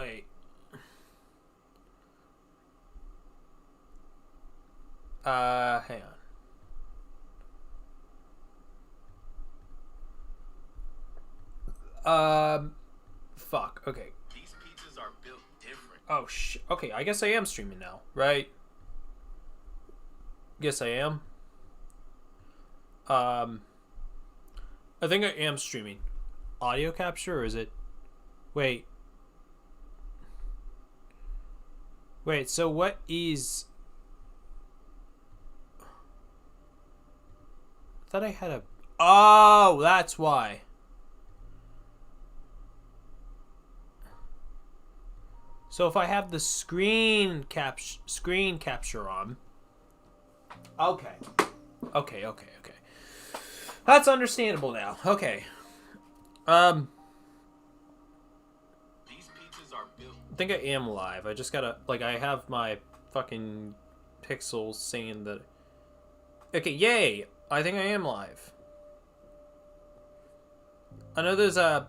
Wait. Hang on. Fuck. Okay. These pizzas are built different. Oh, okay, I guess I am streaming now, right? Guess I am. I think I am streaming. Audio capture, or is it... Wait. Wait, so what is... I thought I had a... Oh, that's why. So if I have the screen capture on... Okay. Okay. That's understandable now. Okay. These pizzas are built. I think I am live. I just gotta... Like, I have my fucking pixels saying that... Okay, yay! I think I am live. I know there's a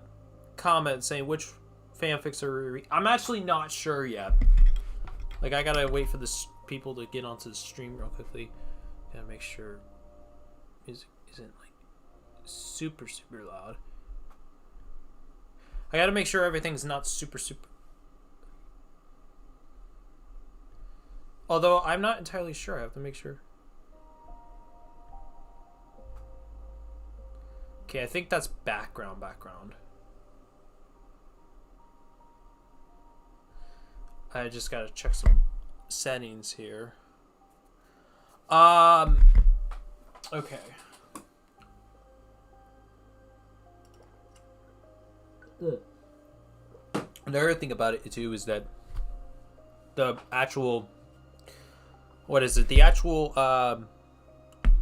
comment saying which fanfics are... I'm actually not sure yet. Like, I gotta wait for the people to get onto the stream real quickly. Gotta make sure music isn't, like, super loud. I gotta make sure everything's not super... Although, I'm not entirely sure. I have to make sure. Okay, I think that's background. I just gotta check some settings here. Okay. Another thing about it too is that the actual... What is it? The actual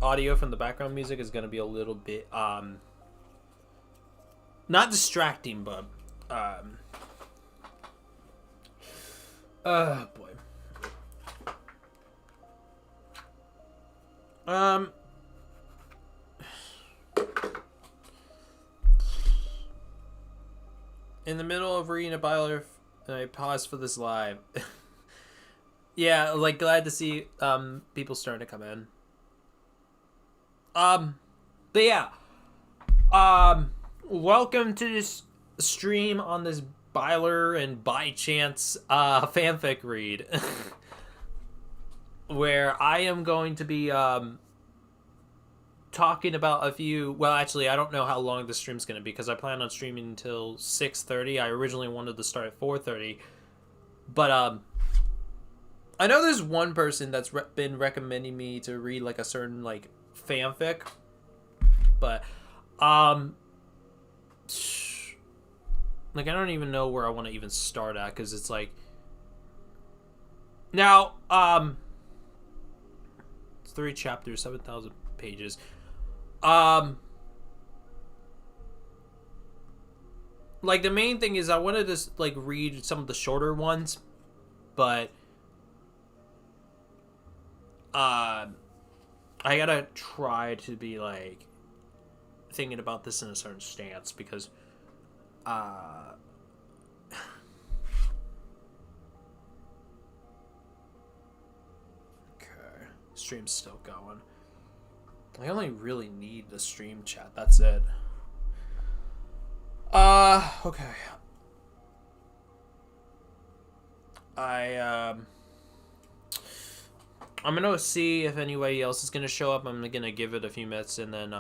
audio from the background music is gonna be a little bit not distracting, but boy. In the middle of reading a Byler, and I paused for this live. Yeah, like, glad to see people starting to come in. But yeah. Welcome to this stream on this Byler and Bychance fanfic read. Where I am going to be talking about a few... Well, actually, I don't know how long the stream's going to be, because I plan on streaming until 6:30. I originally wanted to start at 4:30. But, I know there's one person that's been recommending me to read, like, a certain, like, fanfic. But, like, I don't even know where I want to even start at, because it's, like... Now, it's 3 chapters, 7,000 pages. Like, the main thing is I wanted to, like, read some of the shorter ones, but... I gotta try to be, like, thinking about this in a certain stance, because, okay, stream's still going. I only really need the stream chat, that's it. Okay. I'm gonna see if anybody else is gonna show up. I'm gonna give it a few minutes, and then,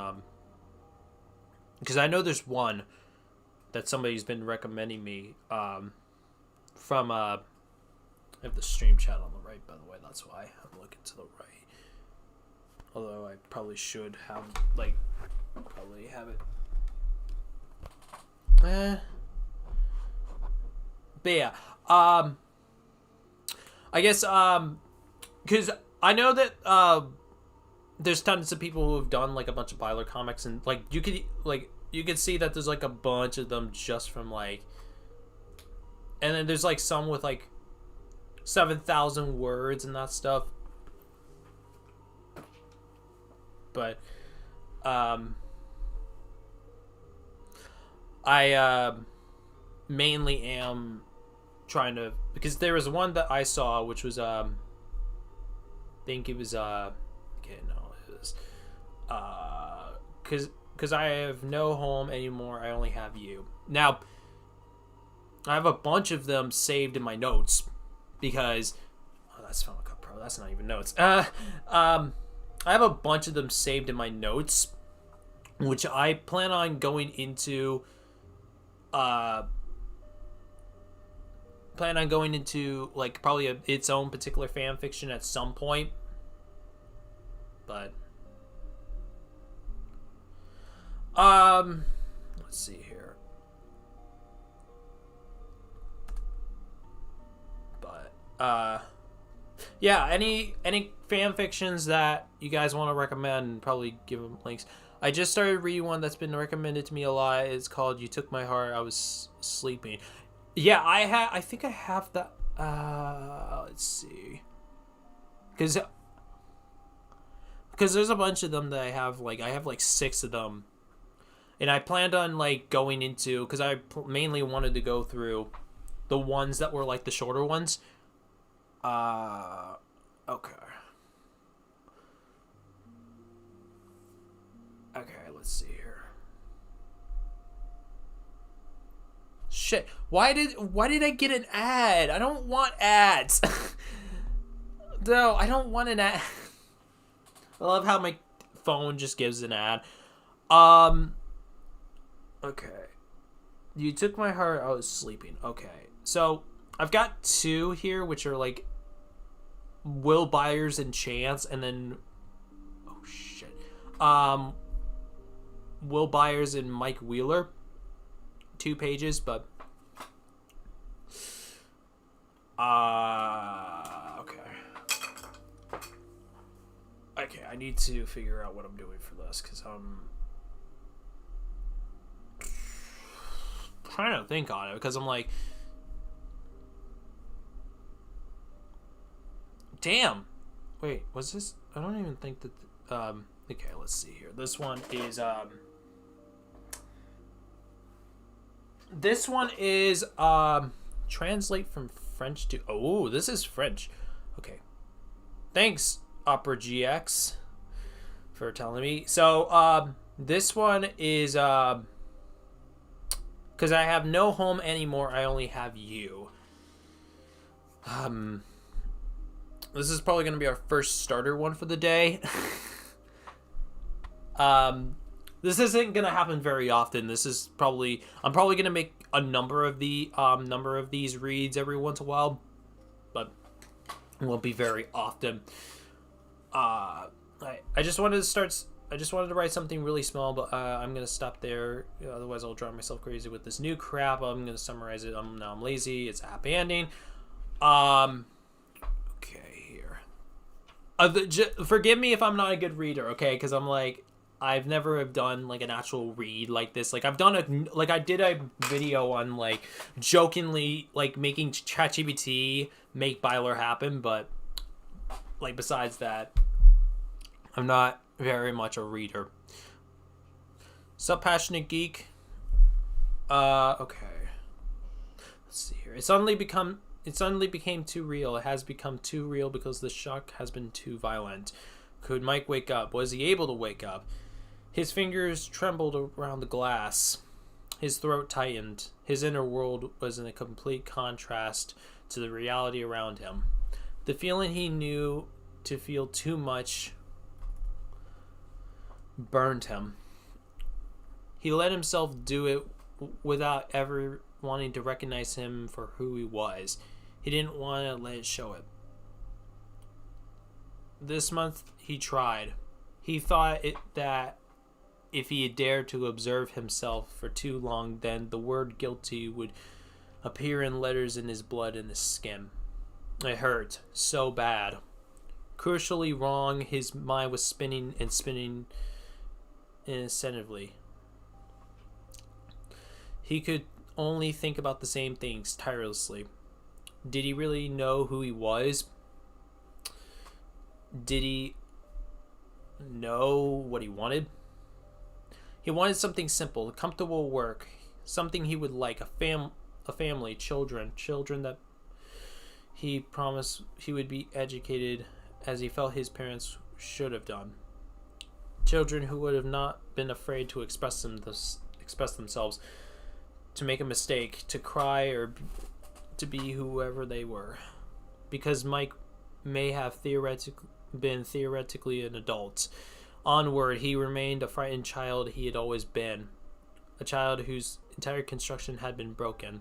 because I know there's one that somebody's been recommending me, from, I have the stream chat on the right, by the way, that's why I'm looking to the right. Although I probably should have, like, probably have it. But yeah, I guess, because I know that there's tons of people who have done, like, a bunch of Byler comics, and, like, you could see that there's, like, a bunch of them just from, like, and then there's, like, some with, like, 7,000 words and that stuff. But I mainly am trying to, because there was one that I saw which was I think it was okay, no, it was because I have no home anymore, I only have you. Now I have a bunch of them saved in my notes because that's Final Cut Pro, that's not even notes. I have a bunch of them saved in my notes, which I plan on going into like probably its own particular fan fiction at some point. But let's see here. But yeah, any fan fictions that you guys want to recommend, probably give them links. I just started reading one that's been recommended to me a lot. It's called "You Took My Heart, I Was Sleeping." Yeah, I think I have that. Let's see, because there's a bunch of them that I have. Like I have like 6 of them, and I planned on like going into, because I mainly wanted to go through the ones that were like the shorter ones. Okay. Okay, let's see here. Shit. Why did I get an ad? I don't want ads. No, I don't want an ad. I love how my phone just gives an ad. Okay. You took my heart, I was sleeping. Okay. So, I've got 2 here which are like Will Byers and Chance, and then oh shit. Will Byers and Mike Wheeler. 2 pages, but okay, I need to figure out what I'm doing for this, because I'm trying to think on it, because I'm like, damn, wait, was this, I don't even think that okay, let's see here. This one is translate from French to, oh, this is French. Okay. Thanks, Opera GX, for telling me. So, this one is, because I have no home anymore, I only have you. This is probably going to be our first starter one for the day. This isn't gonna happen very often. This is probably, I'm probably gonna make a number of these reads every once in a while, but it won't be very often. I just wanted to write something really small, but I'm gonna stop there. Otherwise, I'll drive myself crazy with this new crap. I'm gonna summarize it. Now I'm lazy. It's a happy ending. Okay, here. Forgive me if I'm not a good reader, okay? Because I'm like, I've never have done like an actual read like this. Like I've done I did a video on like jokingly like making ChatGPT make Byler happen, but like besides that, I'm not very much a reader. Sup, Passionate Geek? Okay. Let's see here. It suddenly became too real. It has become too real because the shock has been too violent. Could Mike wake up? Was he able to wake up? His fingers trembled around the glass. His throat tightened. His inner world was in a complete contrast to the reality around him. The feeling he knew to feel too much burned him. He let himself do it without ever wanting to recognize him for who he was. He didn't want to let it show it. This month he tried. He thought that if he had dared to observe himself for too long, then the word guilty would appear in letters in his blood and his skin. It hurt so bad. Crucially wrong, his mind was spinning and spinning incessantly. He could only think about the same things tirelessly. Did he really know who he was? Did he know what he wanted? He wanted something simple, comfortable work, something he would like, a a family, children that he promised he would be educated as he felt his parents should have done. Children who would have not been afraid to express themselves, to make a mistake, to cry, or to be whoever they were. Because Mike may have been theoretically an adult, onward he remained a frightened child he had always been. A child whose entire construction had been broken.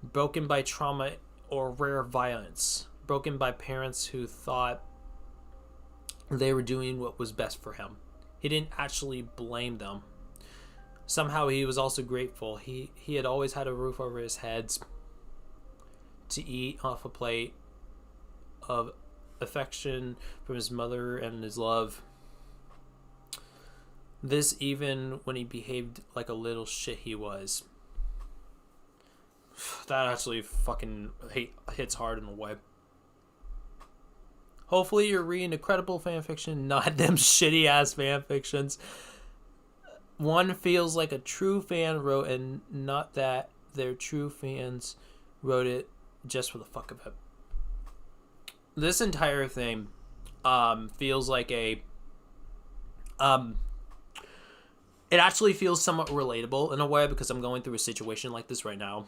Broken by trauma or rare violence. Broken by parents who thought they were doing what was best for him. He didn't actually blame them. Somehow he was also grateful. He had always had a roof over his heads, to eat off a plate of affection from his mother and his love. This even when he behaved like a little shit he was. That actually fucking hits hard in a way. Hopefully you're reading a credible fanfiction, not them shitty ass fanfictions. One feels like a true fan wrote, and not that their true fans wrote it just for the fuck of it. This entire thing feels like a it actually feels somewhat relatable in a way, because I'm going through a situation like this right now.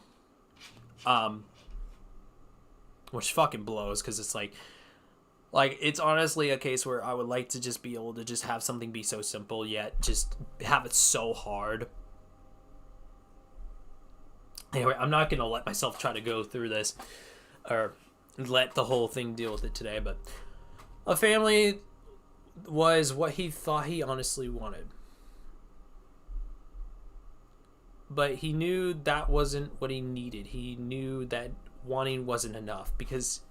Which fucking blows, because it's like it's honestly a case where I would like to just be able to just have something be so simple, yet just have it so hard. Anyway, I'm not going to let myself try to go through this, or let the whole thing deal with it today, but a family was what he thought he honestly wanted. But he knew that wasn't what he needed. He knew that wanting wasn't enough, because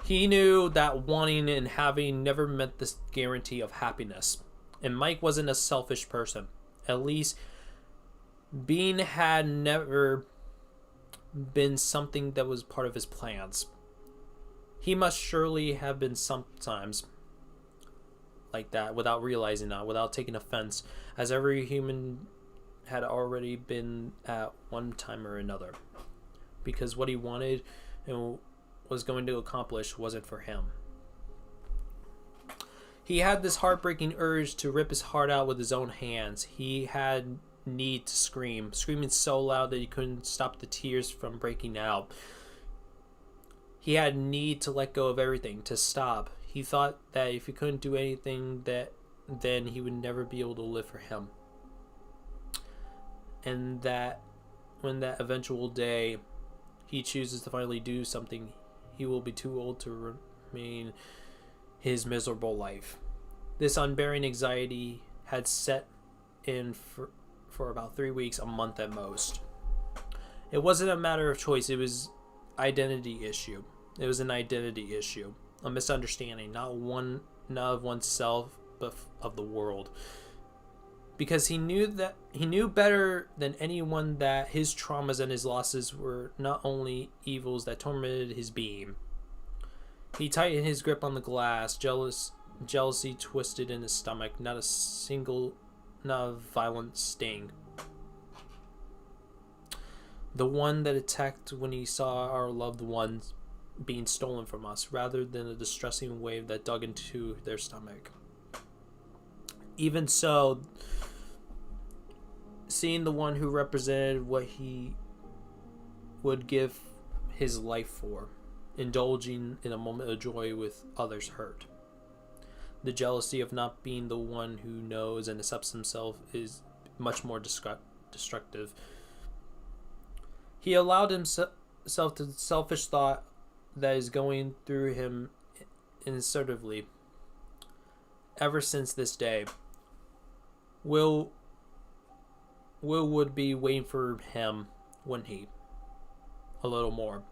he knew that wanting and having never meant this guarantee of happiness. And Mike wasn't a selfish person. At least being had never been something that was part of his plans. He must surely have been sometimes like that, without realizing that, without taking offense, as every human had already been at one time or another. Because what he wanted and was going to accomplish wasn't for him. He had this heartbreaking urge to rip his heart out with his own hands. He had need to scream, screaming so loud that he couldn't stop the tears from breaking out. He had need to let go of everything, to stop. He thought that if he couldn't do anything, then he would never be able to live for him. And that when that eventual day he chooses to finally do something, he will be too old to remain his miserable life. This unbearing anxiety had set in for about 3 weeks, a month at most. It wasn't a matter of choice, it was identity issue. It was an identity issue. A misunderstanding, not of oneself, but of the world. Because he knew better than anyone that his traumas and his losses were not only evils that tormented his being. He tightened his grip on the glass, jealousy twisted in his stomach, not a violent sting. The one that attacked when he saw our loved ones being stolen from us, rather than a distressing wave that dug into their stomach. Even so, seeing the one who represented what he would give his life for, indulging in a moment of joy with others hurt. The jealousy of not being the one who knows and accepts himself is much more destructive. He allowed himself to selfish thought that is going through him insertively ever since this day. Will would be waiting for him, wouldn't he? A little more.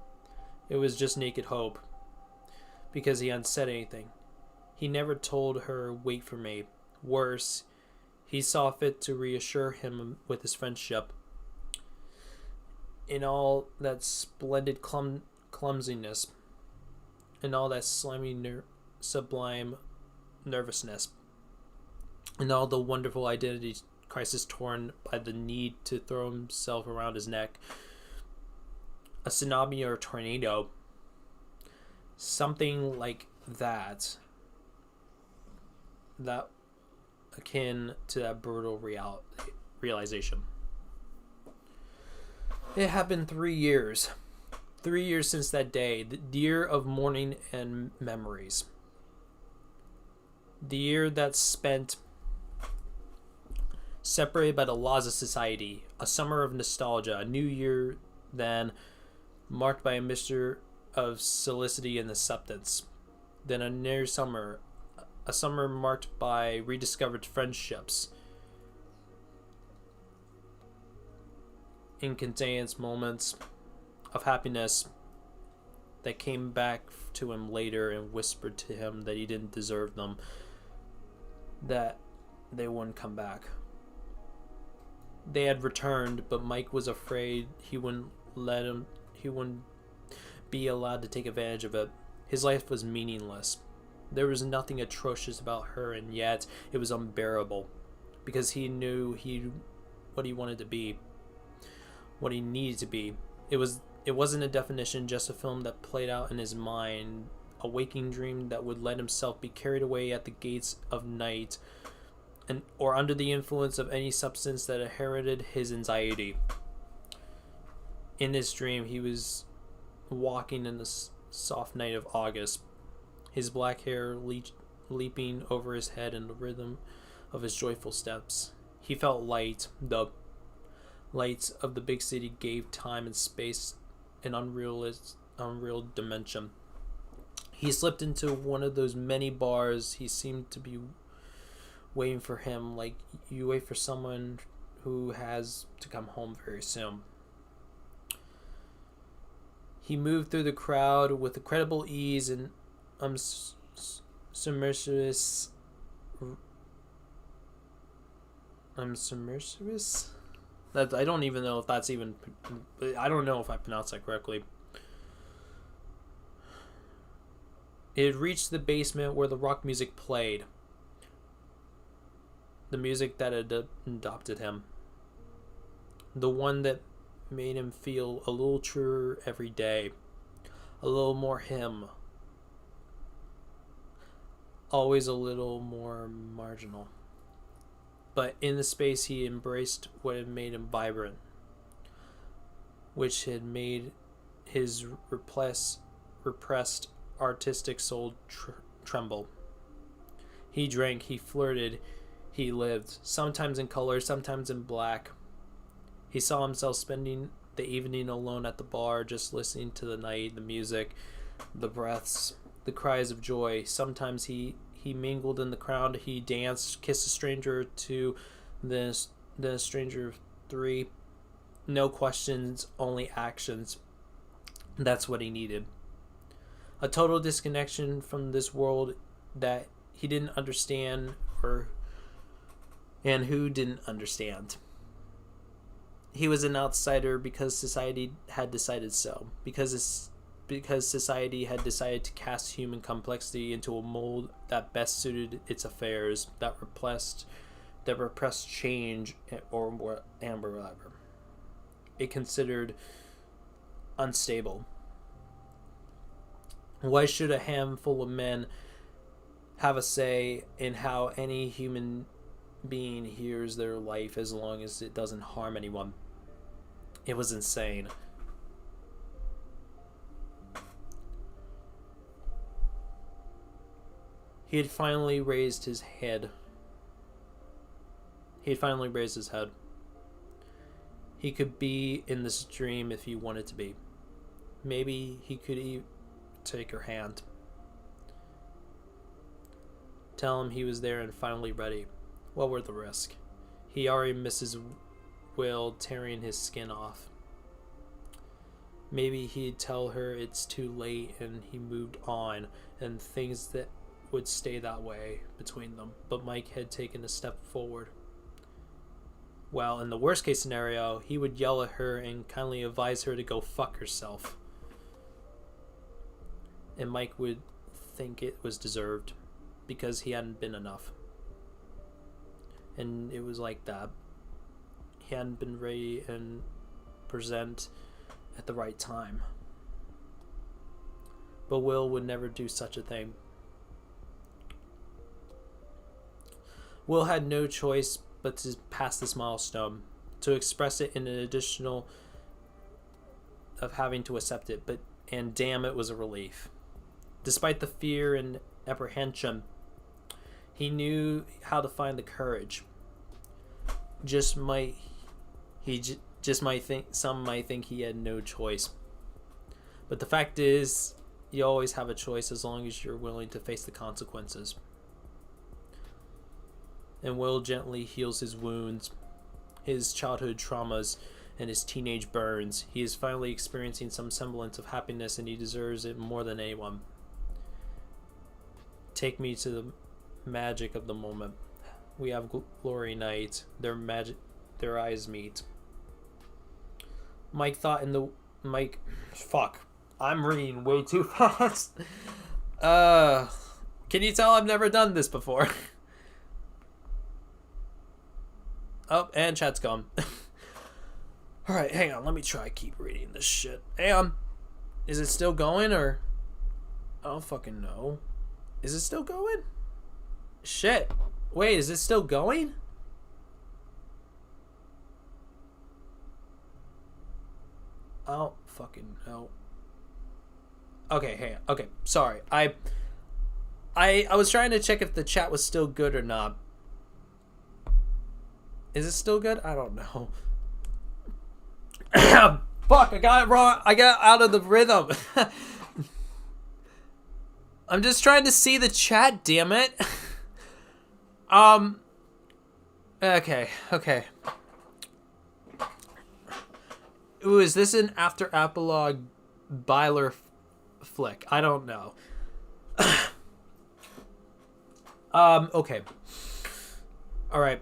It was just naked hope, because he hadn't said anything. He never told her, wait for me. Worse, he saw fit to reassure him with his friendship. In all that splendid clumsiness, in all that slimy, sublime nervousness, in all the wonderful identity crisis torn by the need to throw himself around his neck. A tsunami or a tornado. Something like that. That akin to that brutal realization. It had been 3 years. 3 years since that day, the year of mourning and memories. The year that's spent separated by the laws of society. A summer of nostalgia. A new year then marked by a mixture of solicity and acceptance. Then a near summer. A summer marked by rediscovered friendships. Inconvenience moments of happiness that came back to him later and whispered to him that he didn't deserve them, that they wouldn't come back. They had returned, but Mike was afraid he wouldn't be allowed to take advantage of it. His life was meaningless. There was nothing atrocious about her, and yet it was unbearable, because he knew what he wanted to be, what he needed to be. It wasn't a definition, just a film that played out in his mind, a waking dream that would let himself be carried away at the gates of night, or under the influence of any substance that inherited his anxiety. In this dream, he was walking in the soft night of August, his black hair leaping over his head in the rhythm of his joyful steps. He felt light. The lights of the big city gave time and space an unreal dimension. He slipped into one of those many bars. He seemed to be waiting for him, like you wait for someone who has to come home very soon. He moved through the crowd with incredible ease and submersive. That I don't even know if that's even. I don't know if I pronounced that correctly. It had reached the basement where the rock music played. The music that had adopted him. The one that made him feel a little truer every day. A little more him. Always a little more marginal. But in the space he embraced what had made him vibrant. Which had made his repressed artistic soul tremble. He drank, he flirted, he lived, sometimes in color, sometimes in black. He saw himself spending the evening alone at the bar, just listening to the night, the music, the breaths, the cries of joy. Sometimes he mingled in the crowd, he danced, kissed a stranger to then a stranger of 3. No questions, only actions. That's what he needed. A total disconnection from this world that he didn't understand, and who didn't understand. He was an outsider because society had decided so. Because society had decided to cast human complexity into a mold that best suited its affairs, that repressed change or whatever. It considered unstable. Why should a handful of men have a say in how any human being hears their life as long as it doesn't harm anyone? It was insane. He had finally raised his head. He could be in this dream if he wanted to be. Maybe he could even take her hand. Tell him he was there and finally ready. What were the risks? He already missed his will, tearing his skin off. Maybe he'd tell her it's too late and he moved on, and things that would stay that way between them. But Mike had taken a step forward. Well, in the worst case scenario, he would yell at her and kindly advise her to go fuck herself. And Mike would think it was deserved because he hadn't been enough. And it was like that. he hadn't been ready and present at the right time. But Will would never do such a thing. Will had no choice but to pass this milestone, to express it in an additional of having to accept it, and damn, it was a relief. Despite the fear and apprehension, he knew how to find the courage. Some might think he had no choice. But the fact is, you always have a choice as long as you're willing to face the consequences. And Will gently heals his wounds, his childhood traumas, and his teenage burns. He is finally experiencing some semblance of happiness, and he deserves it more than anyone. Take me to the magic of the moment. We have glory night. Their eyes meet. Fuck. I'm reading way too fast. Can you tell I've never done this before? Oh, and chat's gone. Alright, hang on. Let me try keep reading this shit. Hang on. Is it still going, or... I don't fucking know. Is it still going? Shit. Wait, is it still going? I don't fucking know. Okay, hang on. Okay, sorry. I was trying to check if the chat was still good or not. Is it still good? I don't know. Fuck, I got it wrong. I got out of the rhythm. I'm just trying to see the chat, damn it. Okay. Ooh, is this an after epilogue Byler flick? I don't know. Okay. Alright.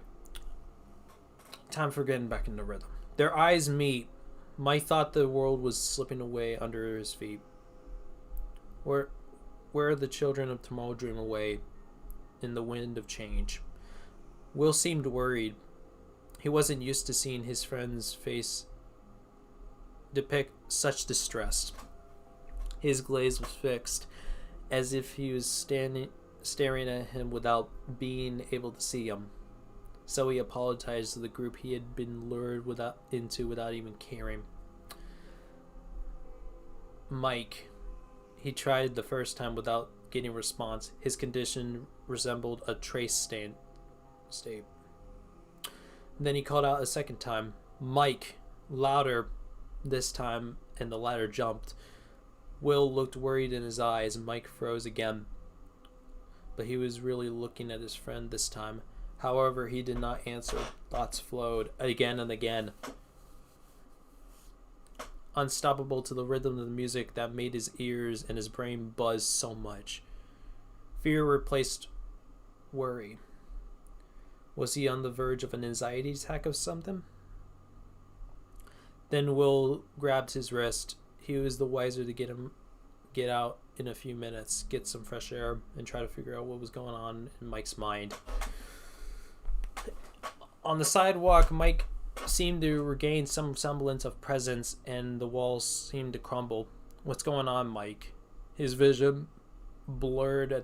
Time for getting back into rhythm. Their eyes meet. Mike thought the world was slipping away under his feet. Where are the children of tomorrow dream away in the wind of change? Will seemed worried. He wasn't used to seeing his friend's face depict such distress. His gaze was fixed, as if he was staring at him without being able to see him. So he apologized to the group he had been lured into without even caring. Mike. He tried the first time without getting a response. His condition resembled a trace state. Then he called out a second time. Mike. Louder this time, and the ladder jumped. Will looked worried in his eyes. Mike froze again. But he was really looking at his friend this time. However, he did not answer. Thoughts flowed again and again, unstoppable to the rhythm of the music that made his ears and his brain buzz so much. Fear replaced worry. Was he on the verge of an anxiety attack of something? Then Will grabbed his wrist. He was the wiser to get out in a few minutes, get some fresh air, and try to figure out what was going on in Mike's mind. On the sidewalk, Mike seemed to regain some semblance of presence, and the walls seemed to crumble. What's going on, Mike? His vision blurred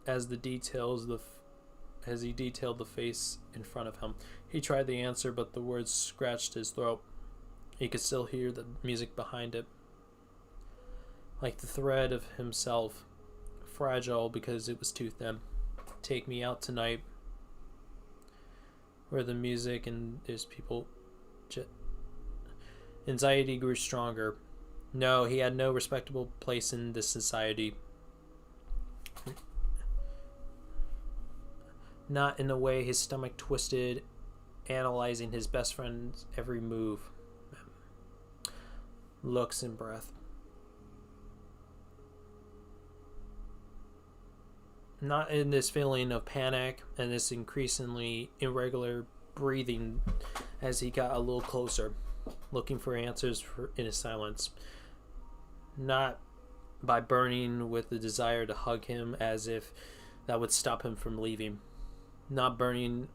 as he detailed the face in front of him. He tried the answer, but the words scratched his throat. He could still hear the music behind it, like the thread of himself, fragile because it was too thin. Take me out tonight, where the music and there's people. Anxiety grew stronger. No, he had no respectable place in this society. Not in a way. His stomach twisted, analyzing his best friend's every move, looks, and breath. Not in this feeling of panic and this increasingly irregular breathing as he got a little closer, looking for answers in his silence. Not by burning with the desire to hug him as if that would stop him from leaving. Not burning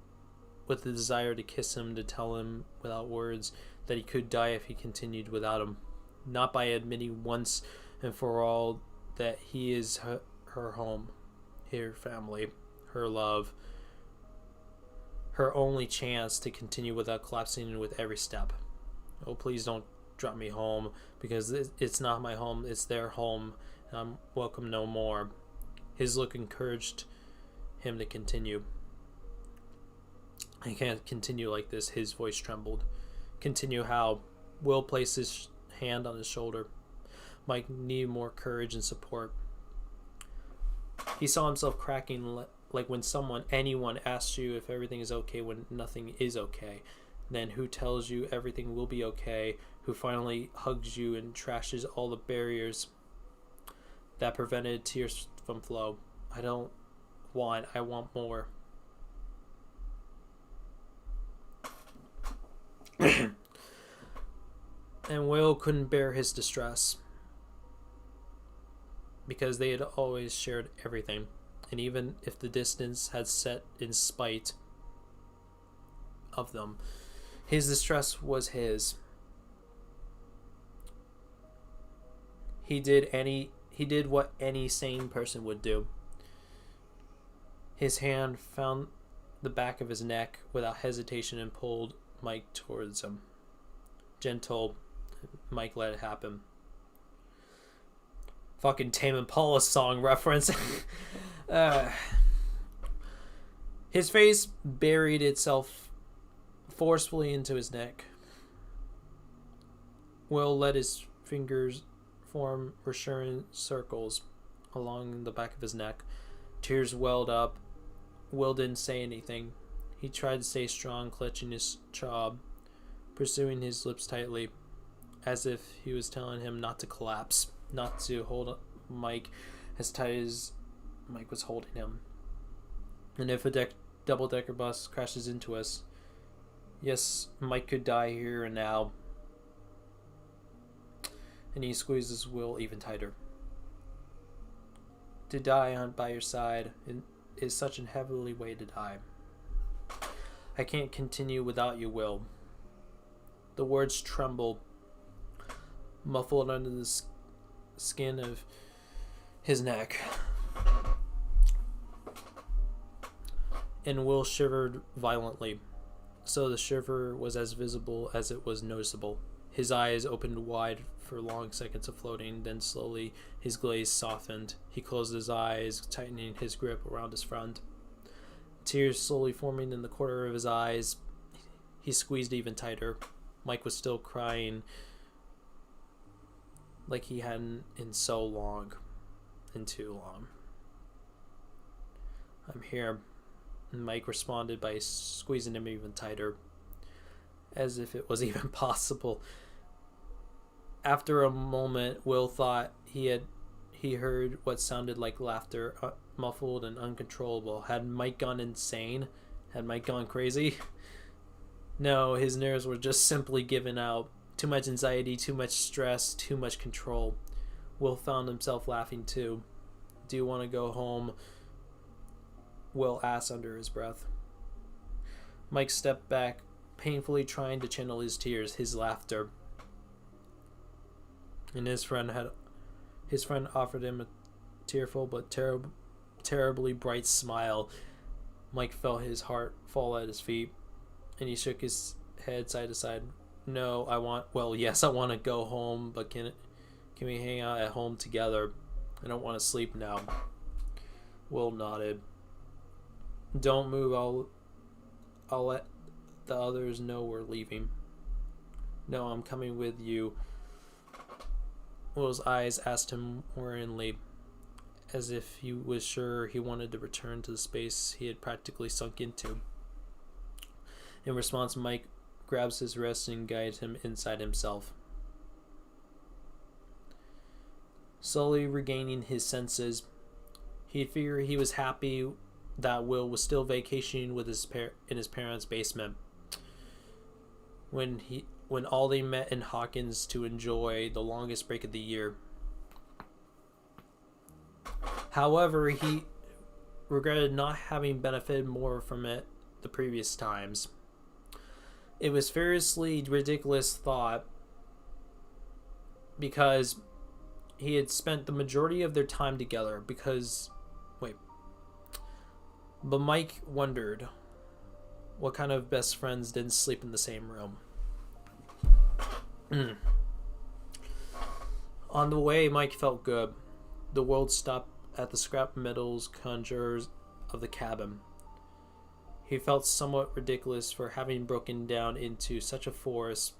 with the desire to kiss him, to tell him without words that he could die if he continued without him. Not by admitting once and for all that he is her home, her family, her love, her only chance to continue without collapsing with every step. Oh, please don't drop me home, because it's not my home, it's their home, and I'm welcome no more. His look encouraged him to continue. I can't continue like this, his voice trembled. Continue how? Will placed his hand on his shoulder. Mike needed more courage and support. He saw himself cracking like when anyone asks you if everything is okay when nothing is okay. Then who tells you everything will be okay, who finally hugs you and trashes all the barriers that prevented tears from flow. I want more. And Will couldn't bear his distress, because they had always shared everything, and even if the distance had set in spite of them, his distress was his. He did what any sane person would do. His hand found the back of his neck without hesitation and pulled Mike towards him. Gentle, Mike let it happen. Fucking Tame Impala song reference. His face buried itself forcefully into his neck. Will let his fingers form reassuring circles along the back of his neck. Tears welled up. Will didn't say anything. He tried to stay strong, clutching his jaw, pursuing his lips tightly, as if he was telling him not to collapse, not to hold Mike as tight as Mike was holding him. And if a double-decker bus crashes into us, yes, Mike could die here and now. And he squeezes Will even tighter. To die by your side is such a heavily way to die. I can't continue without you, Will. The words trembled, muffled under the skin of his neck. And Will shivered violently, so the shiver was as visible as it was noticeable. His eyes opened wide for long seconds of floating, then slowly his gaze softened. He closed his eyes, tightening his grip around his friend. Tears slowly forming in the corner of his eyes. He squeezed even tighter. Mike was still crying like he hadn't in so long, in too long. I'm here. And Mike responded by squeezing him even tighter, as if it was even possible. After a moment, Will thought he heard what sounded like laughter, muffled and uncontrollable. Had Mike gone insane? Had Mike gone crazy? No, his nerves were just simply given out. Too much anxiety, too much stress, too much control. Will found himself laughing too. Do you want to go home? Will asked under his breath. Mike stepped back, painfully trying to channel his tears, his laughter. And his friend offered him a tearful but terribly bright smile. Mike felt his heart fall at his feet, and he shook his head side to side. No, yes, I want to go home, but can we hang out at home together? I don't want to sleep now. Will nodded. Don't move, I'll let the others know we're leaving. No, I'm coming with you. Will's eyes asked him worryingly, as if he was sure he wanted to return to the space he had practically sunk into. In response, Mike grabs his wrist and guides him inside himself. Slowly regaining his senses, he figured he was happy that Will was still vacationing with in his parents' basement. When all they met in Hawkins to enjoy the longest break of the year. However, he regretted not having benefited more from it the previous times. It was fiercely ridiculous thought because he had spent the majority of their time together but Mike wondered what kind of best friends didn't sleep in the same room. On the way, Mike felt good. The world stopped at the scrap metals conjurers of the cabin. He felt somewhat ridiculous for having broken down into such a forest,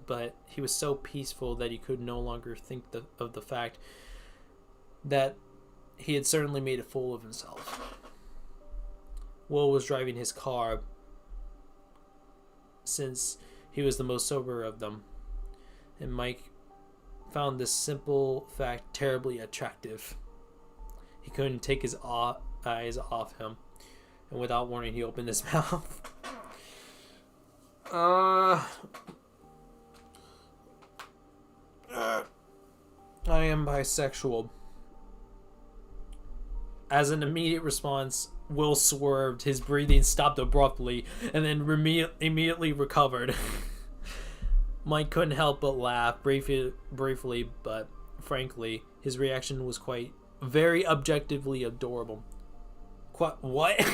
but he was so peaceful that he could no longer think of the fact that he had certainly made a fool of himself. Will was driving his car, since he was the most sober of them, and Mike found this simple fact terribly attractive. He couldn't take his eyes off him, and without warning, he opened his mouth. I am bisexual. As an immediate response, Will swerved. His breathing stopped abruptly, and then immediately recovered. Mike couldn't help but laugh briefly, but frankly, his reaction was very objectively adorable. What?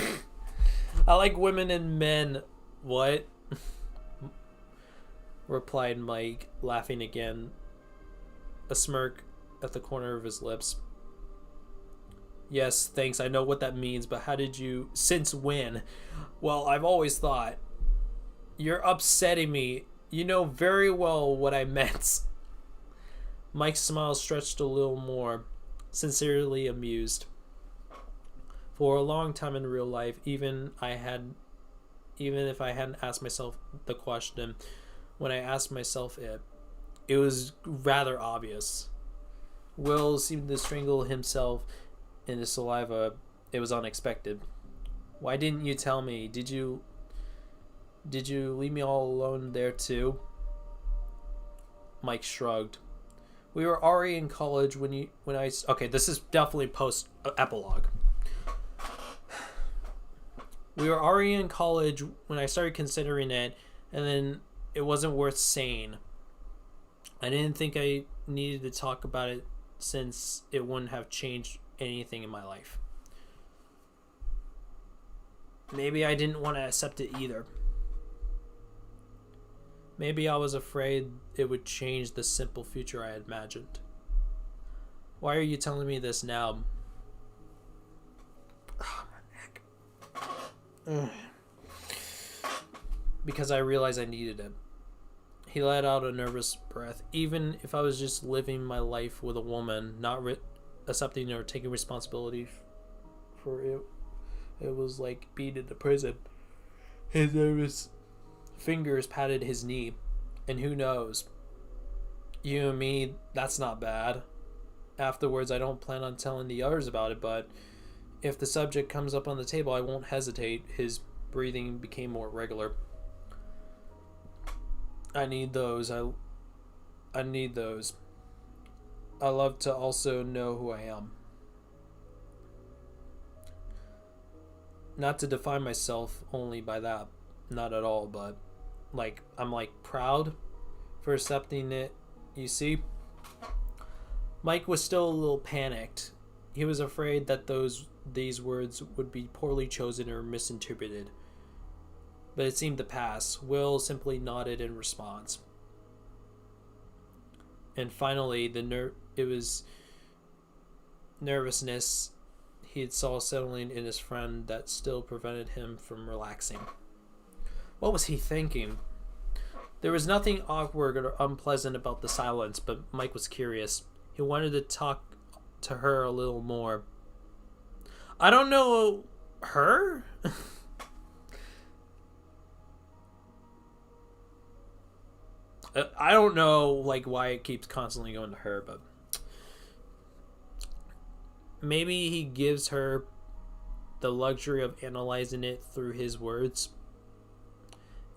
I like women and men. What? Replied Mike, laughing again, a smirk at the corner of his lips. Yes, thanks, I know what that means, but how did you... Since when? Well, I've always thought... You're upsetting me. You know very well what I meant. Mike's smile stretched a little more, sincerely amused. For a long time in real life, even if I hadn't asked myself the question, when I asked myself it was rather obvious. Will seemed to strangle himself in his saliva. It was unexpected. Why didn't you tell me? Did you leave me all alone there too? Mike shrugged. We were already in college okay, this is definitely post epilogue. We were already in college when I started considering it, and then it wasn't worth saying. I didn't think I needed to talk about it since it wouldn't have changed anything in my life. Maybe I didn't want to accept it either. Maybe I was afraid it would change the simple future I had imagined. Why are you telling me this now? Oh, my neck. Because I realized I needed it. He let out a nervous breath. Even if I was just living my life with a woman, not accepting or taking responsibility for it, it was like being in a prison. His nervous fingers patted his knee. And who knows? You and me, that's not bad. Afterwards, I don't plan on telling the others about it, but if the subject comes up on the table, I won't hesitate. His breathing became more regular. I need those. I need those. I love to also know who I am. Not to define myself only by that. Not at all, but I'm proud for accepting it. You see? Mike was still a little panicked. He was afraid that these words would be poorly chosen or misinterpreted. But it seemed to pass. Will simply nodded in response. And finally, it was nervousness he saw settling in his friend that still prevented him from relaxing. What was he thinking? There was nothing awkward or unpleasant about the silence, but Mike was curious. He wanted to talk to her a little more. I don't know her? I don't know why it keeps constantly going to her, but maybe he gives her the luxury of analyzing it through his words.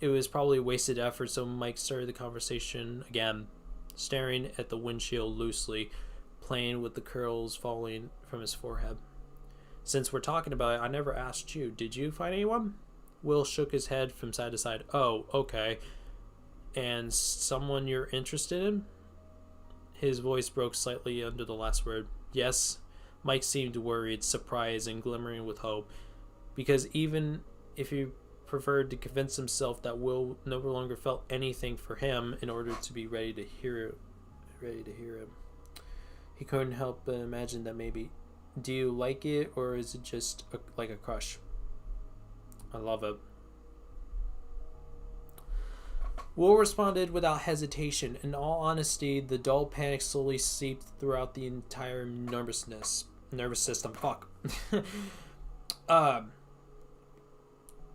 It was probably wasted effort, so Mike started the conversation again, staring at the windshield loosely, playing with the curls falling from his forehead. Since we're talking about it, I never asked you, did you find anyone? Will shook his head from side to side. Oh, okay. And someone you're interested in? His voice broke slightly under the last word. Yes. Mike seemed worried, surprised, and glimmering with hope. Because even if he preferred to convince himself that Will no longer felt anything for him in order to be ready to hear him, he couldn't help but imagine that maybe. Do you like it, or is it just like a crush? I love it. Will responded without hesitation. In all honesty, the dull panic slowly seeped throughout the entire nervous system. Fuck.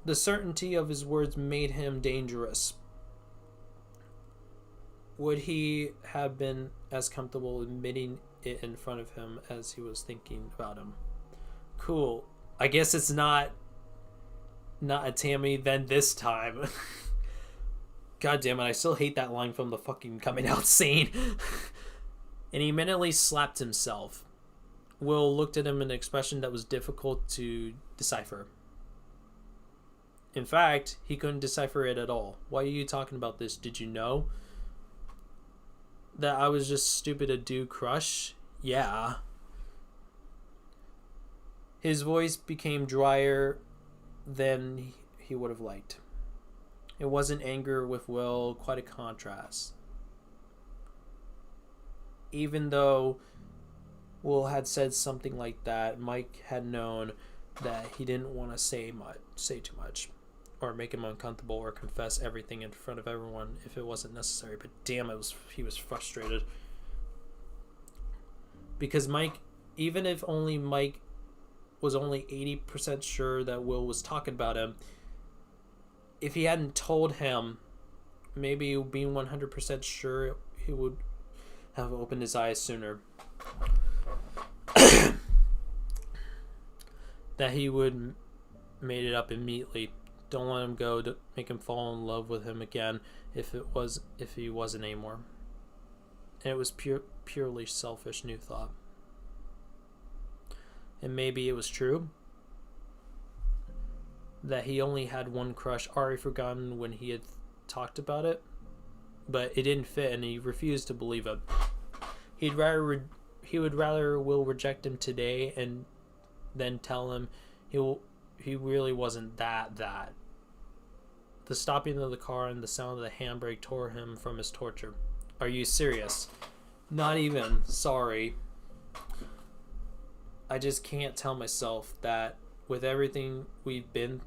The certainty of his words made him dangerous. Would he have been as comfortable admitting it in front of him as he was thinking about him? Cool. I guess it's not a Tammy then this time. God damn it, I still hate that line from the fucking coming out scene. And he immediately slapped himself. Will looked at him in an expression that was difficult to decipher. In fact, he couldn't decipher it at all. Why are you talking about this? Did you know that I was just stupid to do crush? Yeah. His voice became drier than he would have liked. It wasn't anger with Will, quite a contrast. Even though Will had said something like that, Mike had known that he didn't want to say too much, or make him uncomfortable, or confess everything in front of everyone if it wasn't necessary. But damn, he was frustrated. Because Mike, even if only Mike was only 80% sure that Will was talking about him, if he hadn't told him, maybe being 100% sure, he would have opened his eyes sooner. That he would made it up immediately. Don't let him go to make him fall in love with him again if he wasn't anymore. And it was purely selfish new thought. And maybe it was true that he only had one crush, already forgotten when he had talked about it, but it didn't fit, and he refused to believe it. He would rather Will reject him today and then tell him he really wasn't that. The stopping of the car and the sound of the handbrake tore him from his torture. Are you serious? Not even. Sorry. I just can't tell myself that with everything we've been,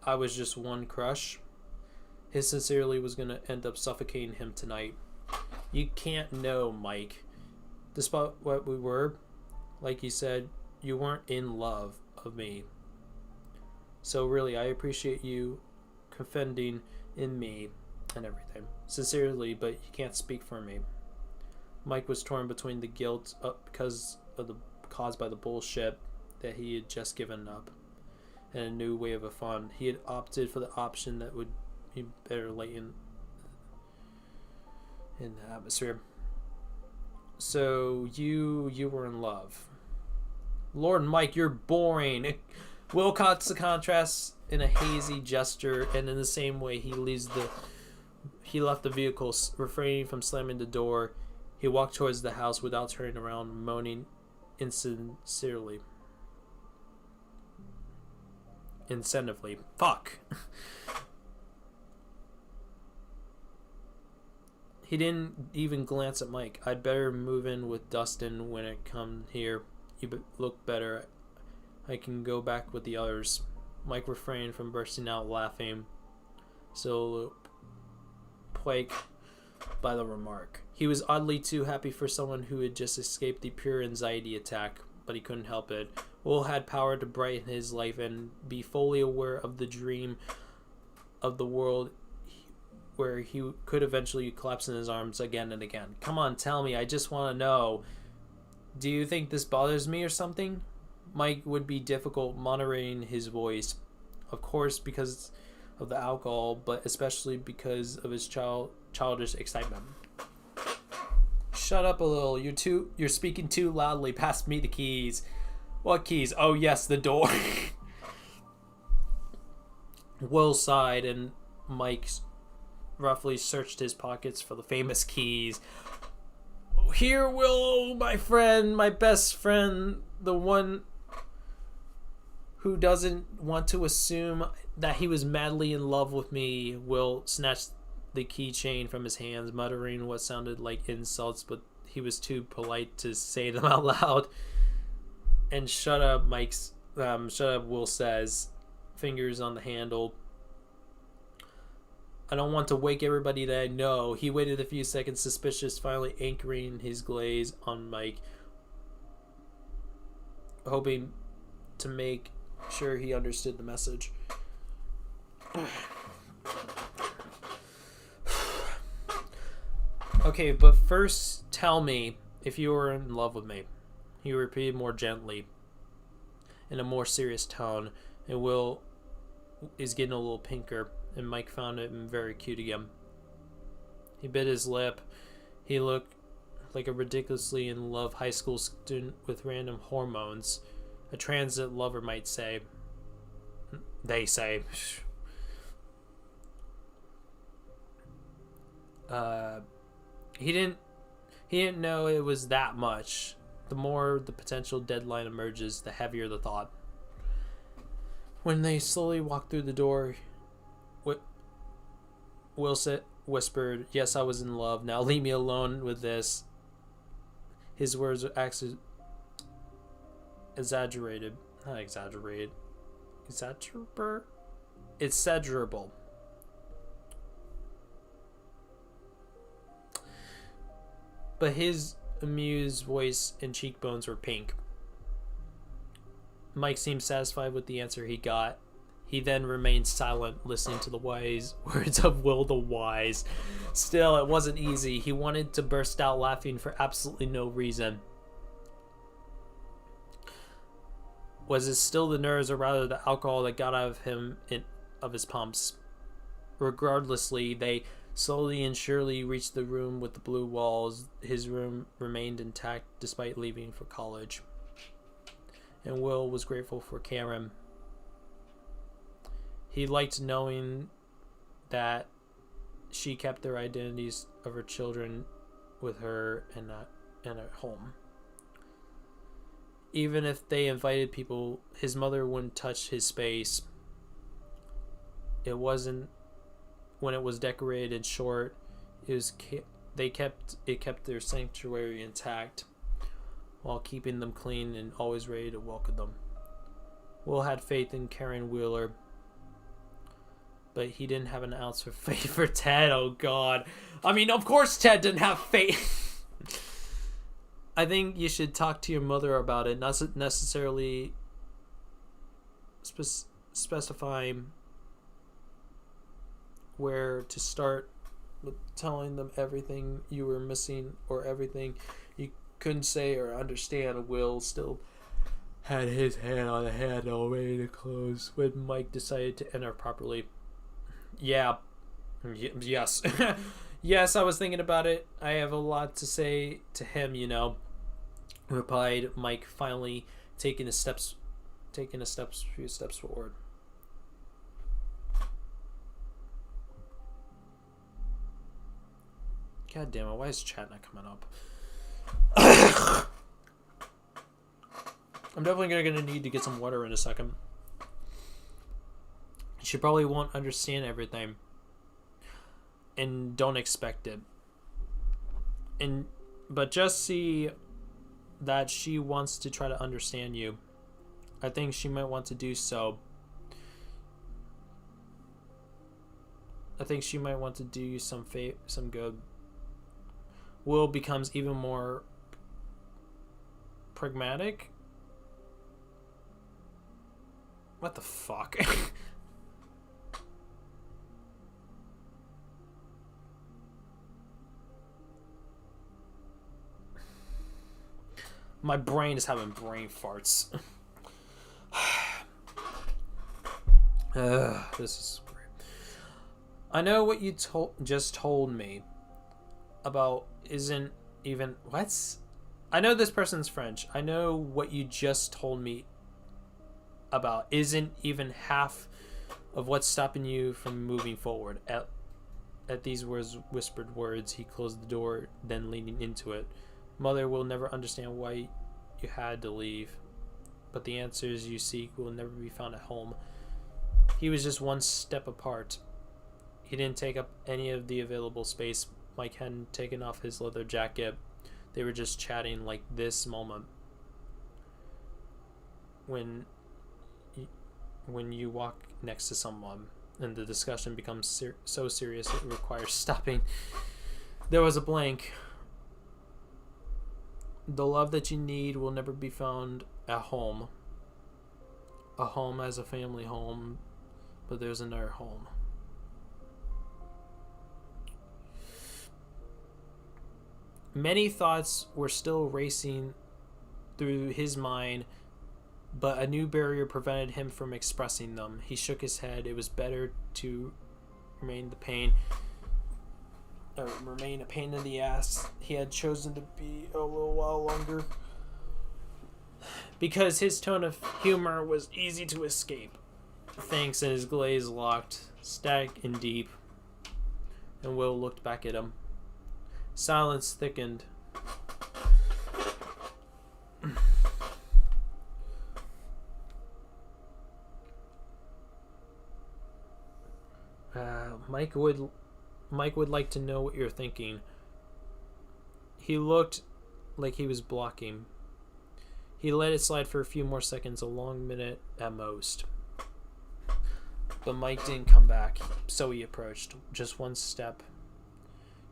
I was just one crush. His sincerely was going to end up suffocating him tonight. You can't know, Mike. Despite what we were, like you said, you weren't in love of me. So really, I appreciate you confiding in me and everything. Sincerely, but you can't speak for me. Mike was torn between the guilt caused by the bullshit that he had just given up and a new way of a fun. He had opted for the option that would be better late in the atmosphere. So you were in love. Lord Mike, you're boring. Will caught the contrast in a hazy gesture, and in the same way he left the vehicle, refraining from slamming the door. He walked towards the house without turning around, moaning incentively. Fuck. He didn't even glance at Mike. I'd better move in with Dustin when it come here. You look better. I can go back with the others. Mike refrained from bursting out laughing, so plagued by the remark. He was oddly too happy for someone who had just escaped the pure anxiety attack, but he couldn't help it. Will had power to brighten his life and be fully aware of the dream of the world where he could eventually collapse in his arms again and again. Come on, tell me. I just want to know. Do you think this bothers me or something? Mike would be difficult moderating his voice. Of course, because of the alcohol, but especially because of his childish excitement. Shut up a little. You're speaking too loudly. Pass me the keys. What keys? Oh yes, the door. Will sighed, and Mike roughly searched his pockets for the famous keys. Here, Will, my friend, my best friend, the one who doesn't want to assume that he was madly in love with me. Will snatched the keychain from his hands, muttering what sounded like insults, but he was too polite to say them out loud. And shut up, Will says, fingers on the handle. I don't want to wake everybody that I know. He waited a few seconds, suspicious, finally anchoring his gaze on Mike, hoping to make sure he understood the message. Okay, but first tell me if you were in love with me. He repeated more gently, in a more serious tone, and Will is getting a little pinker, and Mike found him very cute again. He bit his lip. He looked like a ridiculously in love high school student with random hormones. A transit lover might say. They say. He didn't know it was that much. The more the potential deadline emerges, the heavier the thought. When they slowly walked through the door, Will whispered, "Yes, I was in love. Now leave me alone with this." His words were actually exaggerated. Not exaggerated. Exaggerable. But his amused voice and cheekbones were pink. Mike seemed satisfied with the answer he got. He then remained silent, listening to the wise words of Will the Wise. Still, it wasn't easy. He wanted to burst out laughing for absolutely no reason. Was it still the nerves, or rather the alcohol, that got out of him of his pumps? Regardlessly, they slowly and surely reached the room with the blue walls. His room remained intact despite leaving for college. And Will was grateful for Karen. He liked knowing that she kept their identities of her children with her and at home. Even if they invited people, his mother wouldn't touch his space. It wasn't when it was decorated and short. It kept their sanctuary intact, while keeping them clean and always ready to welcome them. Will had faith in Karen Wheeler, but he didn't have an ounce of faith for Ted. Oh God. I mean, of course Ted didn't have faith. I think you should talk to your mother about it, not necessarily specifying where to start with telling them everything you were missing or everything you couldn't say or understand. Will still had his hand on the handle ready to close when Mike decided to enter properly. Yes. Yes, I was thinking about it. I have a lot to say to him, replied Mike, finally taking a few steps forward. God damn it, why is chat not coming up? I'm definitely gonna need to get some water in a second. She probably won't understand everything. And don't expect it. But just see that she wants to try to understand you. I think she might want to do so. I think she might want to do you some good. Will becomes even more pragmatic. What the fuck? My brain is having brain farts. This is great. I know what you just told me about isn't even... What? I know this person's French. I know what you just told me about isn't even half of what's stopping you from moving forward. At these whispered words, he closed the door, then leaning into it. Mother will never understand why you had to leave, but the answers you seek will never be found at home. He was just one step apart. He didn't take up any of the available space. Mike hadn't taken off his leather jacket. They were just chatting like this moment. When you walk next to someone and the discussion becomes so serious it requires stopping. There was a blank. The love that you need will never be found at home. A home as a family home, but there's another home. Many thoughts were still racing through his mind, but a new barrier prevented him from expressing them. He shook his head. It was better to remain a pain in the ass. He had chosen to be a little while longer because his tone of humor was easy to escape. Thanks, and his glaze locked, static and deep, and Will looked back at him. Silence thickened. Mike would like to know what you're thinking. He looked like he was blocking. He let it slide for a few more seconds, a long minute at most. But Mike didn't come back, so he approached. Just one step.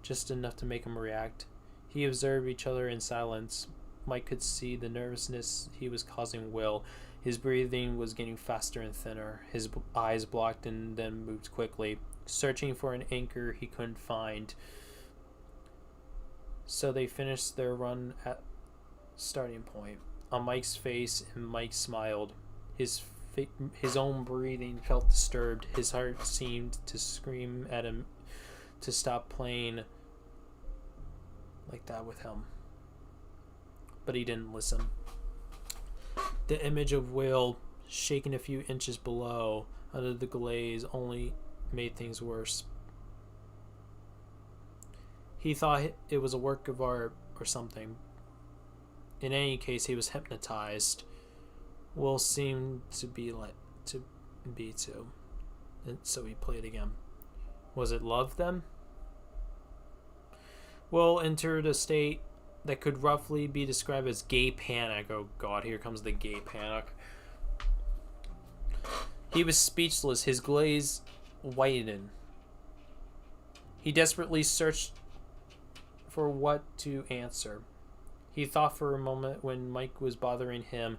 Just enough to make him react. He observed each other in silence. Mike could see the nervousness he was causing Will. His breathing was getting faster and thinner. His eyes blocked and then moved quickly, searching for an anchor he couldn't find. So they finished their run at starting point. On Mike's face, and Mike smiled. His own breathing felt disturbed. His heart seemed to scream at him to stop playing like that with him. But he didn't listen. The image of Will shaking a few inches below under the glaze only made things worse. He thought it was a work of art or something. In any case, he was hypnotized. Will seemed to be too. And so he played again. Was it love then? Will entered a state that could roughly be described as gay panic. Oh God, here comes the gay panic. He was speechless, his glaze whitened. He desperately searched for what to answer. He thought for a moment when Mike was bothering him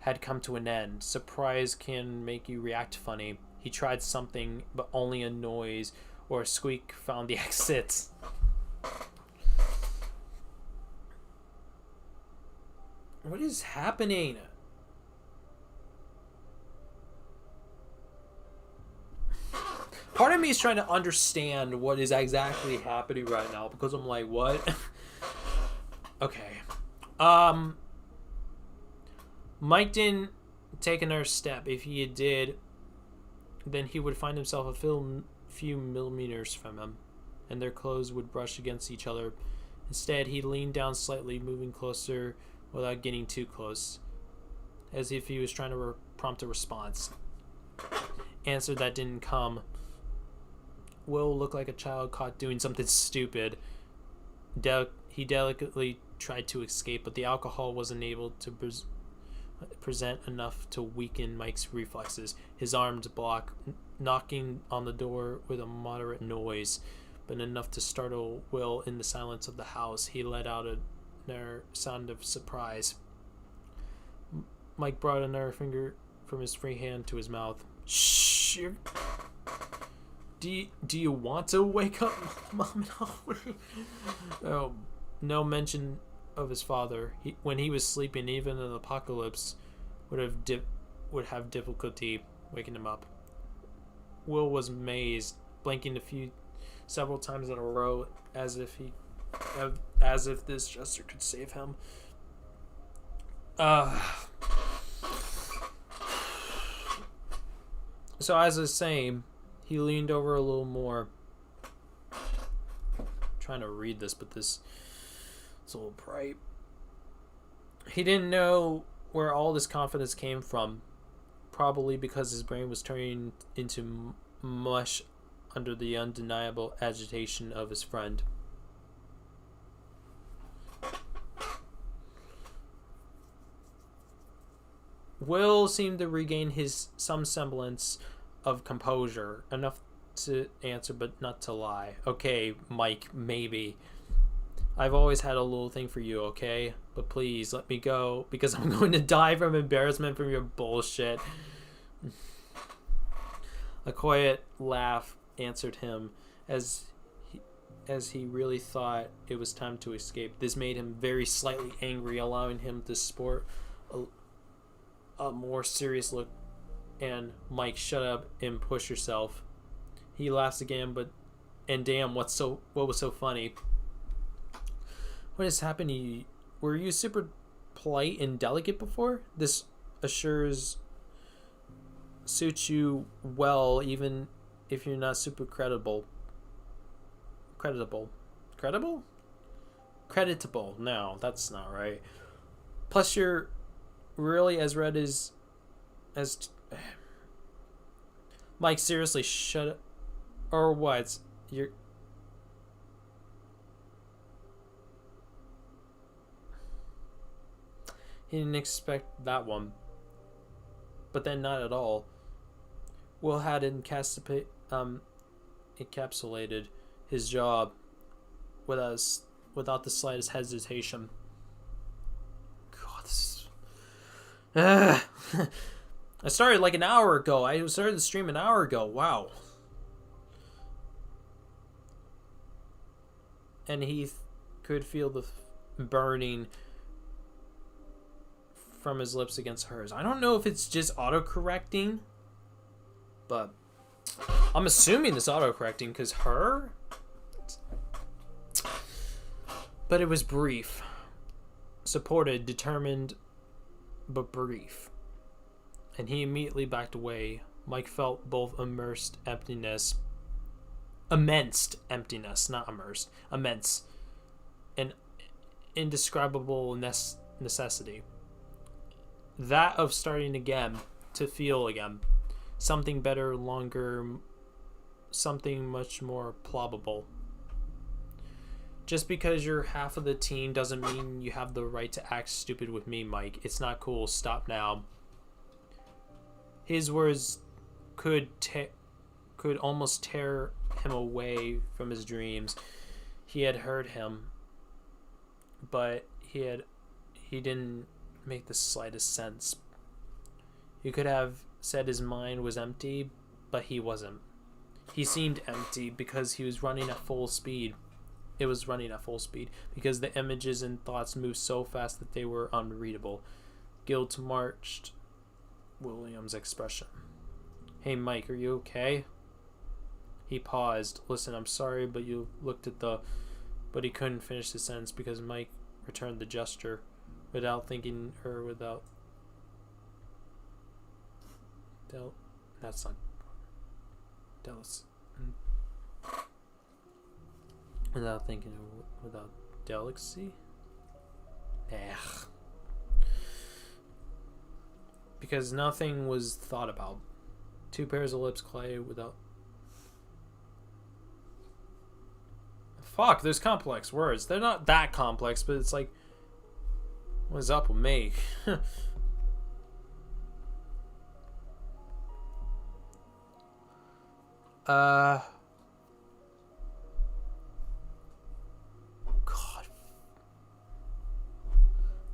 had come to an end. Surprise can make you react funny. He tried something, but only a noise or a squeak found the exit. What is happening? Part of me is trying to understand what is exactly happening right now because I'm like, what? Okay. Mike didn't take another step. If he did, then he would find himself a few millimeters from him, and their clothes would brush against each other. Instead, he leaned down slightly, moving closer without getting too close, as if he was trying to prompt a response. Answer that didn't come. Will looked like a child caught doing something stupid. He delicately tried to escape, but the alcohol wasn't able to present enough to weaken Mike's reflexes. His arms blocked, knocking on the door with a moderate noise, but enough to startle Will in the silence of the house. He let out another sound of surprise. Mike brought another finger from his free hand to his mouth. Shh! Do you want to wake up, Mom? Oh, no mention of his father. When he was sleeping, even an apocalypse would have difficulty waking him up. Will was amazed, blinking several times in a row, as if this gesture could save him. So as I was saying, he leaned over a little more. I'm trying to read this, but this is a little bright. He didn't know where all this confidence came from. Probably because his brain was turning into mush under the undeniable agitation of his friend. Will seemed to regain some semblance of composure, enough to answer but not to lie. Okay, Mike, maybe. I've always had a little thing for you, okay? But please, let me go, because I'm going to die from embarrassment from your bullshit. A quiet laugh answered him as he really thought it was time to escape. This made him very slightly angry, allowing him to sport a more serious look. And Mike, shut up and push yourself. He laughs again, and damn, what was so funny? What has happened to you? Were you super polite and delicate before? This assures suits you well, even if you're not super creditable. No, that's not right. Plus, you're really as red as Mike, seriously, shut up. Or what? You're... He didn't expect that one. But then not at all. Will had encapsulated his job without the slightest hesitation. God, this is... I started like an hour ago. I started the stream an hour ago. Wow. And he could feel the burning from his lips against hers. I don't know if it's just autocorrecting, but I'm assuming it's autocorrecting because her. But it was brief, supported, determined, but brief. And he immediately backed away. Mike felt both immense emptiness, not immersed, immense, and indescribable necessity. That of starting again, to feel again, something better, longer, something much more plausible. Just because you're half of the team doesn't mean you have the right to act stupid with me, Mike. It's not cool. Stop now. His words could almost tear him away from his dreams. He had heard him, but he didn't make the slightest sense. He could have said his mind was empty, but he wasn't. He seemed empty because he was running at full speed. It was running at full speed because the images and thoughts moved so fast that they were unreadable. Guilt marched William's expression. Hey, Mike, are you okay? He paused. Listen, I'm sorry, but you looked at the... But he couldn't finish the sentence because Mike returned the gesture without thinking or without... That's not... Without thinking or without delicacy? Ugh. Because nothing was thought about. Two pairs of lips collided without... Fuck, there's complex words. They're not that complex, but it's like... What is up with me? God.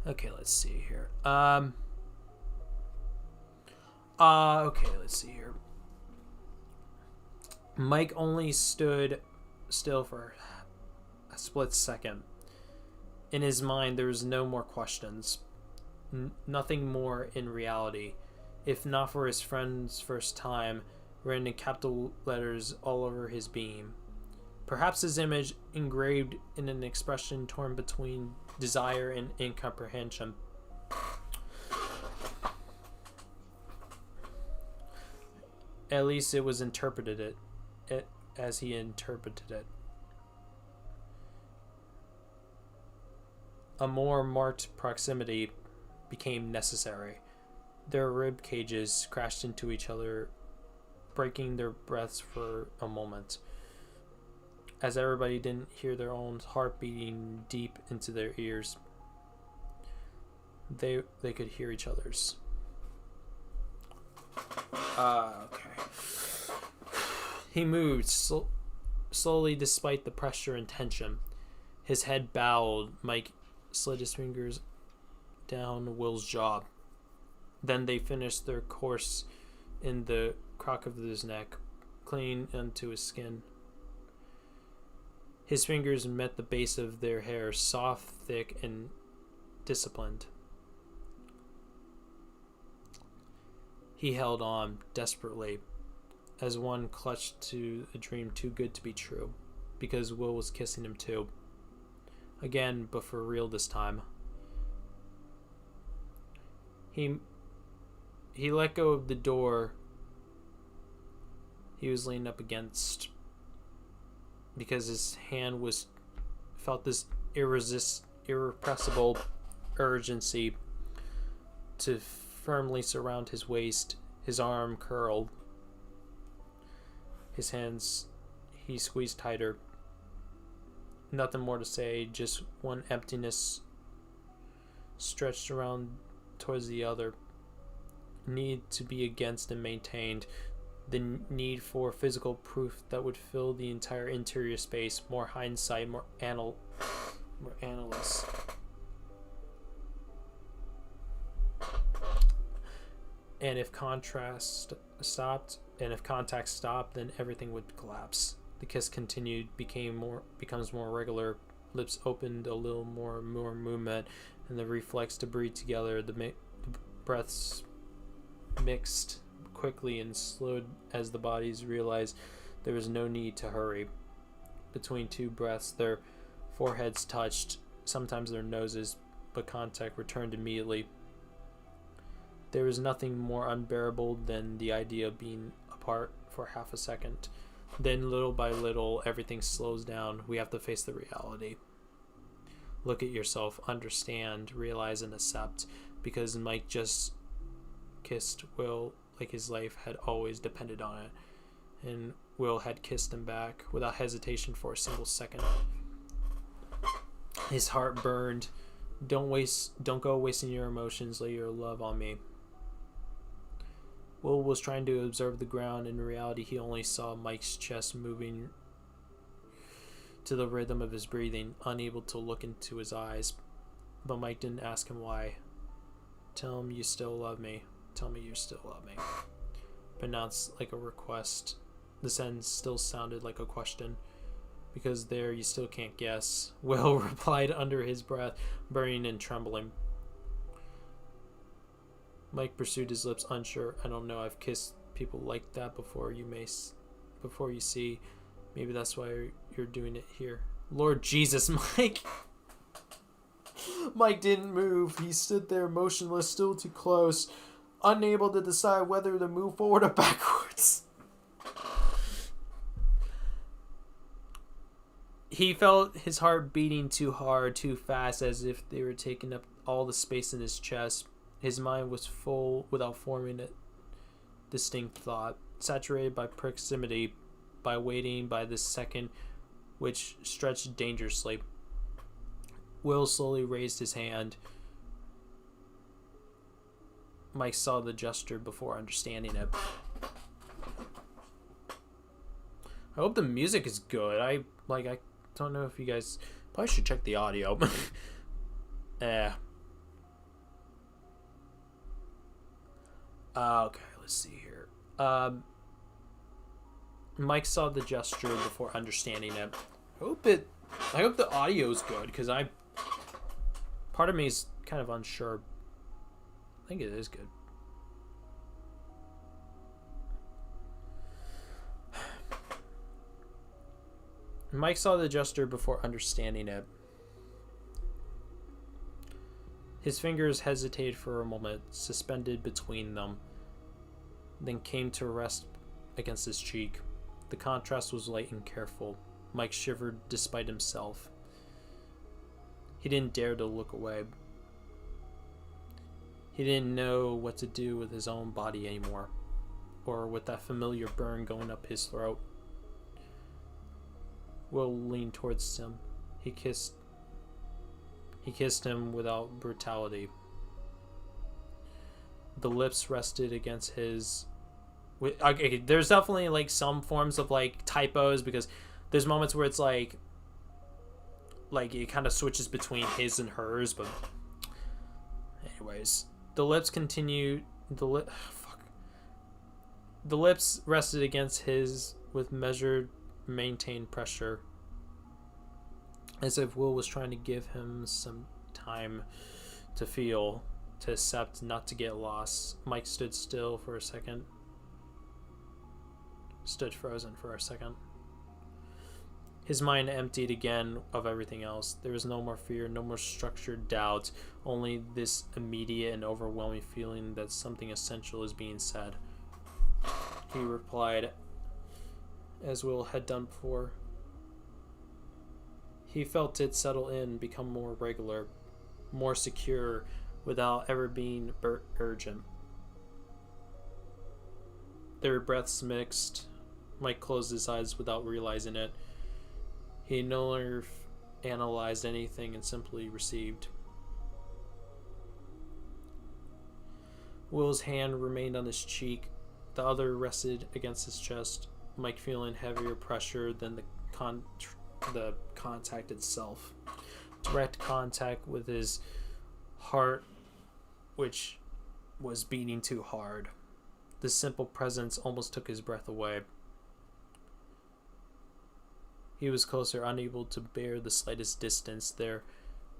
Okay, let's see here. Okay, let's see here. Mike only stood still for a split second. In his mind, there was no more questions. Nothing more in reality. If not for his friend's first time, written in capital letters all over his being. Perhaps his image engraved in an expression torn between desire and incomprehension. At least it was interpreted it as he interpreted it. A more marked proximity became necessary. Their rib cages crashed into each other, breaking their breaths for a moment. As everybody didn't hear their own heart beating deep into their ears, they could hear each other's. Okay. He moved slowly despite the pressure and tension. His head bowed. Mike slid his fingers down Will's jaw. Then they finished their course in the crook of his neck, clinging onto his skin. His fingers met the base of their hair, soft, thick, and disciplined. He held on desperately, as one clutched to a dream too good to be true, because Will was kissing him too. Again, but for real this time. He let go of the door he was leaning up against, because his hand felt this irrepressible urgency to firmly surround his waist. His arm curled. His hands he squeezed tighter. Nothing more to say, just one emptiness stretched around towards the other. Need to be against and maintained. The need for physical proof that would fill the entire interior space. More hindsight, more analysis. And if contact stopped, then everything would collapse. The kiss continued, becomes more regular. Lips opened a little more movement, and the reflex to breathe together. The breaths mixed quickly and slowed as the bodies realized there was no need to hurry. Between two breaths, their foreheads touched, sometimes their noses, but contact returned immediately. There was nothing more unbearable than the idea of being apart for half a second. Then, little by little, everything slows down. We have to face the reality. Look at yourself, understand, realize, and accept. Because Mike just kissed Will like his life had always depended on it. And Will had kissed him back without hesitation for a single second. His heart burned. Don't go wasting your emotions. Lay your love on me. Will was trying to observe the ground. In reality, he only saw Mike's chest moving to the rhythm of his breathing, unable to look into his eyes. But Mike didn't ask him why. Tell him you still love me. Tell me you still love me. Pronounced like a request. The sentence still sounded like a question. Because there you still can't guess. Will replied under his breath, burning and trembling. Mike pursued his lips, unsure. I don't know. I've kissed people like that before. Before you see. Maybe that's why you're doing it here. Lord Jesus, Mike. Mike didn't move. He stood there motionless, still too close, unable to decide whether to move forward or backwards. He felt his heart beating too hard, too fast, as if they were taking up all the space in his chest. His mind was full without forming a distinct thought, saturated by proximity, by waiting, by this second, which stretched dangerously. Will slowly raised his hand. Mike saw the gesture before understanding it. I hope the music is good. I don't know if you guys probably should check the audio. Okay, let's see here. Mike saw the gesture before understanding it. I hope the audio is good, because part of me is kind of unsure. I think it is good. Mike saw the gesture before understanding it. His fingers hesitated for a moment, suspended between them, then came to rest against his cheek. The contrast was light and careful. Mike shivered despite himself. He didn't dare to look away. He didn't know what to do with his own body anymore, or with that familiar burn going up his throat. Will leaned towards him. He kissed him without brutality. The lips rested against his. Okay, there's definitely like some forms of like typos, because there's moments where it's like it kind of switches between his and hers, but anyways, the lips continued. The lips rested against his with measured, maintained pressure, as if Will was trying to give him some time to feel, to accept, not to get lost. Mike stood still for a second. Stood frozen for a second. His mind emptied again of everything else. There was no more fear, no more structured doubt, only this immediate and overwhelming feeling that something essential is being said. He replied, as Will had done before. He felt it settle in, become more regular, more secure, without ever being urgent. Their breaths mixed. Mike closed his eyes without realizing it. He no longer analyzed anything and simply received. Will's hand remained on his cheek. The other rested against his chest, Mike feeling heavier pressure than the contact itself. Direct contact with his heart, which was beating too hard. The simple presence almost took his breath away. He was closer, unable to bear the slightest distance. Their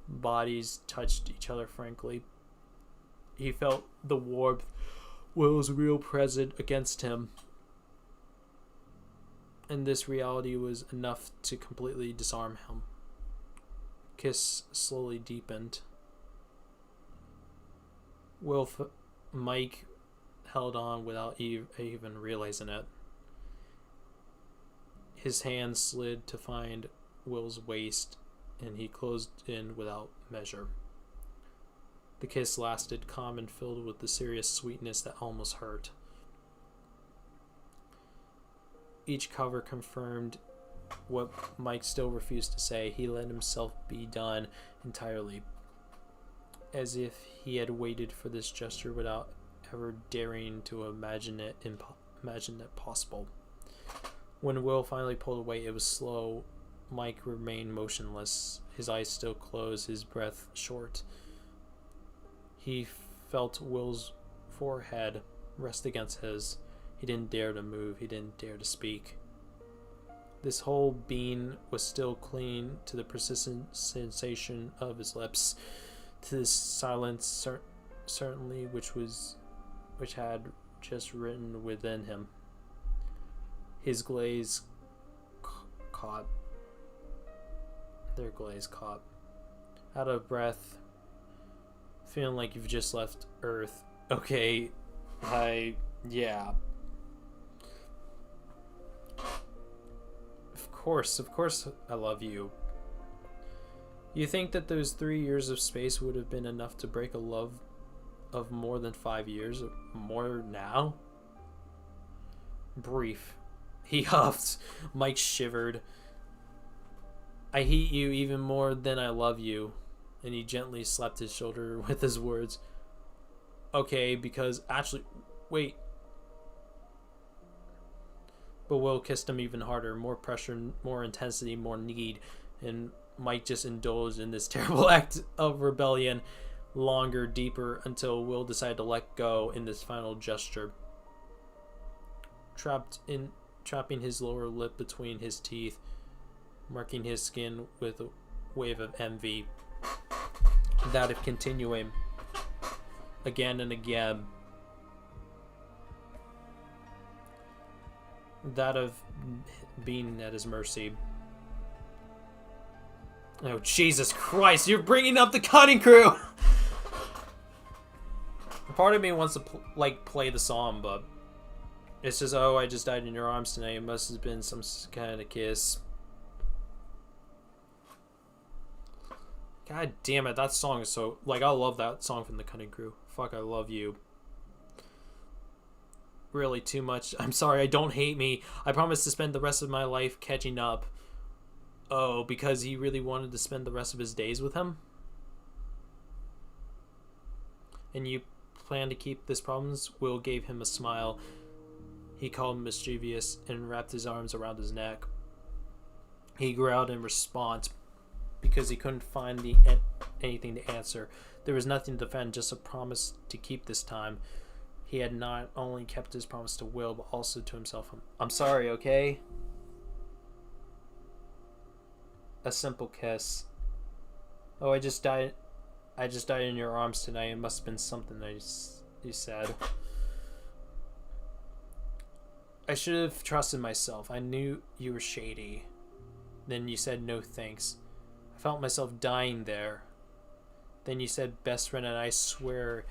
bodies touched each other frankly. He felt the warmth, Will's real present against him. And this reality was enough to completely disarm him. Kiss slowly deepened. Mike held on without even realizing it. His hand slid to find Will's waist, and he closed in without measure. The kiss lasted, calm and filled with the serious sweetness that almost hurt. Each cover confirmed what Mike still refused to say. He let himself be done entirely, as if he had waited for this gesture without ever daring to imagine it possible. When Will finally pulled away, it was slow. Mike remained motionless, his eyes still closed, his breath short. He felt Will's forehead rest against his. He didn't dare to move. He didn't dare to speak. This whole being was still clinging to the persistent sensation of his lips, to this silence, certainly which had just written within him. His glaze caught. Their glaze caught. Out of breath, feeling like you've just left Earth. Okay, yeah. Of course I love you. You think that those 3 years of space would have been enough to break a love of more than 5 years? More now? Brief. He huffed. Mike shivered. I hate you even more than I love you. And he gently slapped his shoulder with his words. Okay, because actually... Wait. But Will kissed him even harder. More pressure, more intensity, more need. And Mike just indulged in this terrible act of rebellion longer, deeper, until Will decided to let go in this final gesture. Trapping his lower lip between his teeth, marking his skin with a wave of envy. That of continuing again and again. That of being at his mercy. Oh, Jesus Christ, you're bringing up the cutting crew! Part of me wants to play the song, but It says, "Oh, I just died in your arms tonight. It must have been some kind of kiss." God damn it, that song is so... Like, I love that song from the Cutting Crew. Fuck, I love you. Really too much. I'm sorry, I don't hate me. I promise to spend the rest of my life catching up. Oh, because he really wanted to spend the rest of his days with him? And you plan to keep this promise? Will gave him a smile. He called mischievous and wrapped his arms around his neck. He growled in response because he couldn't find anything to answer. There was nothing to defend, just a promise to keep this time. He had not only kept his promise to Will, but also to himself. I'm sorry, okay? A simple kiss. Oh, I just died in your arms tonight. It must have been something that you said. I should have trusted myself. I knew you were shady. Then you said no thanks. I felt myself dying there. Then you said best friend, and I swear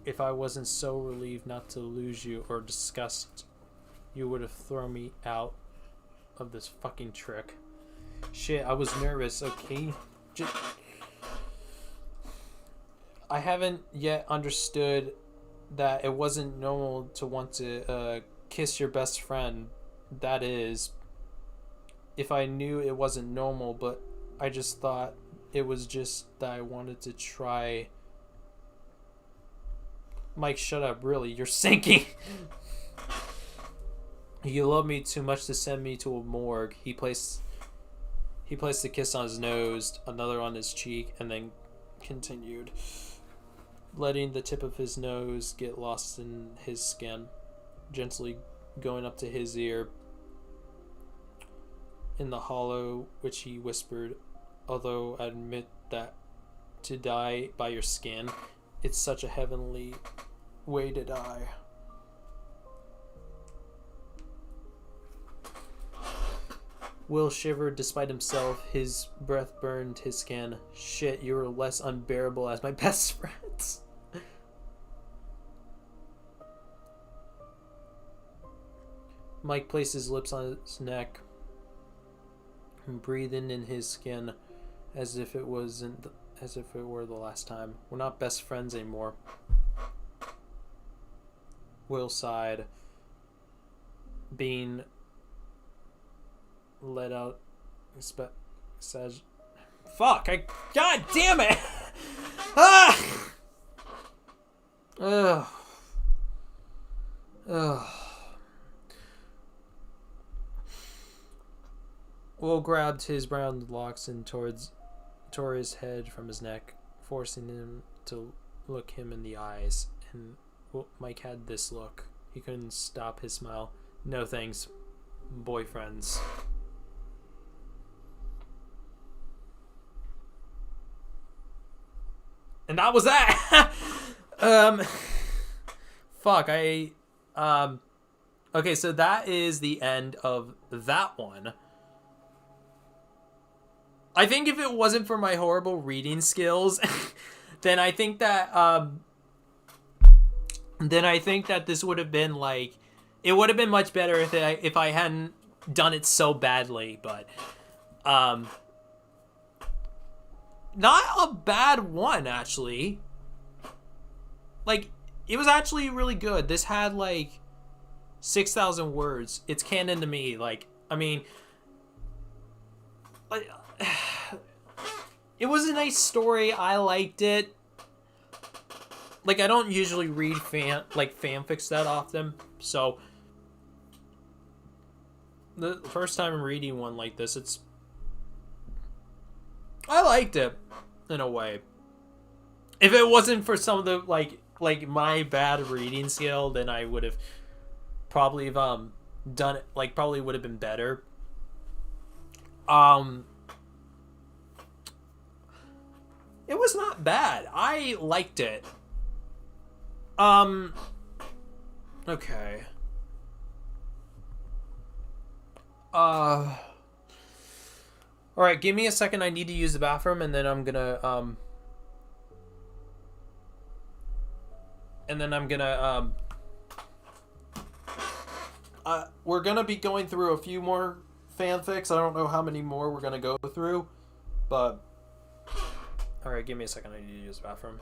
if I wasn't so relieved not to lose you or disgust, you would have thrown me out of this fucking trick. Shit, I was nervous, okay? I haven't yet understood that it wasn't normal to want to kiss your best friend. That is, if I knew it wasn't normal, but I just thought it was just that I wanted to try. Mike, shut up, really, you're sinking. You love me too much to send me to a morgue. He placed a kiss on his nose, another on his cheek, and then continued, letting the tip of his nose get lost in his skin, gently going up to his ear. In the hollow, which he whispered, although I admit that to die by your skin, it's such a heavenly way to die. Will shivered despite himself. His breath burned his skin. Shit, you were less unbearable as my best friends. Mike placed his lips on his neck and breathing in his skin as if it were the last time. We're not best friends anymore. Will sighed, being let out. Fuck! God damn it! Ah! Ugh. Ugh. Will grabbed his brown locks and tore his head from his neck, forcing him to look him in the eyes. And Mike had this look. He couldn't stop his smile. No thanks, boyfriends. And that was that. Fuck. Okay, so that is the end of that one. I think if it wasn't for my horrible reading skills, then I think that this would have been like, it would have been much better if I hadn't done it so badly, but not a bad one, actually. Like, it was actually really good. This had like 6,000 words. It's canon to me. Like, I mean, like, it was a nice story. I liked it. Like, I don't usually read fanfics that often, so the first time reading one like this, I liked it in a way. If it wasn't for some of the like my bad reading skill, then I would have probably done it, like, probably would have been better. It was not bad. I liked it. Okay. Alright, give me a second. I need to use the bathroom, and then I'm gonna, we're gonna be going through a few more fanfics. I don't know how many more we're gonna go through, but all right, give me a second. I need to use the bathroom.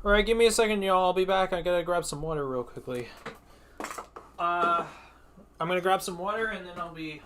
Alright, give me a second, y'all. I'll be back. I gotta grab some water real quickly. I'm gonna grab some water and then I'll be...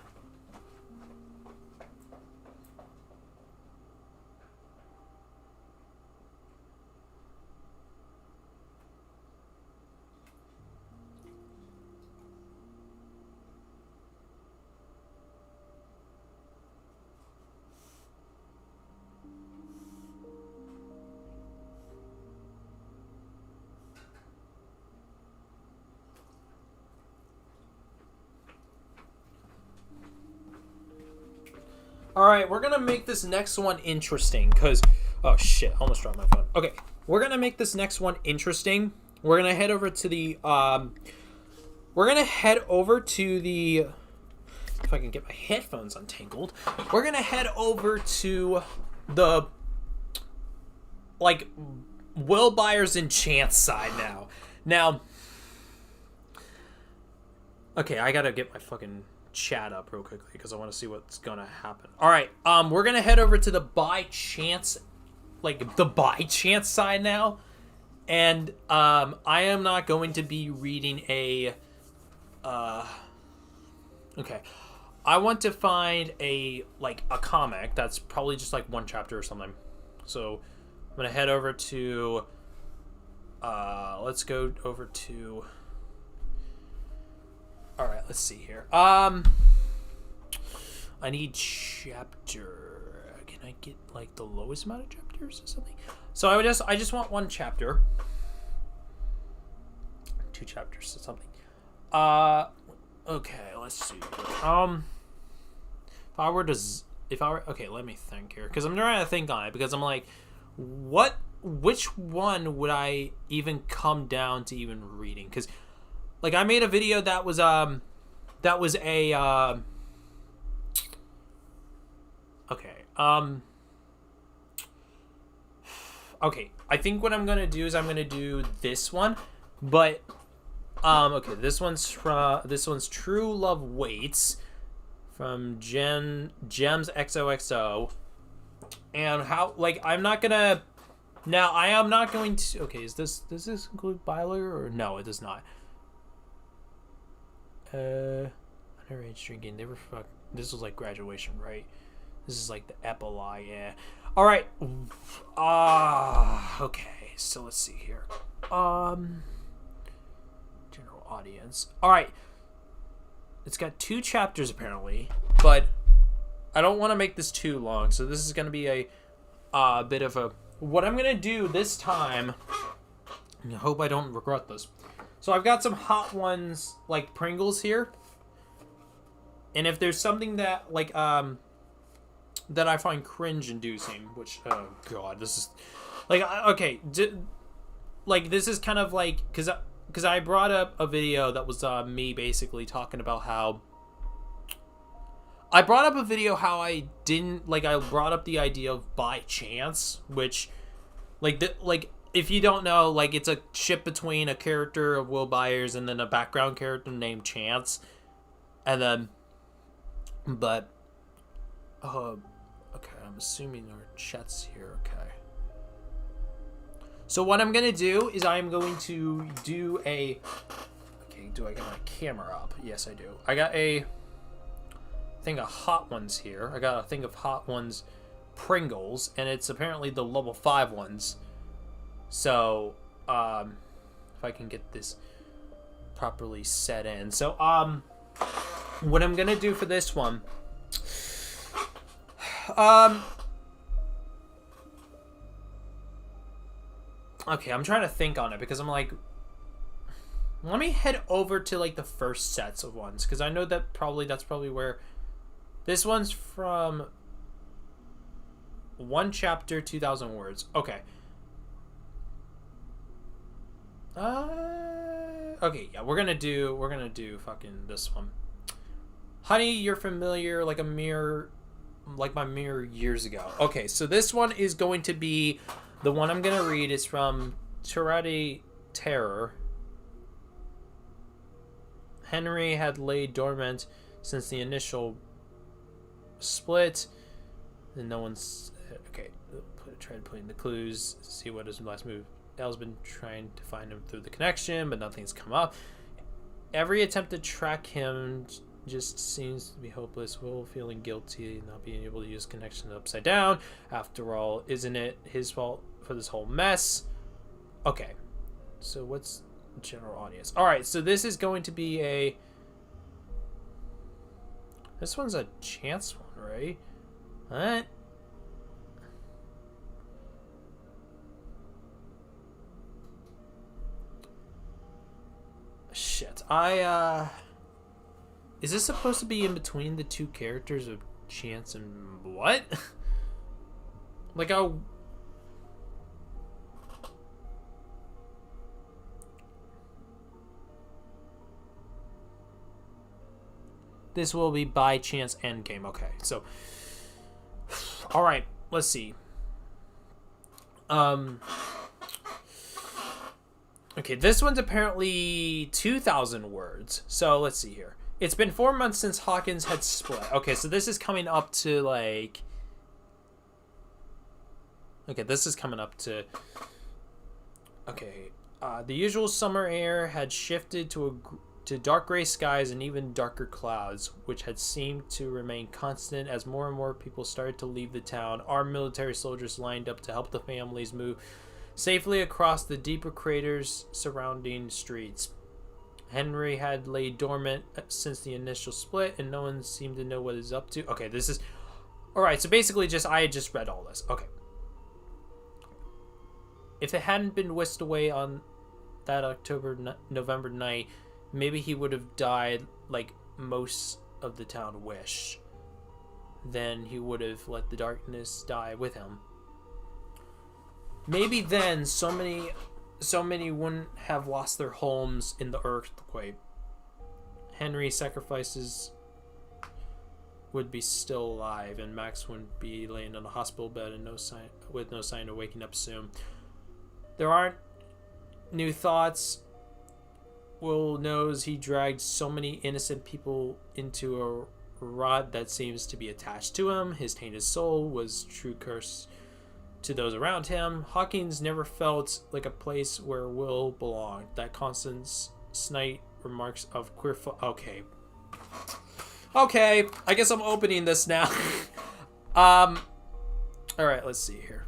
Alright, we're gonna make this next one interesting, because... Oh, shit. I almost dropped my phone. Okay, we're gonna make this next one interesting. We're gonna head over to the, We're gonna head over to the... If I can get my headphones untangled. We're gonna head over to the... Like, Will Byers and Chance side now. Now... Okay, I gotta get my fucking... chat up real quickly because I want to see what's gonna happen. All right, we're gonna head over to the Bychance, like the Bychance side now, and I am not going to be reading a. Okay, I want to find a comic that's probably just like one chapter or something. So I'm gonna head over to. Let's go over to. All right, let's see here. I need chapter. Can I get like the lowest amount of chapters or something? So I just want one chapter. 2 chapters or something. Okay, let's see. If I were to if I were, okay, let me think here, because I'm trying to think on it, because I'm like, which one would I even come down to even reading? Because, like, I made a video that was a okay, I think what I'm gonna do is I'm gonna do this one, but okay, this one's True Love Waits from Gems XOXO, and how, like, I am not going to, okay, does this include Byler, or no, it does not. Underage drinking, they were this was like graduation, right? This is like the epilogue, yeah. All right, okay, so let's see here. General audience. All right, it's got 2 chapters apparently, but I don't want to make this too long, so this is going to be a bit of a, what I'm going to do this time, I hope I don't regret this. So I've got some hot ones like Pringles here, and if there's something that, like, that I find cringe-inducing, which, oh god, this is, like, okay, like, this is kind of like, because I brought up a video that was me basically talking about how, I brought up a video how I brought up the idea of Bychance, which, like, if you don't know, like, it's a ship between a character of Will Byers and then a background character named Chance, and then, but, okay, I'm assuming our chat's here, okay. So what I'm going to do is I'm going to do a, okay, do I get my camera up? Yes, I do. I got a thing of Hot Ones here. I got a thing of Hot Ones Pringles, and it's apparently the level 5 ones. So, if I can get this properly set in. So, what I'm going to do for this one, okay, I'm trying to think on it, because I'm like, let me head over to, like, the first sets of ones, because I know that that's probably where, this one's from 1 chapter, 2,000 words. Okay. Okay, yeah, we're gonna do fucking this one. Honey, you're familiar like my mirror years ago. Okay, so this one is going to be, the one I'm gonna read is from Tirade Terror. Henry had laid dormant since the initial split, and no one's, okay, tried putting the clues, see what his last move. Elle's been trying to find him through the connection, but nothing's come up. Every attempt to track him just seems to be hopeless. Will feeling guilty, not being able to use connection upside down. After all, isn't it his fault for this whole mess? Okay, so what's general audience? All right, so this is going to be a, this one's a chance one, right? What? Shit, is this supposed to be in between the 2 characters of Chance and what? Like, this will be Bychance Endgame. Okay, so, all right, let's see. Okay, this one's apparently 2,000 words. So let's see here. It's been 4 months since Hawkins had split. Okay, so this is coming up to, like, okay, this is coming up to, okay, the usual summer air had shifted to dark gray skies and even darker clouds, which had seemed to remain constant as more and more people started to leave the town. Armed military soldiers lined up to help the families move safely across the deeper craters surrounding streets. Henry had laid dormant since the initial split, and no one seemed to know what he's up to. Okay, this is, all right, so basically I had just read all this. Okay. If it hadn't been whisked away on that November night, maybe he would have died like most of the town wished. then he would have let the darkness die with him. Maybe then so many wouldn't have lost their homes in the earthquake. Henry's sacrifices would be still alive, and Max wouldn't be laying on a hospital bed and with no sign of waking up soon. There aren't new thoughts. Will knows he dragged so many innocent people into a rot that seems to be attached to him. His tainted soul was true curse to those around him. Hawkins never felt like a place where Will belonged. That constant snide remarks of queer Okay, I guess I'm opening this now. All right, let's see here.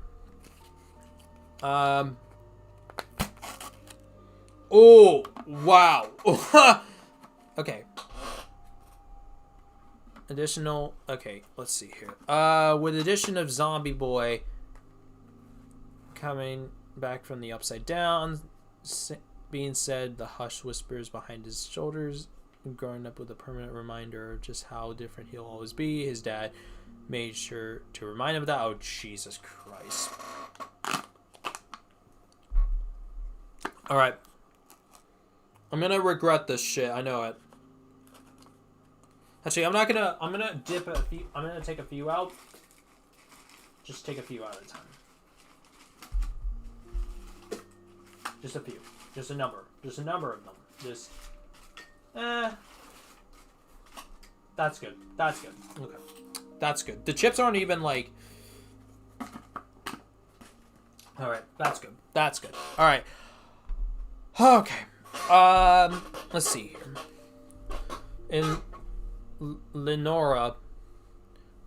Oh, wow. Okay. Additional, okay, let's see here. With addition of Zombie Boy coming back from the upside down, being said, the hush whispers behind his shoulders, growing up with a permanent reminder of just how different he'll always be. His dad made sure to remind him of that. Oh, Jesus Christ. Alright. I'm gonna regret this shit. I know it. Actually, I'm gonna dip a few. I'm gonna take a few out. Just take a few out at a time. Just a few. Just a number. Just a number of them. Just. That's good. That's good. Okay. That's good. The chips aren't even like. Alright. That's good. That's good. Alright. Okay. Let's see here. In Lenora,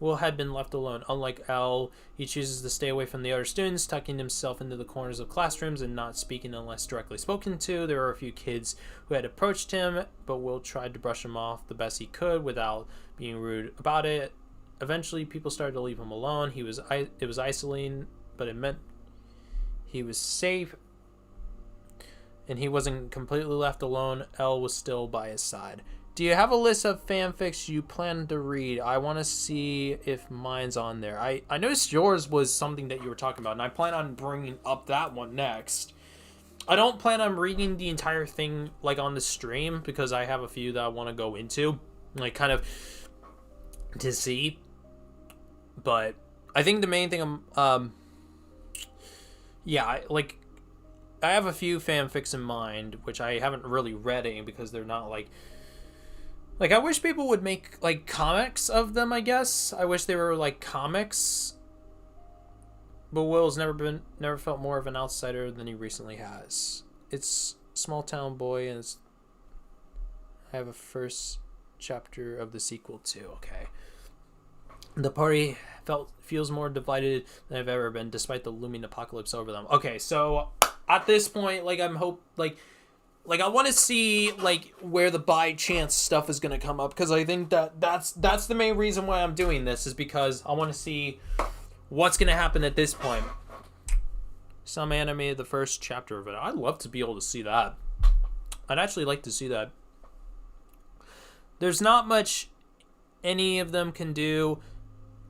Will had been left alone. Unlike Elle, he chooses to stay away from the other students, tucking himself into the corners of classrooms and not speaking unless directly spoken to. There were a few kids who had approached him, but Will tried to brush him off the best he could without being rude about it. Eventually, people started to leave him alone. It was isolating, but it meant he was safe, and he wasn't completely left alone. Elle was still by his side. Do you have a list of fanfics you plan to read? I want to see if mine's on there. I noticed yours was something that you were talking about, and I plan on bringing up that one next. I don't plan on reading the entire thing, like, on the stream, because I have a few that I want to go into, like, kind of to see. But I think the main thing yeah, like, I have a few fanfics in mind, which I haven't really read any because they're not, like, I wish people would make, like, comics of them, I guess. I wish they were, like, comics. But Will's never felt more of an outsider than he recently has. It's Small Town Boy, and I have a first chapter of the sequel, too, okay. The party feels more divided than I've ever been, despite the looming apocalypse over them. Okay, so at this point, like, I want to see, like, where the Bychance stuff is going to come up, because I think that's the main reason why I'm doing this, is because I want to see what's going to happen at this point. Some animated the first chapter of it. I'd love to be able to see that. I'd actually like to see that. There's not much any of them can do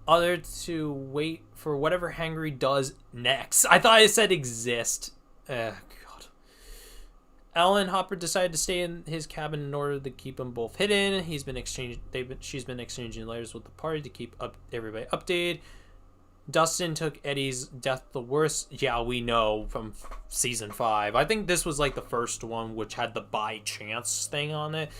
other to wait for whatever Hangry does next. I thought I said exist. God. Alan Hopper decided to stay in his cabin in order to keep them both hidden. She's been exchanging letters with the party to keep everybody updated. Dustin took Eddie's death the worst. Yeah, we know from season 5. I think this was like the first one which had the Bychance thing on it.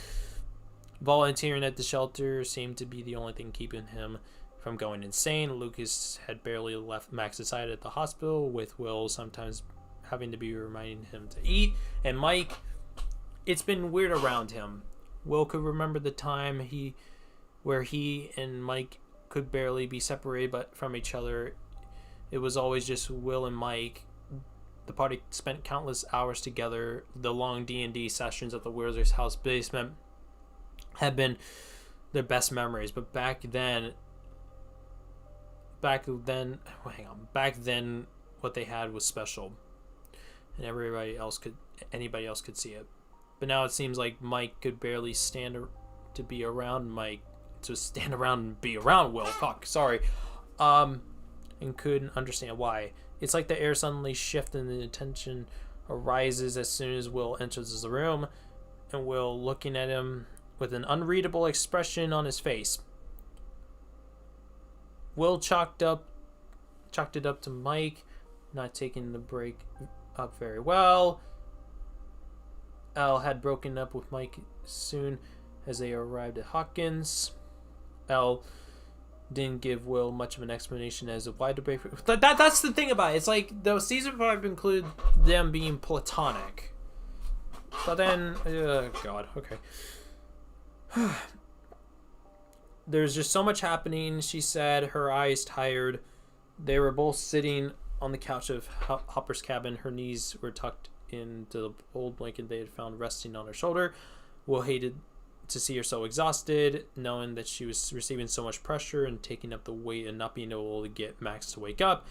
Volunteering at the shelter seemed to be the only thing keeping him from going insane. Lucas had barely left Max's side at the hospital, with Will sometimes having to be reminding him to eat. And Mike, it's been weird around him. Will could remember the time where he and Mike could barely be separated from each other. It was always just Will and Mike. The party spent countless hours together. The long D&D sessions at the Wheelers' house basement had been their best memories. But back then, what they had was special, and anybody else could see it. But now it seems like Mike could barely stand to be around Mike to stand around and be around Will. Fuck, sorry. And couldn't understand why. It's like the air suddenly shifted and the tension arises as soon as Will enters the room, and Will looking at him with an unreadable expression on his face. Will chalked it up to Mike not taking the break up very well. Al had broken up with Mike soon as they arrived at Hawkins. Al didn't give Will much of an explanation as to why the break. That's the thing about it. It's like the season 5 include them being platonic, but then God, okay. There's just so much happening, she said, her eyes tired. They were both sitting on the couch of Hopper's cabin. Her knees were tucked into the old blanket they had found resting on her shoulder. Will hated to see her so exhausted, knowing that she was receiving so much pressure and taking up the weight and not being able to get Max to wake up.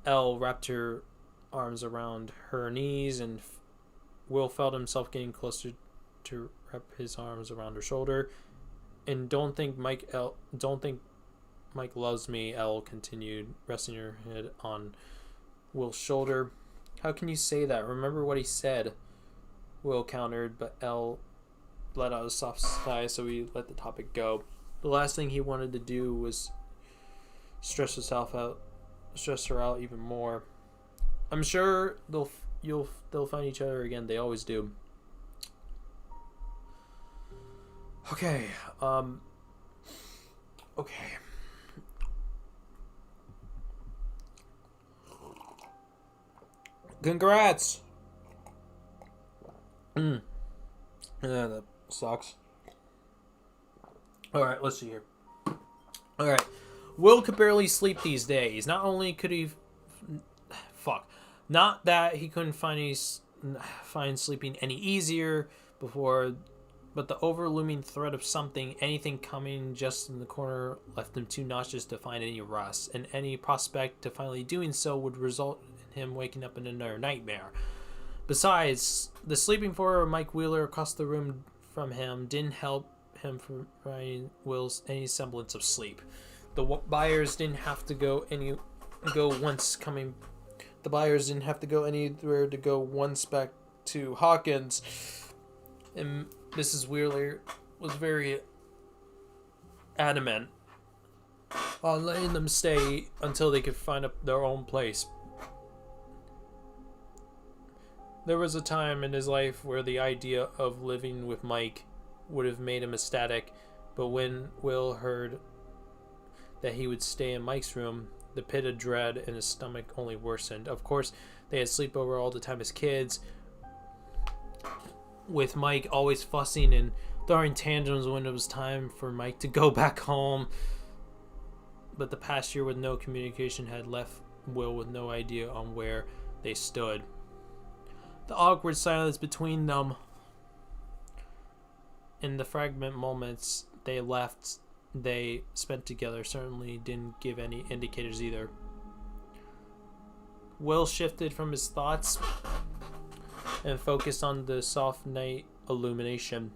Elle wrapped her arms around her knees, and Will felt himself getting closer to wrap his arms around her shoulder. And don't think Mike loves me, Elle continued, resting her head on Will's shoulder. How can you say that? Remember what he said, Will countered, but Elle let out a soft sigh, so he let the topic go. The last thing he wanted to do was stress her out even more. I'm sure they'll find each other again. They always do. Okay. Okay. Congrats. Yeah, that sucks. Alright, let's see here. Alright. Will could barely sleep these days. Not only could he... Not that he couldn't find sleeping any easier before, but the overlooming threat of anything coming just in the corner left him too nauseous to find any rest, and any prospect to finally doing so would result in him waking up in another nightmare. Besides, the sleeping for Mike Wheeler across the room from him didn't help him from providing Will's any semblance of sleep. The Byers didn't have to go anywhere to go once back to Hawkins, and Mrs. Wheeler was very adamant on letting them stay until they could find their own place. There was a time in his life where the idea of living with Mike would have made him ecstatic, but when Will heard that he would stay in Mike's room, the pit of dread in his stomach only worsened. Of course, they had sleepover all the time as kids, with Mike always fussing and throwing tantrums when it was time for Mike to go back home. But the past year with no communication had left Will with no idea on where they stood. The awkward silence between them in the fragment moments they spent together certainly didn't give any indicators either. Will shifted from his thoughts and focused on the soft night illumination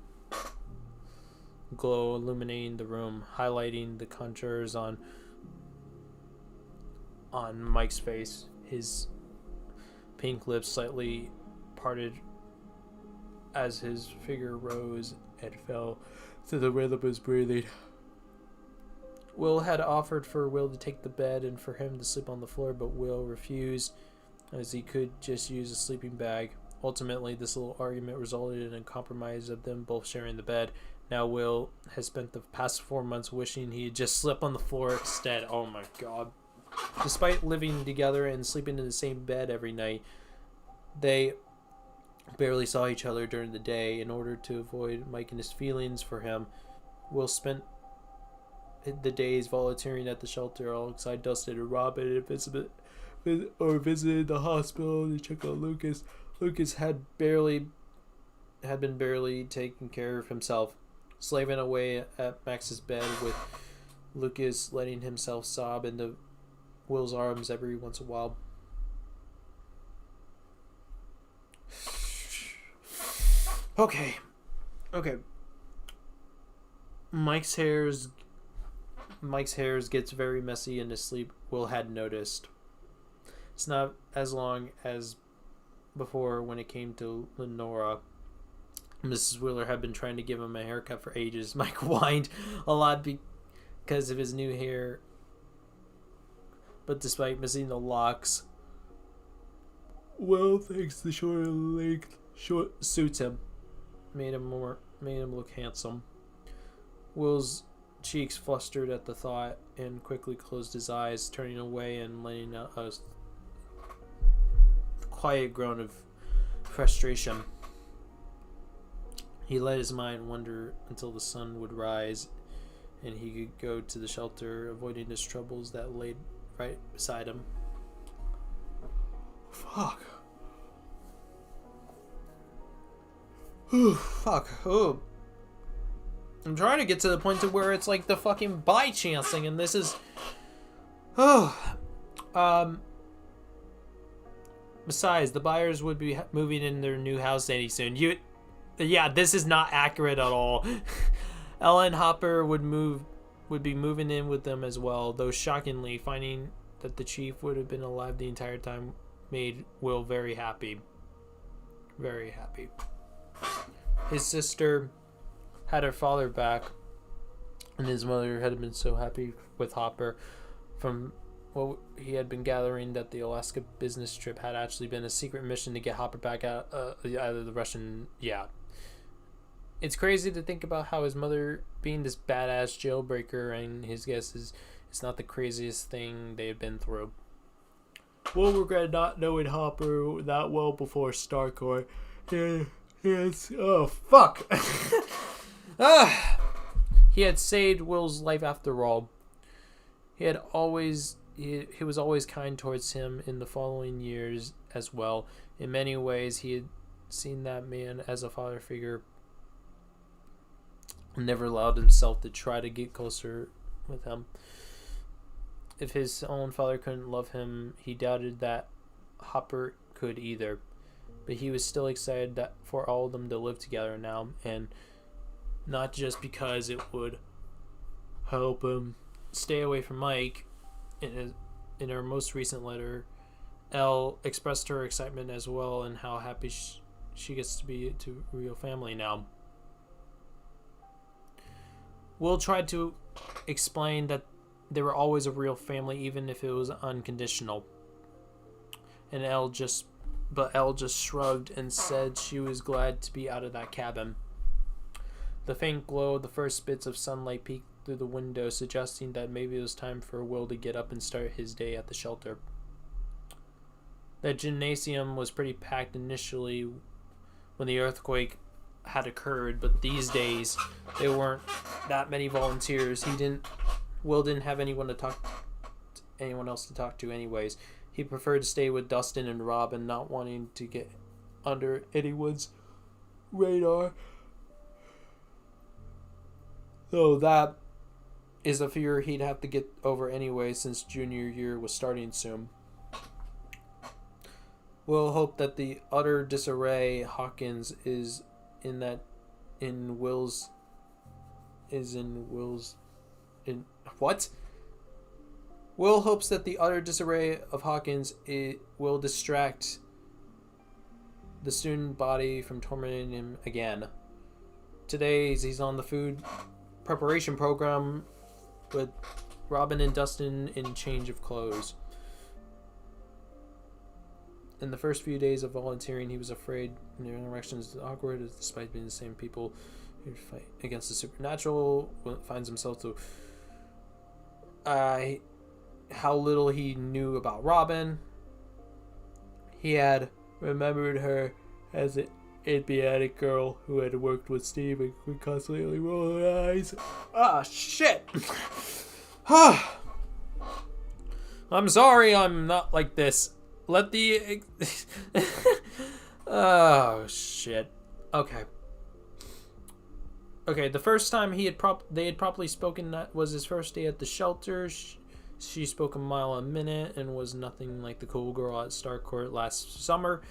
glow illuminating the room, highlighting the contours on Mike's face. His pink lips slightly parted as his figure rose and fell to the rhythm of his breathing. Will had offered for Will to take the bed and for him to sleep on the floor, but Will refused, as he could just use a sleeping bag. Ultimately, this little argument resulted in a compromise of them both sharing the bed. Now Will has spent the past 4 months wishing he had just slept on the floor instead. Oh my god. Despite living together and sleeping in the same bed every night, they barely saw each other during the day. In order to avoid Mike and his feelings for him, Will spent the days volunteering at the shelter alongside Dustin and Robin and visited the hospital to check on Lucas. Lucas had been barely taking care of himself, slaving away at Max's bed with Lucas letting himself sob into Will's arms every once in a while. Okay. Mike's hair's Mike's hair gets very messy in his sleep, Will had noticed. It's not as long as before when it came to Lenora. Mrs. Wheeler had been trying to give him a haircut for ages. Mike whined a lot because of his new hair, but despite missing the locks, Will thinks the shorter length suits him. Made him look handsome. Will's cheeks flustered at the thought and quickly closed his eyes, turning away and letting out a quiet groan of frustration. He let his mind wander until the sun would rise and he could go to the shelter, avoiding his troubles that lay right beside him. Fuck. Ooh, fuck. Oh. I'm trying to get to the point to where it's like the fucking Bychancing, and this is... Besides, the Byers would be moving in their new house any soon. Yeah, this is not accurate at all. Ella and Hopper would be moving in with them as well, though shockingly, finding that the chief would have been alive the entire time made Will very happy. Very happy. His sister had her father back, and his mother had been so happy with Hopper. From what he had been gathering, that the Alaska business trip had actually been a secret mission to get Hopper back out of the Russian... Yeah. It's crazy to think about how his mother being this badass jailbreaker, and his guess is it's not the craziest thing they had been through. Will regret not knowing Hopper that well before Starcourt. Yes. Oh, fuck. He had saved Will's life after all. He was always kind towards him in the following years as well. In many ways, he had seen that man as a father figure and never allowed himself to try to get closer with him. If his own father couldn't love him, he doubted that Hopper could either. But he was still excited that for all of them to live together now, and not just because it would help him stay away from Mike. In her most recent letter, Elle expressed her excitement as well and how happy she gets to be to a real family now. Will tried to explain that they were always a real family, even if it was unconditional. And Elle just shrugged and said she was glad to be out of that cabin. The faint glow of the first bits of sunlight peeked through the window, suggesting that maybe it was time for Will to get up and start his day at the shelter. The gymnasium was pretty packed initially when the earthquake had occurred, but these days there weren't that many volunteers. Will didn't have anyone else to talk to anyways. He preferred to stay with Dustin and Robin, not wanting to get under anyone's radar. Though that is a fear he'd have to get over anyway, since junior year was starting soon. Will hoped that the utter disarray Hawkins is in Will's what? Will hopes that the utter disarray of Hawkins will distract the student body from tormenting him again. Today he's on the food preparation program with Robin and Dustin in change of clothes. In the first few days of volunteering, he was afraid their interactions were awkward, despite being the same people who fight against the supernatural. Finds himself to how little he knew about Robin. He had remembered her as an idiotic girl who had worked with Steve and would constantly roll her eyes. Ah, shit! I'm sorry I'm not like this. Let the... Oh, shit. Okay. Okay, the first time they had properly spoken was his first day at the shelter. She spoke a mile a minute and was nothing like the cool girl at Starcourt last summer.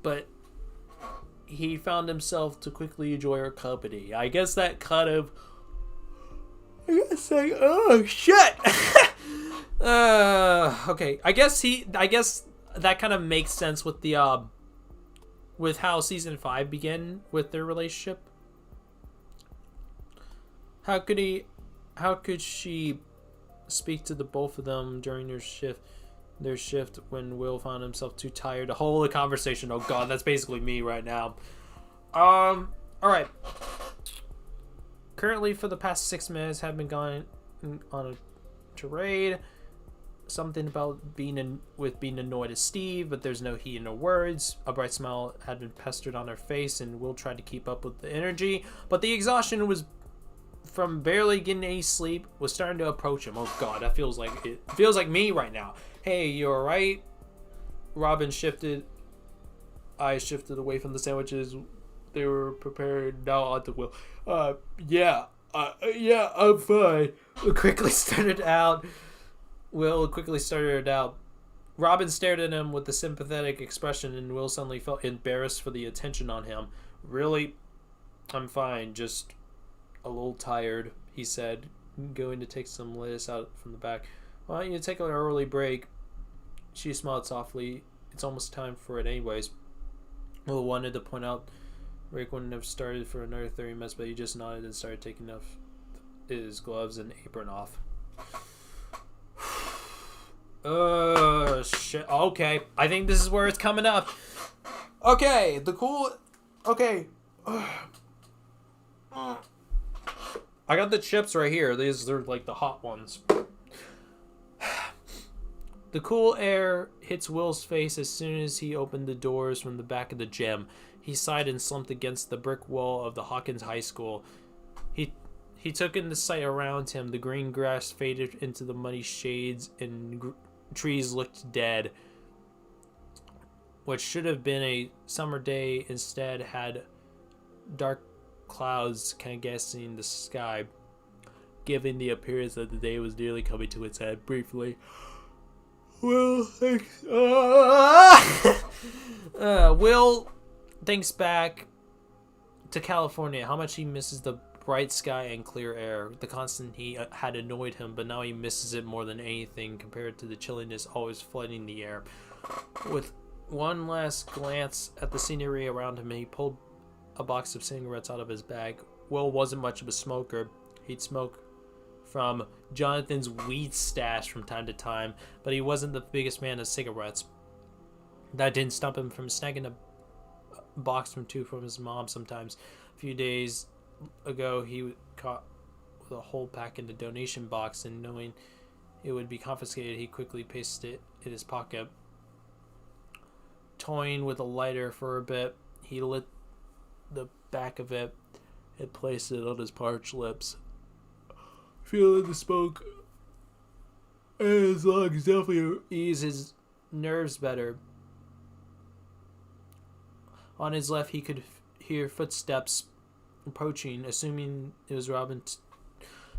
But he found himself to quickly enjoy her company. I guess that kind of I guess oh shit. Okay. I guess that kind of makes sense with the with how season 5 began with their relationship. How could she speak to the both of them during their shift when Will found himself too tired to hold a conversation? Oh god, that's basically me right now. All right. Currently, for the past 6 minutes, have been going on a tirade. Something about being annoyed at Steve, but there's no heat in her words. A bright smile had been pestered on her face, and Will tried to keep up with the energy, but the exhaustion was from barely getting any sleep was starting to approach him. Oh god, that feels like me right now. Hey, you alright? Robin shifted. Eyes shifted away from the sandwiches. They were prepared now on the Will. Yeah, I'm fine. Will quickly started out. Robin stared at him with a sympathetic expression, and Will suddenly felt embarrassed for the attention on him. Really? I'm fine, just a little tired, he said, going to take some lettuce out from the back. Why don't you take an early break? She smiled softly. It's almost time for it anyways. Will wanted to point out Rick wouldn't have started for another 30 minutes, but he just nodded and started taking off his gloves and apron off. Shit. Okay, I think this is where it's coming up. Okay, okay. I got the chips right here. These are like the hot ones. The cool air hits Will's face as soon as he opened the doors from the back of the gym. He sighed and slumped against the brick wall of the Hawkins High School. He took in the sight around him. The green grass faded into the muddy shades and trees looked dead. What should have been a summer day instead had dark clouds kind of gassing the sky, giving the appearance that the day was nearly coming to its end. Briefly, Will thinks back to California, how much he misses the bright sky and clear air. The constant heat had annoyed him, but now he misses it more than anything compared to the chilliness always flooding the air. With one last glance at the scenery around him, he pulled a box of cigarettes out of his bag. Will wasn't much of a smoker. He'd smoke from Jonathan's weed stash from time to time, but he wasn't the biggest fan of cigarettes. That didn't stop him from snagging a box from his mom sometimes. A few days ago, he caught with a whole pack in the donation box, and knowing it would be confiscated, he quickly pasted it in his pocket. Toying with a lighter for a bit, he lit the back of it and placed it on his parched lips. Feeling the smoke and his lungs definitely ease his nerves better. On his left, he could hear footsteps approaching. Assuming it was Robin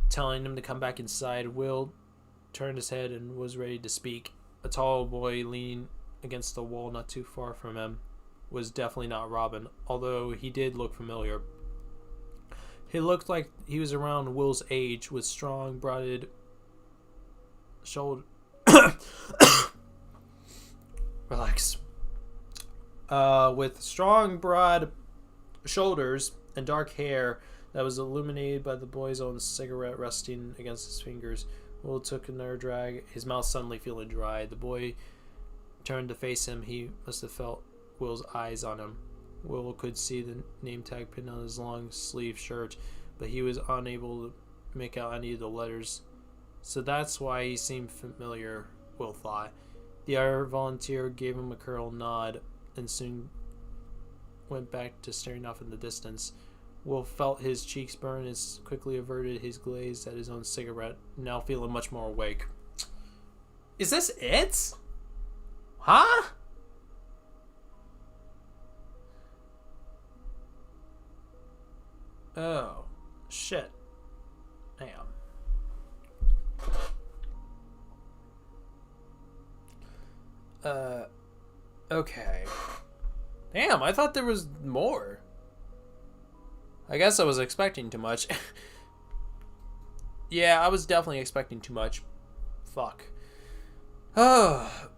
telling him to come back inside, Will turned his head and was ready to speak. A tall boy leaning against the wall not too far from him was definitely not Robin, although he did look familiar. He looked like he was around Will's age, with strong, broad shoulder. Relax. With strong, broad shoulders and dark hair that was illuminated by the boy's own cigarette resting against his fingers. Will took another drag, his mouth suddenly feeling dry. The boy turned to face him. He must have felt Will's eyes on him. Will could see the name tag pinned on his long sleeve shirt, but he was unable to make out any of the letters. So that's why he seemed familiar, Will thought. The other volunteer gave him a curl nod and soon went back to staring off in the distance. Will felt his cheeks burn as quickly averted his gaze at his own cigarette, now feeling much more awake. Is this it? Huh? Oh, shit. Damn. Okay. Damn, I thought there was more. I guess I was expecting too much. Yeah, I was definitely expecting too much. Fuck. Oh.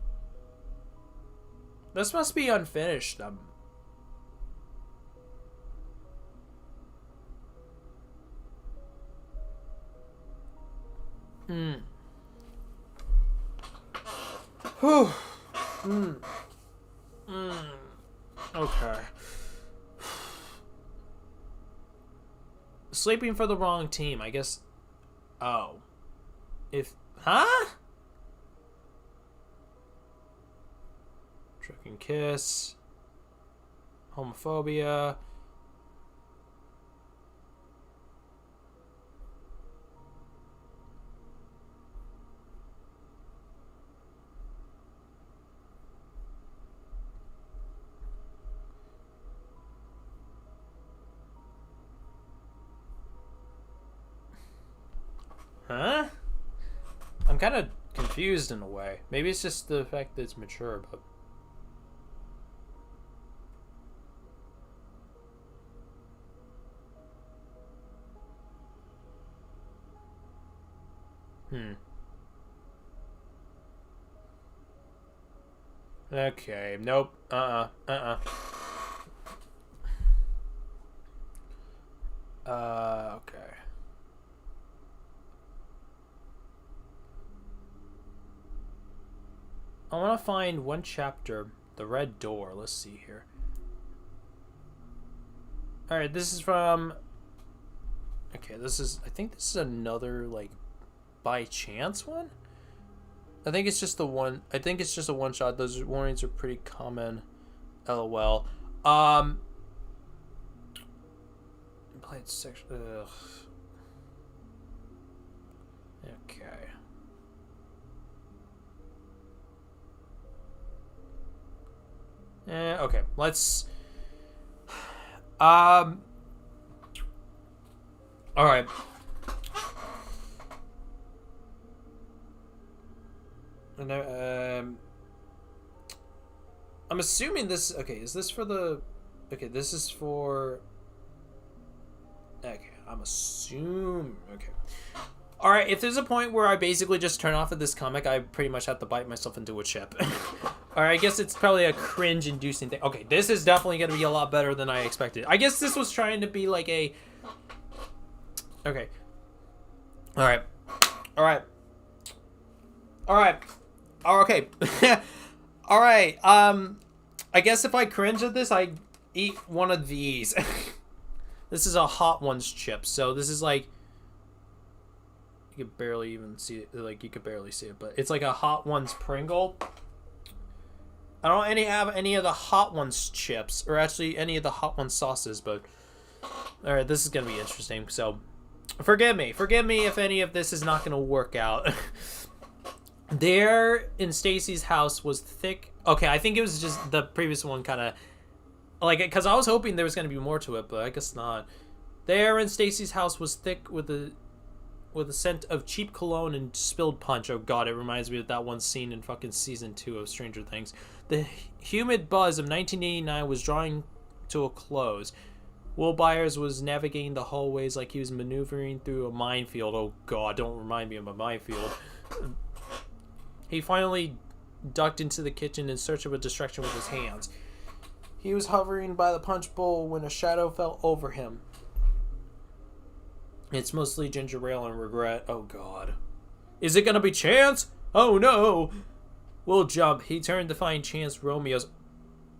This must be unfinished. Whew. Okay. Sleeping for the wrong team, I guess. Oh. Huh? Trick and kiss. Homophobia. Huh? I'm kind of confused in a way. Maybe it's just the fact that it's mature, but... Okay, nope. Okay. I want to find one chapter, the red door. Let's see here. Alright, this is from... Okay, this is... I think this is another, like, Bychance one? I think it's just the one... I think it's just a one-shot. Those warnings are pretty common. LOL. Played section... Ugh. Okay. Okay, let's... Alright. And I'm assuming this... Okay, is this for the... Okay, this is for... Okay, I'm assuming... Okay. Alright, if there's a point where I basically just turn off of this comic, I pretty much have to bite myself into a chip. Alright, I guess it's probably a cringe-inducing thing. Okay, this is definitely going to be a lot better than I expected. I guess this was trying to be like a... Okay. Alright. Alright. Alright. Okay. Alright, I guess if I cringe at this, I eat one of these. This is a Hot Ones chip, so this is like... You could barely even see it, like, you could barely see it, but it's like a Hot Ones Pringle. I don't have any of the Hot Ones chips, or actually any of the Hot Ones sauces, but... Alright, this is gonna be interesting, so... Forgive me if any of this is not gonna work out. There, in Stacy's house, was thick... Okay, I think it was just the previous one kind of... Like, because I was hoping there was going to be more to it, but I guess not. There, in Stacy's house, was thick with a scent of cheap cologne and spilled punch. Oh god, it reminds me of that one scene in fucking season 2 of Stranger Things. The humid buzz of 1989 was drawing to a close. Will Byers was navigating the hallways like he was maneuvering through a minefield. Oh god, don't remind me of a minefield. He finally ducked into the kitchen in search of a distraction with his hands. He was hovering by the punch bowl when a shadow fell over him. It's mostly ginger ale and regret. Oh god. Is it gonna be Chance? Oh no! Will jump. He turned to find Chance Romeo's...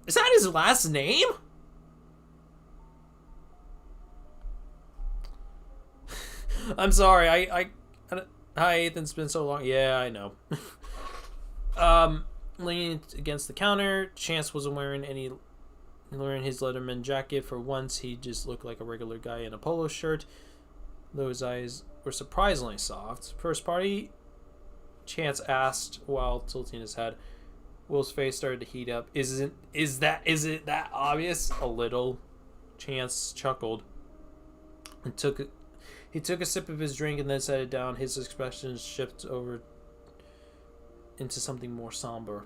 Is that his last name? I'm sorry, Hi, Ethan, it's been so long. Yeah, I know. Leaning against the counter, Chance wasn't wearing his Letterman jacket. For once, he just looked like a regular guy in a polo shirt. Those eyes were surprisingly soft. First party? Chance asked while tilting his head. Will's face started to heat up. Is it that obvious? A little. Chance chuckled and he took a sip of his drink and then set it down. His expression shifted over into something more somber.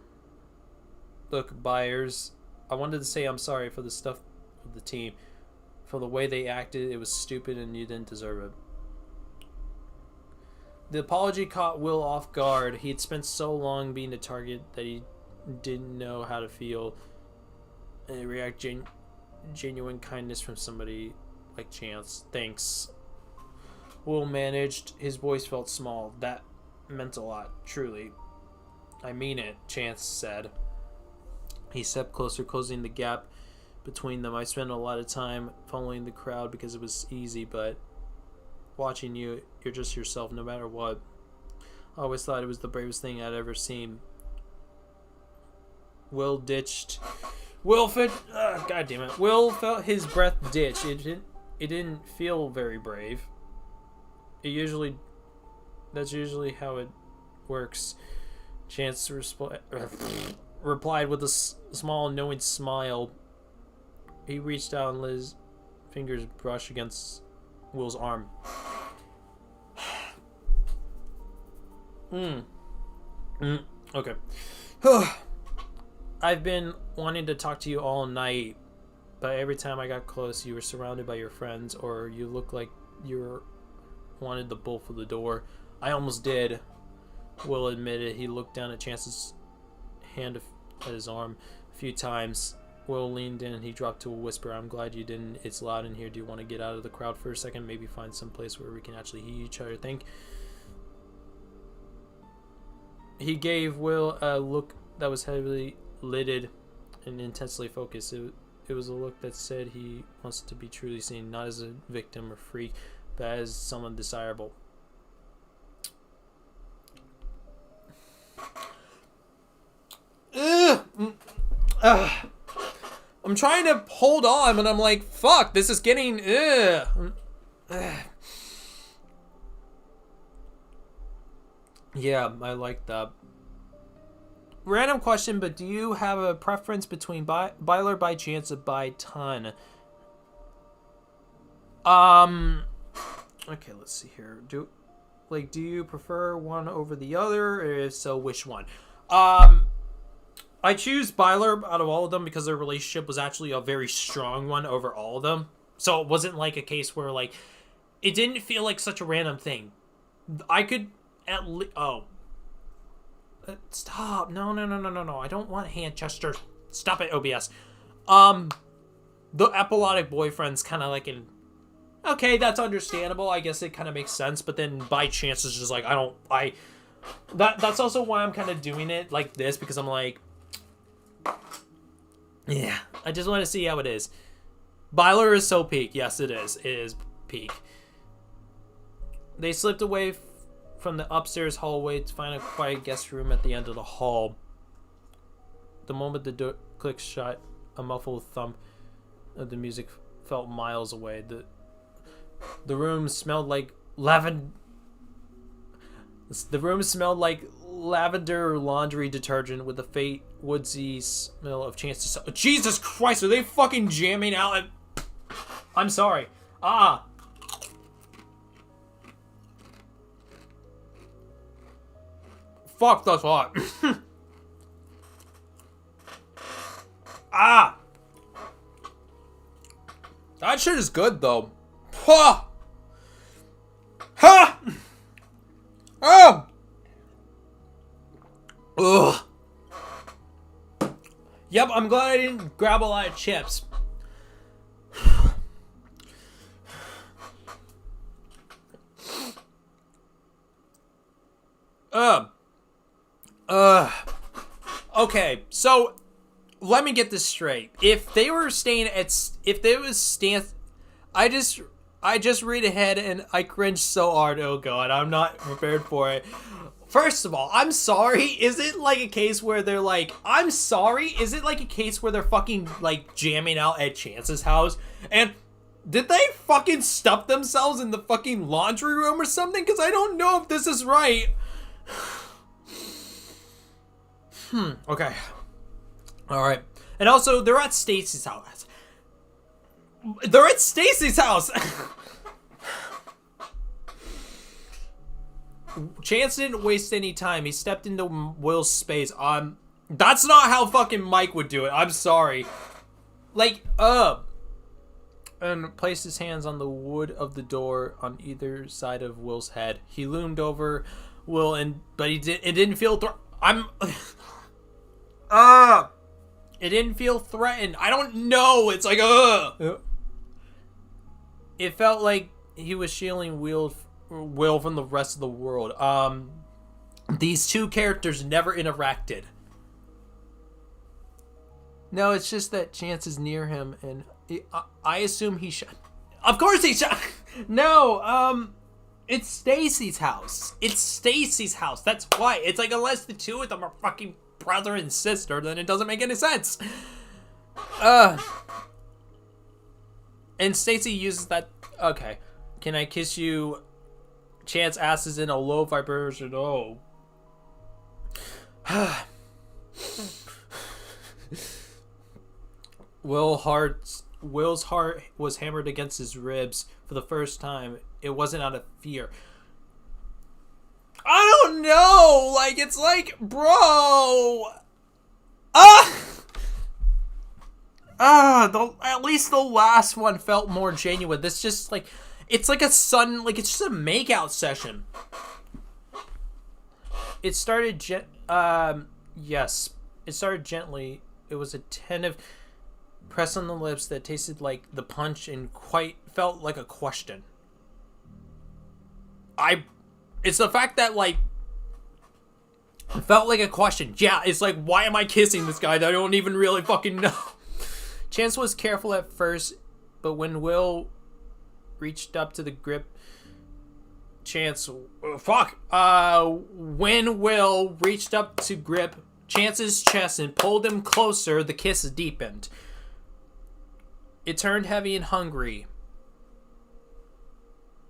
Look, Byers, I wanted to say I'm sorry for the stuff with the team. For the way they acted, it was stupid and you didn't deserve it. The apology caught Will off guard. He had spent so long being a target that he didn't know how to feel and react genuine kindness from somebody like Chance. Thanks. Will managed. His voice felt small. That meant a lot, truly. I mean it, Chance said. He stepped closer, closing the gap between them. I spent a lot of time following the crowd because it was easy, but watching you, you're just yourself no matter what. I always thought it was the bravest thing I'd ever seen. Will felt his breath ditch. It didn't feel very brave. That's usually how it works. Chance replied with a small knowing smile. He reached out and let his fingers brush against Will's arm. Okay. I've been wanting to talk to you all night, but every time I got close, you were surrounded by your friends, or you looked like you wanted the bull for the door. I almost did. Will admitted. He looked down at Chance's hand at his arm a few times. Will leaned in and he dropped to a whisper. I'm glad you didn't. It's loud in here. Do you want to get out of the crowd for a second? Maybe find some place where we can actually hear each other think. He gave Will a look that was heavily lidded and intensely focused. It was a look that said he wants to be truly seen, not as a victim or freak, but as someone desirable. I'm trying to hold on, but I'm like, fuck, this is getting... Yeah, I like that. Random question, but do you have a preference between Byler, Bychance, and Byton? Okay, let's see here. Do you prefer one over the other? Or if so, which one? I choose Byler out of all of them because their relationship was actually a very strong one over all of them. So it wasn't like a case where, like, it didn't feel like such a random thing. I could at least... Oh. Stop. No. I don't want hand gestures. Stop it, OBS. The epilogic boyfriend's kind of like an... Okay, that's understandable. I guess it kind of makes sense. But then Bychance is just like, That's also why I'm kind of doing it like this, because I'm like... Yeah, I just want to see how it is. Byler is so peak. Yes, it is. It is peak. They slipped away from the upstairs hallway to find a quiet guest room at the end of the hall. The moment the door clicked shut, a muffled thump of the music felt miles away. The room smelled like lavender. The room smelled like lavender laundry detergent with a faint woodsy smell of Chance to... Jesus Christ, are they fucking jamming out? I'm sorry. Fuck, that's hot. That shit is good, though. Ha! Ha! Oh! Ugh. Yep, I'm glad I didn't grab a lot of chips. Okay, so let me get this straight. If they were staying at, I just read ahead and I cringed so hard. Oh god, I'm not prepared for it. First of all, I'm sorry. Is it like a case where they're like, I'm sorry? Is it like a case where they're fucking like jamming out at Chance's house? And did they fucking stuff themselves in the fucking laundry room or something? Because I don't know if this is right. Okay. Alright. And also, they're at Stacy's house. They're at Stacy's house! Chance didn't waste any time. He stepped into Will's space. That's not how fucking Mike would do it. I'm sorry. Like, and placed his hands on the wood of the door on either side of Will's head. He loomed over Will, but it didn't feel it didn't feel threatened. I don't know. It's like It felt like he was shielding Will from the rest of the world. These two characters never interacted. No, it's just that Chance is near him, and I assume he shot. Of course he shot. No, it's Stacy's house. It's Stacy's house. That's why. It's like unless the two of them are fucking brother and sister, then it doesn't make any sense. And Stacy uses that. Okay, can I kiss you? Chance asks in a low vibration. Oh. Will's heart was hammered against his ribs for the first time. It wasn't out of fear. I don't know. Like, it's like, bro. At least the last one felt more genuine. This just like, it's like a sudden, like it's just a makeout session. It started yes. It started gently. It was attentive press on the lips that tasted like the punch and quite felt like a question. It's the fact that like it felt like a question. Yeah, it's like, why am I kissing this guy that I don't even really fucking know? Chance was careful at first, but when Will reached up to the grip, when Will reached up to grip Chance's chest and pulled him closer, the kiss deepened. It turned heavy and hungry.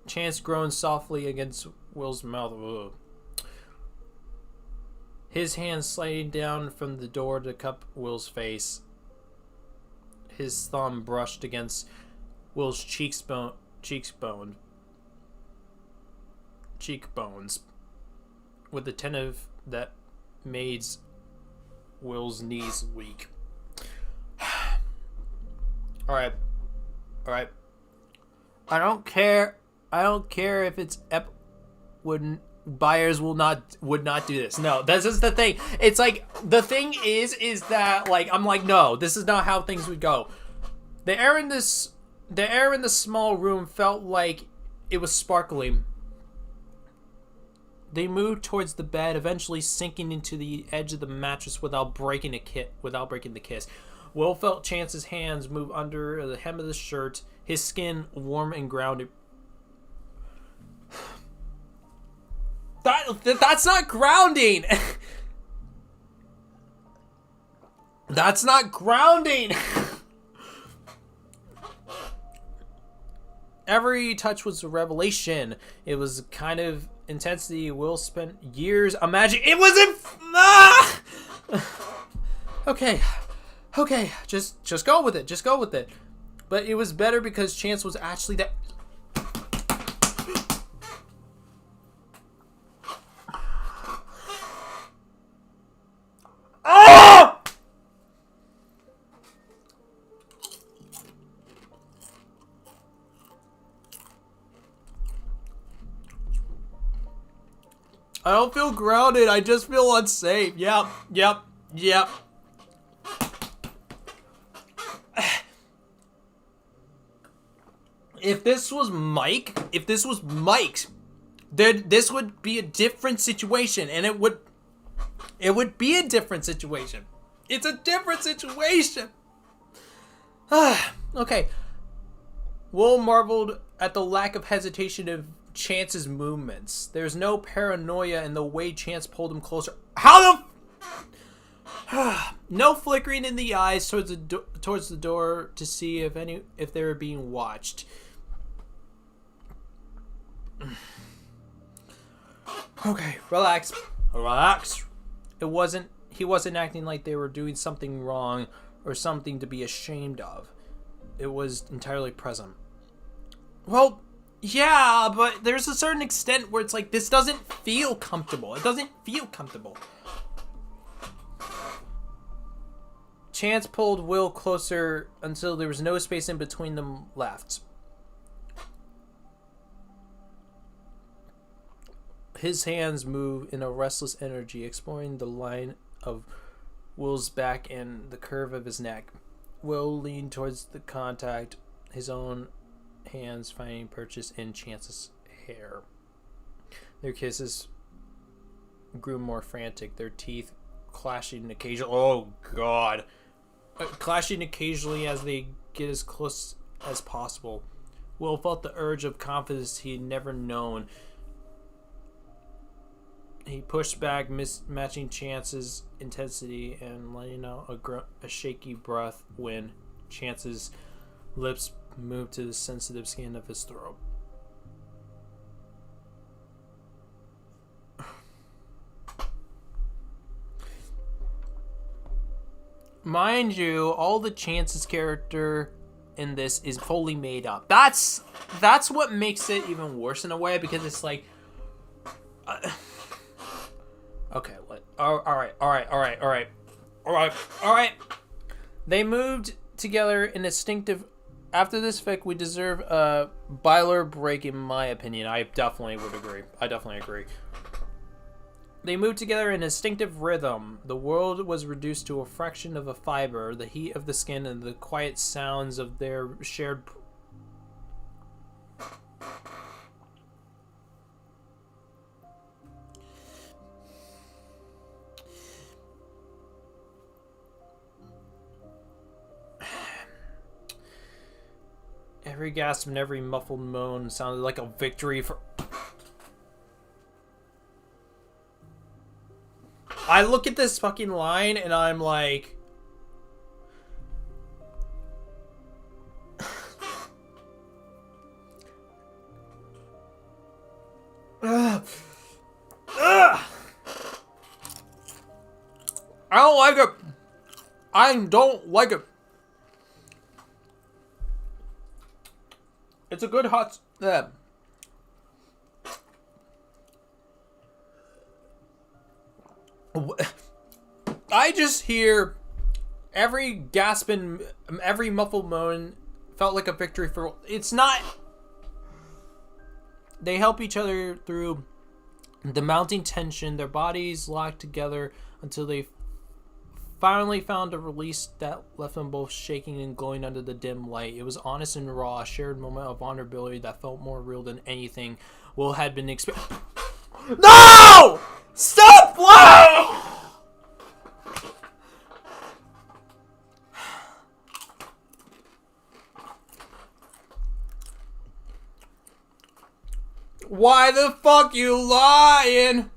Chance groaned softly against Will's mouth. Ugh. His hand sliding down from the door to cup Will's face. His thumb brushed against Will's cheekbones with the tentative that made Will's knees weak. All right. I don't care if it's buyers would not do this. No, this is the thing. It's like the thing is that like I'm like, no, this is not how things would go. The air in the small room felt like it was sparkling. They moved towards the bed, eventually sinking into the edge of the mattress without breaking the kiss. Will felt Chance's hands move under the hem of the shirt, his skin warm and grounded. That's not grounding. That's not grounding. Every touch was a revelation. It was kind of intensity Will spent years imagining. It wasn't. Okay, just go with it. But it was better because Chance was actually that. I don't feel grounded. I just feel unsafe. Yep. If this was Mike, then this would be a different situation, and it would be a different situation. It's a different situation. Okay. Will marveled at the lack of hesitation of Chance's movements. There's no paranoia in the way Chance pulled him closer. No flickering in the eyes towards the door to see if they were being watched. Okay, relax. He wasn't acting like they were doing something wrong or something to be ashamed of. It was entirely present. Well, yeah, but there's a certain extent where it's like, this doesn't feel comfortable. It doesn't feel comfortable. Chance pulled Will closer until there was no space in between them left. His hands moved in a restless energy, exploring the line of Will's back and the curve of his neck. Will leaned towards the contact, his own hands finding purchase in Chance's hair. Their kisses grew more frantic, their teeth clashing occasionally. Oh, God. Clashing occasionally as they get as close as possible. Will felt the urge of confidence he had never known. He pushed back, matching Chance's intensity and letting out a shaky breath when Chance's lips moved to the sensitive skin of his throat. Mind you, all the Chance's character in this is fully made up. That's what makes it even worse in a way, because it's like... okay, all right. They moved together in instinctive. After this fic, we deserve a Byler break, in my opinion. I definitely would agree. They moved together in instinctive rhythm. The world was reduced to a fraction of a fiber. The heat of the skin and the quiet sounds of their shared. Every gasp and every muffled moan sounded like a victory for... I look at this fucking line and I'm like... I don't like it. I don't like it. It's a good hot... I just hear every gasp and every muffled moan felt like a victory for... It's not... They help each other through the mounting tension. Their bodies locked together until they finally found a release that left them both shaking and glowing under the dim light. It was honest and raw, a shared moment of vulnerability that felt more real than anything Will had been experiencing. No! Stop playing! Why the fuck you lying?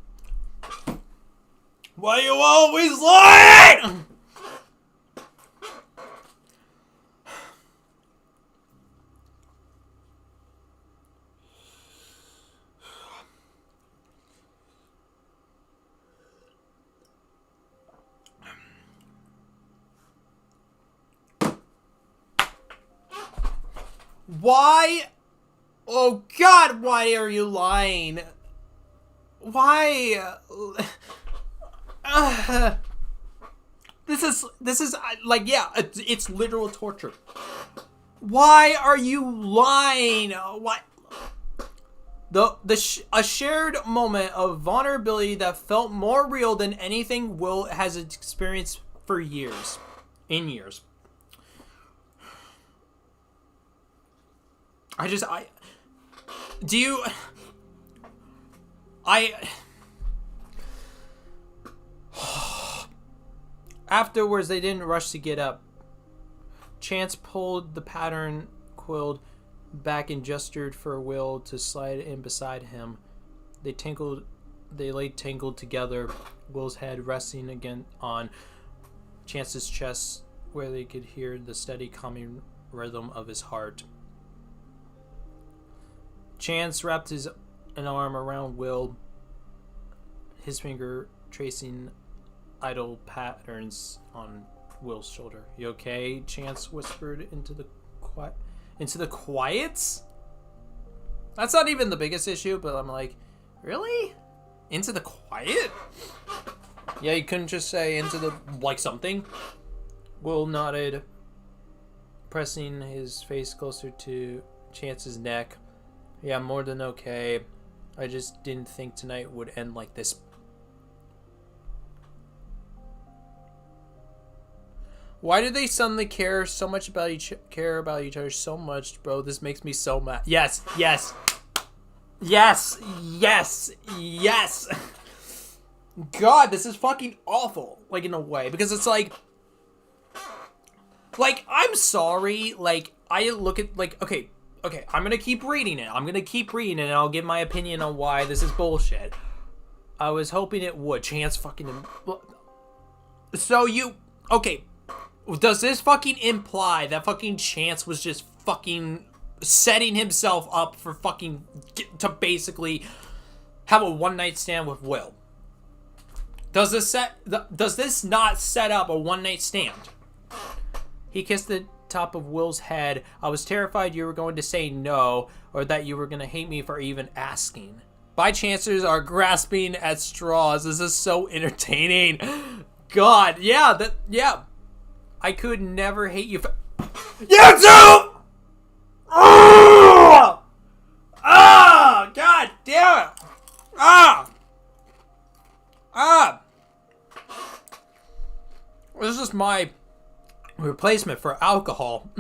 Why you always lying? Why? Oh God, why are you lying? Why? This is like, yeah, it's literal torture. Why are you lying? Why? A shared moment of vulnerability that felt more real than anything Will has experienced for years. Afterwards, they didn't rush to get up. Chance pulled the pattern quilt back and gestured for Will to slide in beside him. They lay tangled together, Will's head resting again on Chance's chest, where they could hear the steady, calming rhythm of his heart. Chance wrapped an arm around Will, his finger tracing idle patterns on Will's shoulder. You okay? Chance whispered into the quiet. That's not even the biggest issue, but I'm like, really? Into the quiet? Yeah, you couldn't just say into the, like, something? Will nodded, pressing his face closer to Chance's neck. Yeah, more than okay. I just didn't think tonight would end like this. Why do they suddenly care so much about each other so much, bro? This makes me so mad. Yes, yes, yes, yes, yes. God, this is fucking awful. Like, in a way, because it's like, I'm sorry. Like, I look at, like, okay, I'm gonna keep reading it. And I'll give my opinion on why this is bullshit. I was hoping it would. Chance fucking. So you, okay. Does this fucking imply that fucking Chance was just fucking setting himself up for fucking to basically have a one-night stand with Will? Does this not set up a one-night stand? He kissed the top of Will's head. I was terrified you were going to say no, or that you were going to hate me for even asking. Bychancers are grasping at straws. This is so entertaining. God, yeah. I could never hate you for... You too! Oh! Ah! God damn it! This is my replacement for alcohol.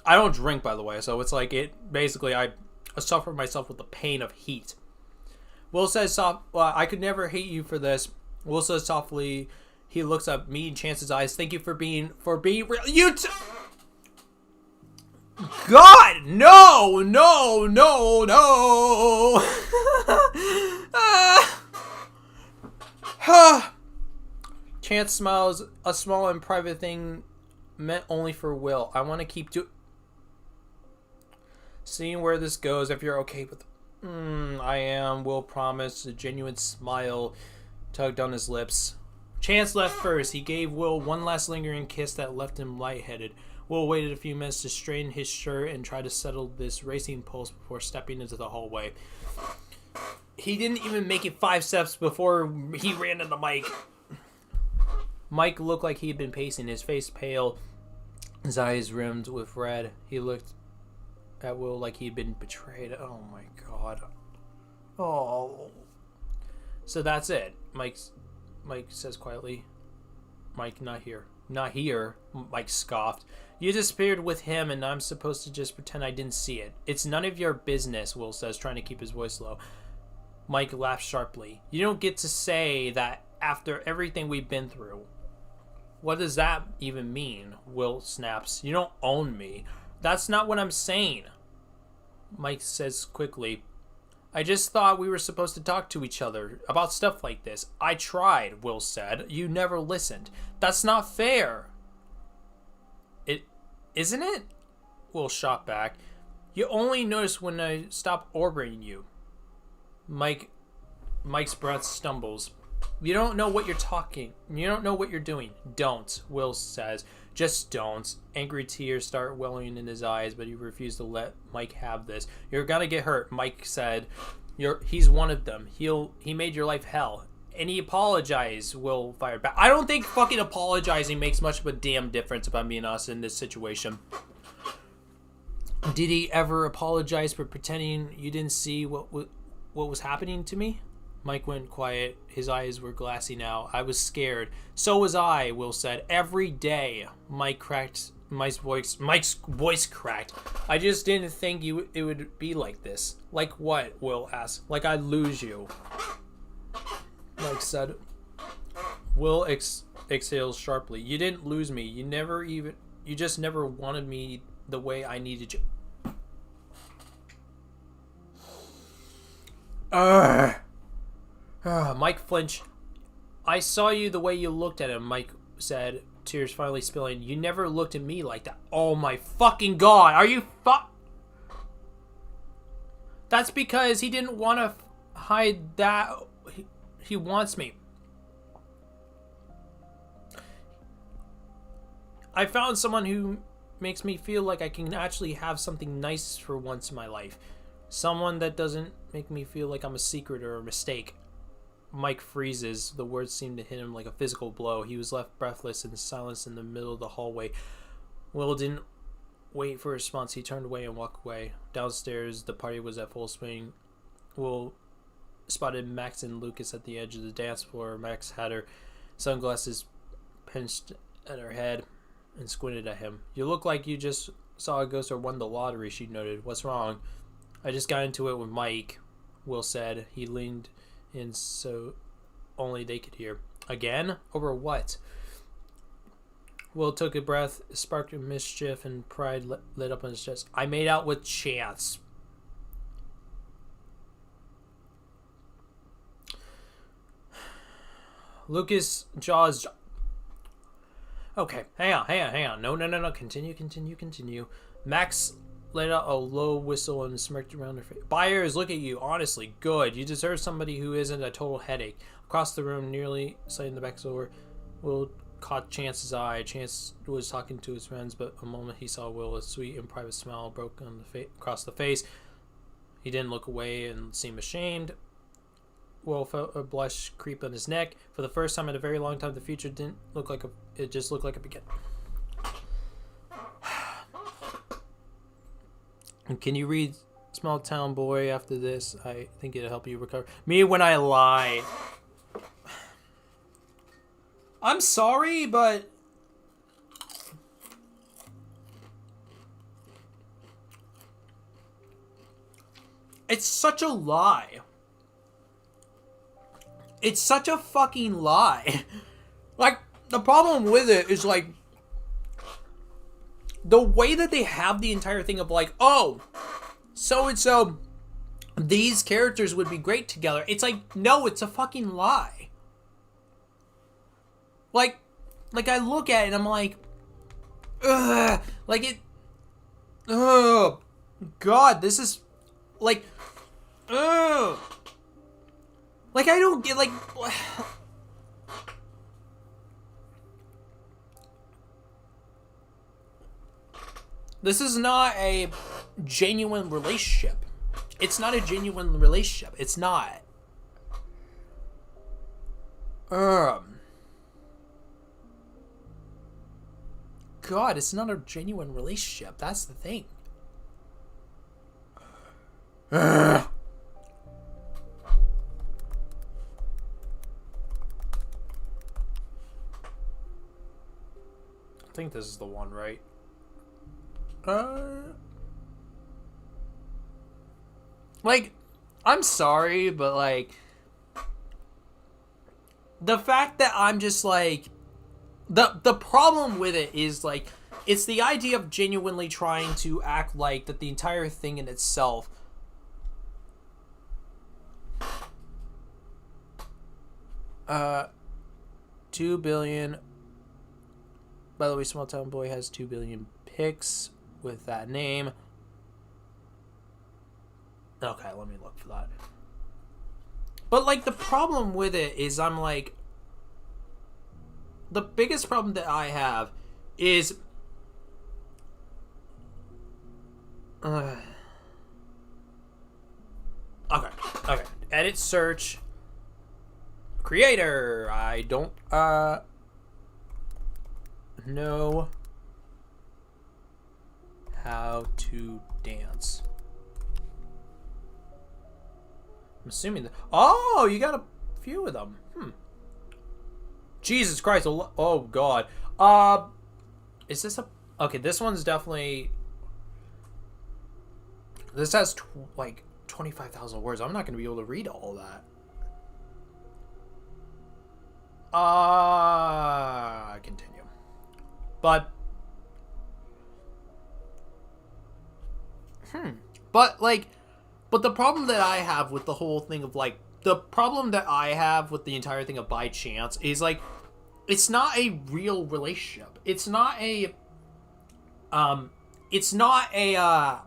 I don't drink, by the way, so it's like basically, I suffer myself with the pain of heat. Will says I could never hate you for this. Will says softly. He looks up me in Chance's eyes. Thank you for being real. You God, no. Chance smiles. A small and private thing meant only for Will. I want to keep seeing where this goes. If you're okay with I am. Will promised. A genuine smile tugged on his lips. Chance left first. He gave Will one last lingering kiss that left him lightheaded. Will waited a few minutes to straighten his shirt and try to settle this racing pulse before stepping into the hallway. He didn't even make it 5 steps before he ran into Mike. Mike looked like he had been pacing, his face pale, his eyes rimmed with red. He looked at Will like he'd been betrayed. Oh my God. Oh. So that's it. Mike says quietly. Mike, not here. Not here, Mike scoffed. You disappeared with him and I'm supposed to just pretend I didn't see it. It's none of your business, Will says, trying to keep his voice low. Mike laughed sharply. You don't get to say that after everything we've been through. What does that even mean? Will snaps. You don't own me. That's not what I'm saying. Mike says quickly. I just thought we were supposed to talk to each other about stuff like this. I tried, Will said. You never listened. That's not fair. Isn't it? Will shot back. You only notice when I stop orbiting you. Mike's breath stumbles. You don't know what you're talking. You don't know what you're doing. Don't, Will says. Just don't. Angry tears start welling in his eyes, but he refused to let Mike have this. You're gonna get hurt, Mike said. He's one of them. He made your life hell. And he apologized, Will fired back. I don't think fucking apologizing makes much of a damn difference, if I'm being honest, in this situation. Did he ever apologize for pretending you didn't see what was happening to me? Mike went quiet. His eyes were glassy now. I was scared. So was I, Will said. Every day. Mike's voice cracked. I just didn't think it would be like this. Like what? Will asked. Like I'd lose you. Mike said. Will exhaled sharply. You didn't lose me. You just never wanted me the way I needed you. Mike flinched. I saw you the way you looked at him, Mike said, tears finally spilling. You never looked at me like that. Oh my fucking God. Are you That's because he didn't want to hide that. He wants me. I found someone who makes me feel like I can actually have something nice for once in my life. Someone that doesn't make me feel like I'm a secret or a mistake. Mike freezes. The words seemed to hit him like a physical blow. He was left breathless in silence in the middle of the hallway. Will didn't wait for a response. He turned away and walked away. Downstairs, the party was at full swing. Will spotted Max and Lucas at the edge of the dance floor. Max had her sunglasses pinched at her head and squinted at him. You look like you just saw a ghost or won the lottery, she noted. What's wrong? I just got into it with Mike, Will said. He leaned in so only they could hear. Again? Over what? Will took a breath, a spark of mischief and pride lit up on his chest. I made out with Chance. Lucas' jaws... Okay, hang on. No. Continue. Max let out a low whistle and smirked around her face. Byers, look at you. Honestly, good. You deserve somebody who isn't a total headache. Across the room, nearly sighting the back door, Will caught Chance's eye. Chance was talking to his friends, but a moment he saw Will, a sweet and private smile broke on across the face. He didn't look away and seemed ashamed. Will felt a blush creep on his neck. For the first time in a very long time, the future didn't look like it just looked like a beginning. Can you read Small Town Boy after this? I think it'll help you recover. Me when I lie. I'm sorry, but it's such a lie. It's such a fucking lie. Like, the problem with it is, like, the way that they have the entire thing of, like, oh, so-and-so, these characters would be great together. It's like, no, it's a fucking lie. Like I look at it and I'm like, ugh, like it, oh, God, this is, like, ugh. Like, I don't get, like... This is not a genuine relationship. It's not a genuine relationship. It's not. God, it's not a genuine relationship. That's the thing. I think this is the one, right? Like, I'm sorry, but, like, the fact that I'm just, like, the problem with it is, like, it's the idea of genuinely trying to act like that the entire thing in itself $2 billion. By the way, Small Town Boy has 2 billion pics with that name. Okay, let me look for that. But, like, the problem with it is I'm like... The biggest problem that I have is... Okay. Edit search. Creator. I don't, know how to dance. I'm assuming that... Oh, you got a few of them. Jesus Christ. Oh, God. Is this a... Okay, this one's definitely... This has, like, 25,000 words. I'm not going to be able to read all that. Continue. But... But, like... But the problem that I have with the whole thing of, like... The problem that I have with the entire thing of Bychance is, like... It's not a real relationship. It's not a... It's not a,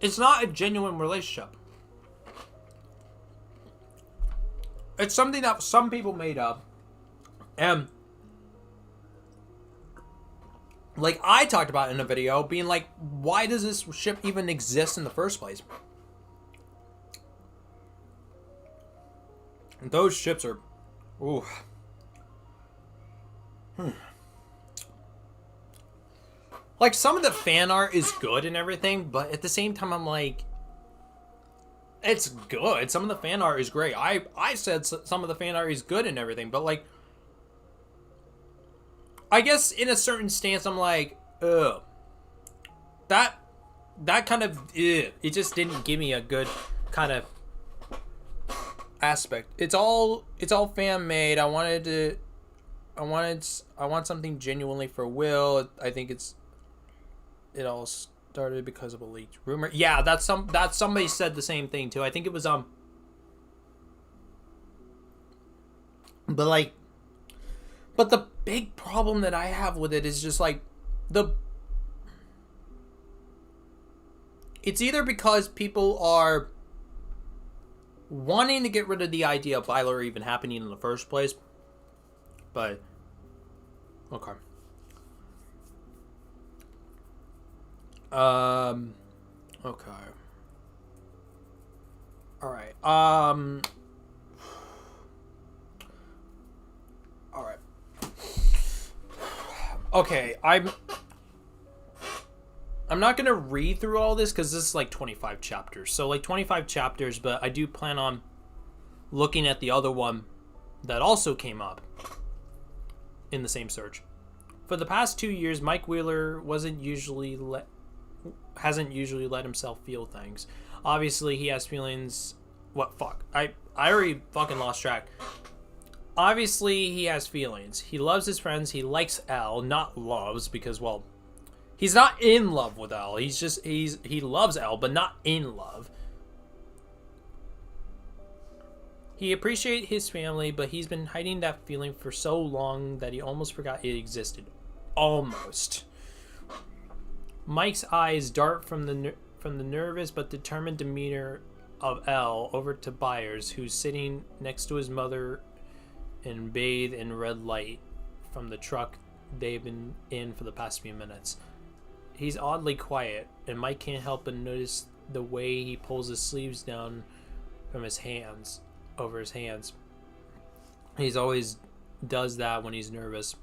It's not a genuine relationship. It's something that some people made up. And... Like, I talked about in a video, being like, why does this ship even exist in the first place? Those ships are... Ooh. Like, some of the fan art is good and everything, but at the same time, I'm like... It's good. Some of the fan art is great. I said some of the fan art is good and everything, but, like... I guess in a certain stance, I'm like, ugh. That kind of... Ugh. It just didn't give me a good kind of aspect. It's all fan made. I want something genuinely for Will. I think it all started because of a leaked rumor. Yeah, that's somebody said the same thing too. I think it was but the big problem that I have with it is just like it's either because people are wanting to get rid of the idea of Byler even happening in the first place, but okay. Okay. Alright. Alright. Okay, I'm not gonna read through all this because this is like 25 chapters. So like 25 chapters, but I do plan on looking at the other one that also came up in the same search. For the past 2 years, Mike Wheeler hasn't usually let himself feel things. Obviously, he has feelings. What fuck? I already fucking lost track. Obviously, he has feelings. He loves his friends. He likes Elle, not loves, because, well, he's not in love with Elle. He loves Elle, but not in love. He appreciates his family, but he's been hiding that feeling for so long that he almost forgot it existed. Almost. Mike's eyes dart from the nervous but determined demeanor of Elle over to Byers, who's sitting next to his mother and bathed in red light from the truck they've been in for the past few minutes. He's oddly quiet, and Mike can't help but notice the way he pulls his sleeves down from his hands, over his hands. He's always does that when he's nervous.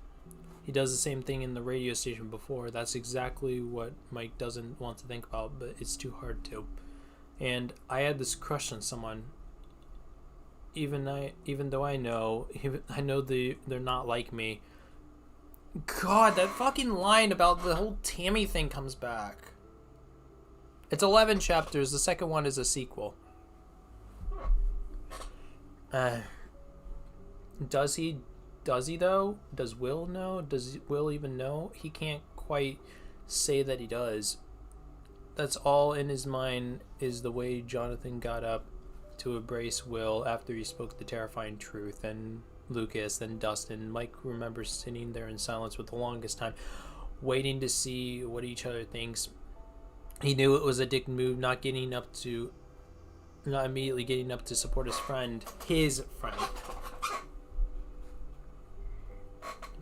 He does the same thing in the radio station before. That's exactly what Mike doesn't want to think about, but it's too hard to. And I had this crush on someone. Even though I know they're not like me. God, that fucking line about the whole Tammy thing comes back. It's 11 chapters. The second one is a sequel. Does he though? Does Will know? Does Will even know? He can't quite say that he does. That's all in his mind is the way Jonathan got up to embrace Will after he spoke the terrifying truth. And Lucas, then Dustin. Mike remembers sitting there in silence for the longest time, waiting to see what each other thinks. He knew it was a dick move, not immediately getting up to support his friend,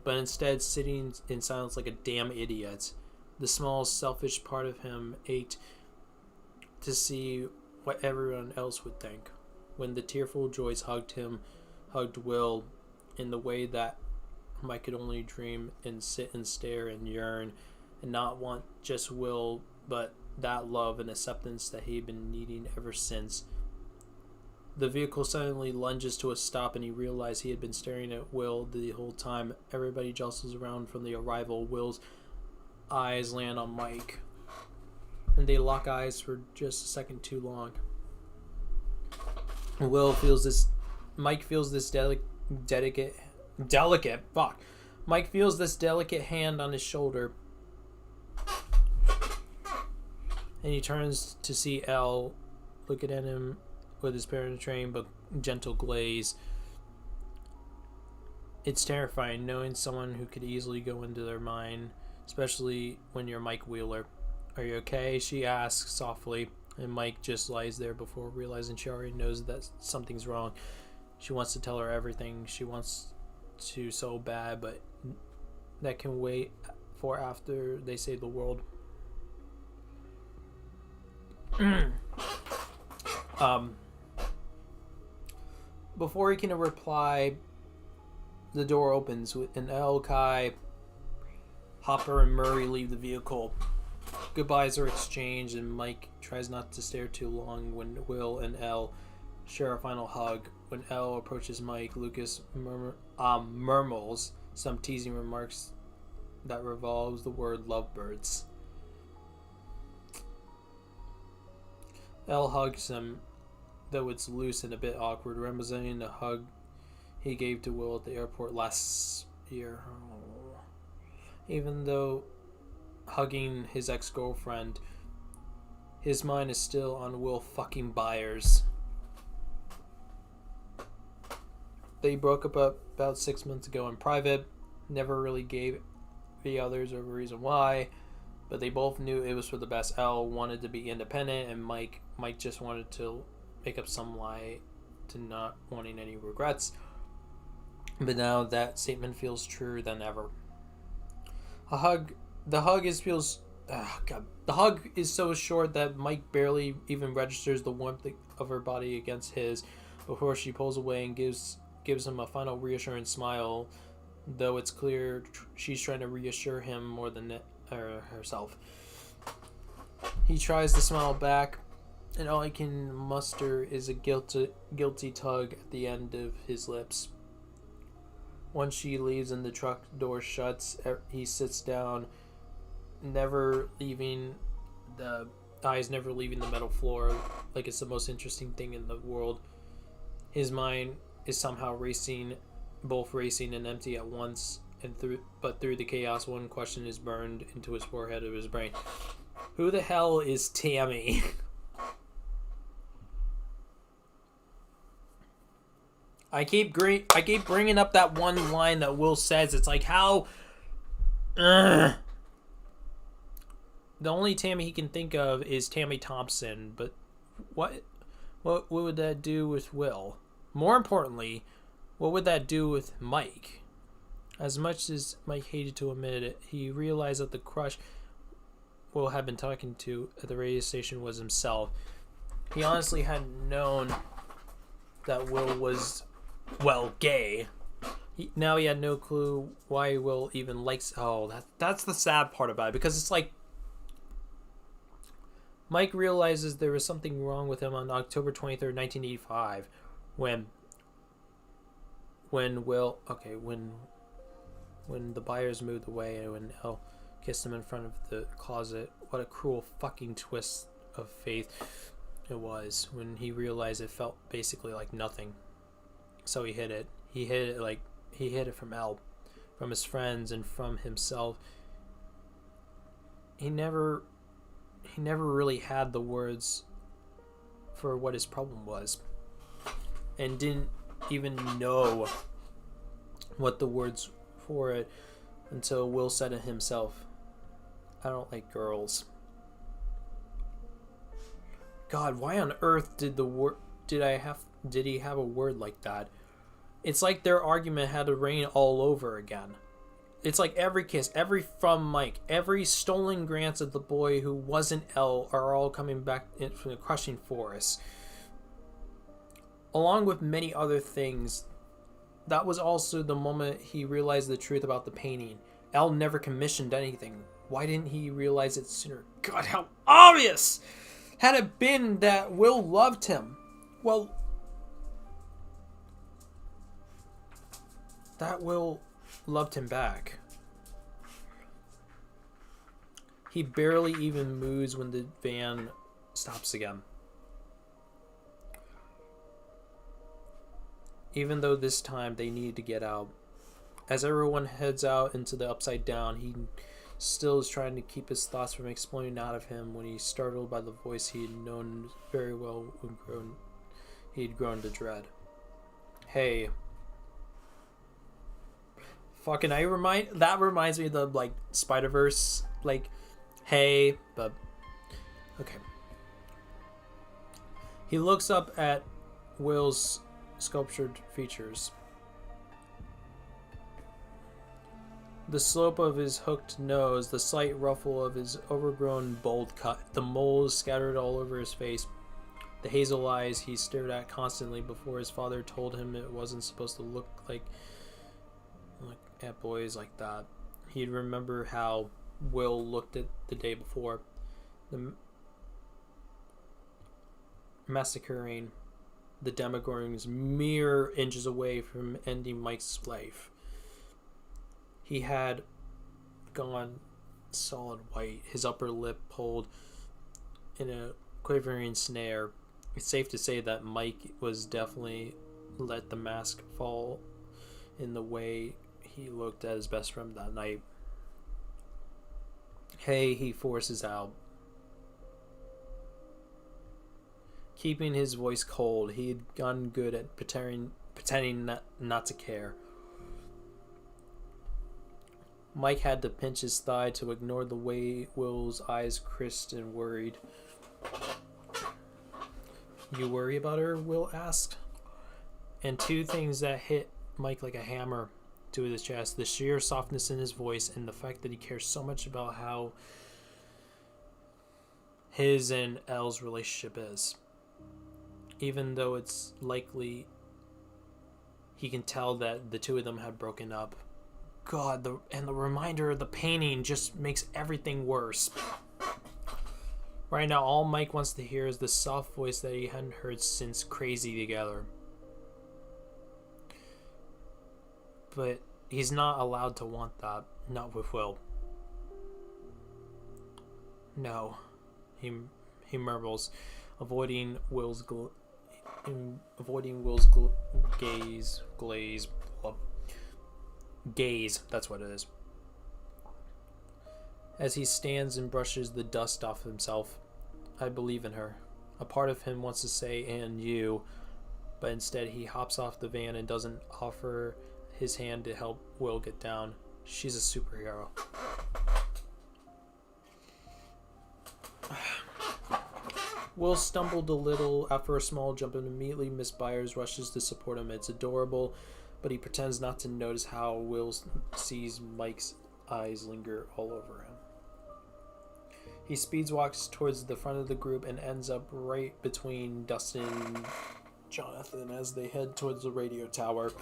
but instead sitting in silence like a damn idiot. The small, selfish part of him ached to see what everyone else would think. When the tearful Joyce hugged Will in the way that Mike could only dream and sit and stare and yearn and not want just Will, but that love and acceptance that he'd been needing ever since. The vehicle suddenly lunges to a stop and he realized he had been staring at Will the whole time. Everybody jostles around from the arrival. Will's eyes land on Mike, and they lock eyes for just a second too long. Mike feels this delicate Mike feels this delicate hand on his shoulder, and he turns to see Elle looking at him with his penetrating but gentle glaze. It's terrifying knowing someone who could easily go into their mind, especially when you're Mike Wheeler. "Are you okay?" she asks softly, and Mike just lies there before realizing she already knows that something's wrong. She wants to tell her everything. She wants to so bad, but that can wait for after they save the world. Before he can reply, the door opens and El, Kai, Hopper, and Murray leave the vehicle. Goodbyes are exchanged, and Mike tries not to stare too long when Will and Elle share a final hug. When Elle approaches Mike, Lucas murmurs some teasing remarks that revolves the word lovebirds. Elle hugs him, though it's loose and a bit awkward, reminiscing the hug he gave to Will at the airport last year. Even though hugging his ex-girlfriend, his mind is still on Will fucking Byers. They broke up about 6 months ago in private, never really gave the others a reason why, but they both knew it was for the best. Elle wanted to be independent, and Mike just wanted to make up some lie to not wanting any regrets. But now that statement feels truer than ever. The hug is so short that Mike barely even registers the warmth of her body against his before she pulls away and gives him a final reassuring smile, though it's clear she's trying to reassure him more than herself. He tries to smile back, and all he can muster is a guilty tug at the end of his lips. Once she leaves and the truck door shuts, he sits down, never leaving the metal floor, like it's the most interesting thing in the world. His mind is somehow racing and empty at once, but through the chaos, one question is burned into his forehead of his brain: who the hell is Tammy? I keep bringing up that one line that Will says. It's like, how... The only Tammy he can think of is Tammy Thompson, but what would that do with Will? More importantly, what would that do with Mike? As much as Mike hated to admit it, he realized that the crush Will had been talking to at the radio station was himself. He honestly hadn't known that Will was... gay. Now he had no clue why Will even likes... that's the sad part about it, because it's like Mike realizes there was something wrong with him on October 23rd, 1985, when the Byers moved away and when Elle kissed him in front of the closet. What a cruel fucking twist of fate it was, when he realized it felt basically like nothing. So he hid it. He hid it from Elle, from his friends, and from himself. He never really had the words for what his problem was, and didn't even know what the words for it until Will said it himself: "I don't like girls." God, why on earth did he have a word like that? It's like their argument had to rain all over again. It's like every kiss, every from Mike, every stolen glance at the boy who wasn't Elle are all coming back from the crushing force. Along with many other things, that was also the moment he realized the truth about the painting. Elle never commissioned anything. Why didn't he realize it sooner? God, how obvious! Had it been that Will loved him, well, that Will loved him back. He barely even moves when the van stops again. Even though this time they need to get out. As everyone heads out into the Upside Down, he still is trying to keep his thoughts from exploding out of him when he's startled by the voice he had known very well when he had grown to dread. Hey. Fucking, that reminds me of the, Spider-Verse, hey, but, okay. He looks up at Will's sculptured features. The slope of his hooked nose, the slight ruffle of his overgrown bald cut, the moles scattered all over his face. The hazel eyes he stared at constantly before his father told him it wasn't supposed to look like at boys like that. He'd remember how Will looked at the day before, the massacring the Demogorgons mere inches away from ending Mike's life. He had gone solid white, his upper lip pulled in a quivering snare. It's safe to say that Mike was definitely let the mask fall in the way he looked at his best friend that night. Hey, he forces out. Keeping his voice cold, he had gotten good at pretending not to care. Mike had to pinch his thigh to ignore the way Will's eyes crisped and worried. You worry about her? Will asked. And two things that hit Mike like a hammer to his chest: the sheer softness in his voice and the fact that he cares so much about how his and Elle's relationship is. Even though it's likely he can tell that the two of them had broken up. God, the reminder of the painting just makes everything worse. Right now, all Mike wants to hear is the soft voice that he hadn't heard since Crazy Together. But he's not allowed to want that. Not with Will. No, he murmurs, avoiding Will's gaze. That's what it is. As he stands and brushes the dust off himself. I believe in her. A part of him wants to say, and you, but instead he hops off the van and doesn't offer his hand to help Will get down. She's a superhero. Will stumbled a little after a small jump and immediately Miss Byers rushes to support him. It's adorable, but he pretends not to notice how Will sees Mike's eyes linger all over him. He speeds walks towards the front of the group and ends up right between Dustin and Jonathan as they head towards the radio tower.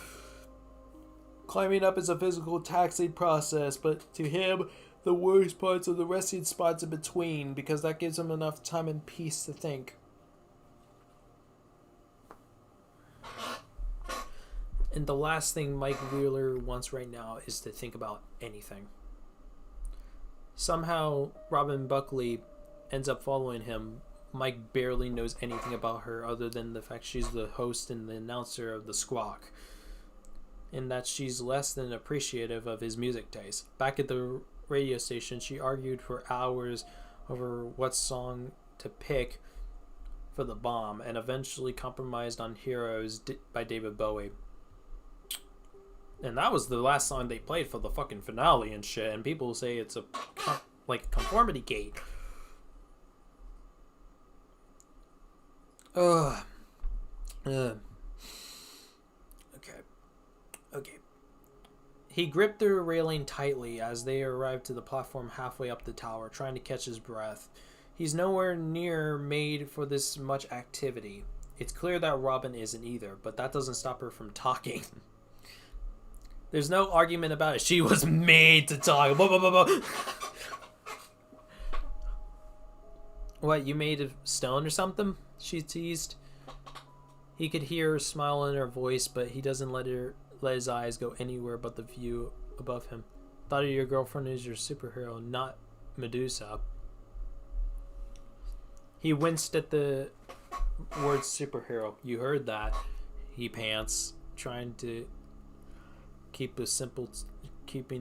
Climbing up is a physical taxing process, but to him, the worst parts are the resting spots in between, because that gives him enough time and peace to think. And the last thing Mike Wheeler wants right now is to think about anything. Somehow, Robin Buckley ends up following him. Mike barely knows anything about her other than the fact she's the host and the announcer of The Squawk, and that she's less than appreciative of his music taste. Back at the radio station, she argued for hours over what song to pick for the bomb and eventually compromised on Heroes by David Bowie. And that was the last song they played for the fucking finale and shit, and people say it's a conformity gate. Okay. He gripped the railing tightly as they arrived to the platform halfway up the tower, trying to catch his breath. He's nowhere near made for this much activity. It's clear that Robin isn't either, but that doesn't stop her from talking. There's no argument about it. She was made to talk. Blah, blah, blah, blah. What, you made of stone or something? She teased. He could hear her smile in her voice, but he doesn't let his eyes go anywhere but the view above him. Thought of your girlfriend as your superhero, not Medusa. He winced at the word superhero. You heard that. He pants, trying to keeping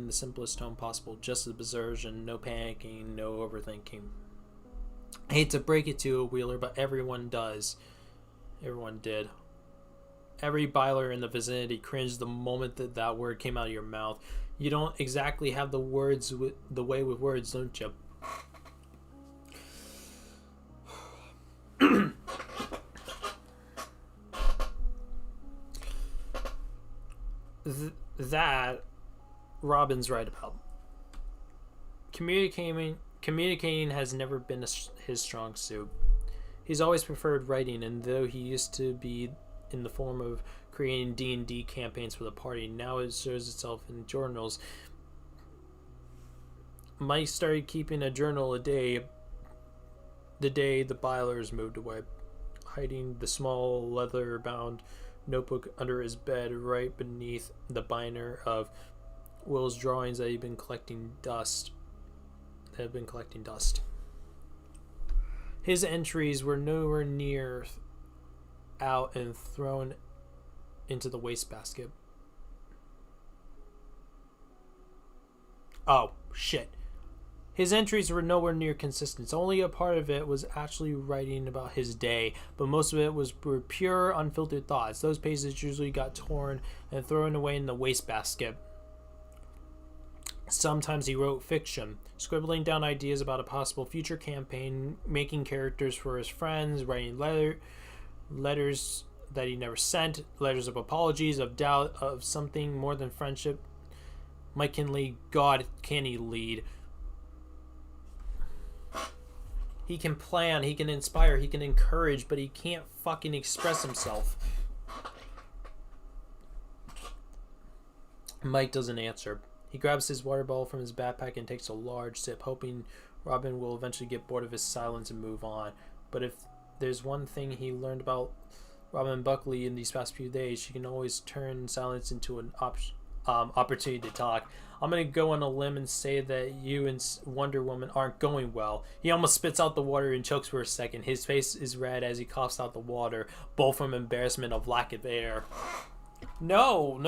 the simplest tone possible. Just the bersertion, no panicking, no overthinking. I hate to break it to you, Wheeler, but everyone does. Everyone did. Every Byler in the vicinity cringed the moment that word came out of your mouth. You don't exactly have the way with words, don't you? That Robin's right about. Communicating has never been his strong suit. He's always preferred writing, and though he used to be in the form of creating D&D campaigns for the party, now it shows itself in journals. Mike started keeping a journal a day the day the Bylers moved away, hiding the small leather-bound notebook under his bed right beneath the binder of Will's drawings that had been collecting dust. His entries were nowhere near out and thrown into the wastebasket. Oh, shit. His entries were nowhere near consistent. Only a part of it was actually writing about his day, but most of it were pure, unfiltered thoughts. Those pages usually got torn and thrown away in the wastebasket. Sometimes he wrote fiction, scribbling down ideas about a possible future campaign, making characters for his friends, writing letters that he never sent, letters of apologies, of doubt, of something more than friendship. Mike can lead. God, can he lead? He can plan, he can inspire, he can encourage, but he can't fucking express himself. Mike doesn't answer. He grabs his water bottle from his backpack and takes a large sip, hoping Robin will eventually get bored of his silence and move on. But if there's one thing he learned about Robin Buckley in these past few days, she can always turn silence into an opportunity to talk. I'm going to go on a limb and say that you and Wonder Woman aren't going well. He almost spits out the water and chokes for a second. His face is red as he coughs out the water, both from embarrassment of lack of air. No,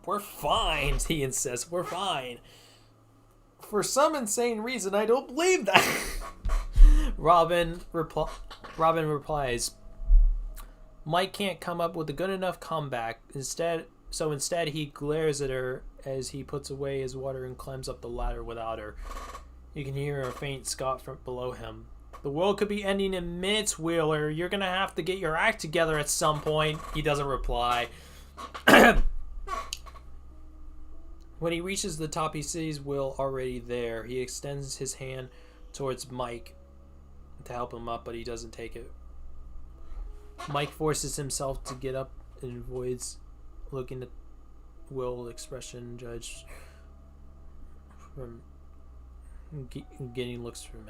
we're fine, he insists. We're fine. For some insane reason, I don't believe that. Robin replies, Mike can't come up with a good enough comeback. Instead, he glares at her as he puts away his water and climbs up the ladder without her. You can hear a faint scoff from below him. The world could be ending in minutes, Wheeler. You're gonna have to get your act together at some point. He doesn't reply. When he reaches the top, he sees Will already there. He extends his hand towards Mike to help him up, but he doesn't take it. Mike forces himself to get up and avoids looking at Will expression, judged from getting looks from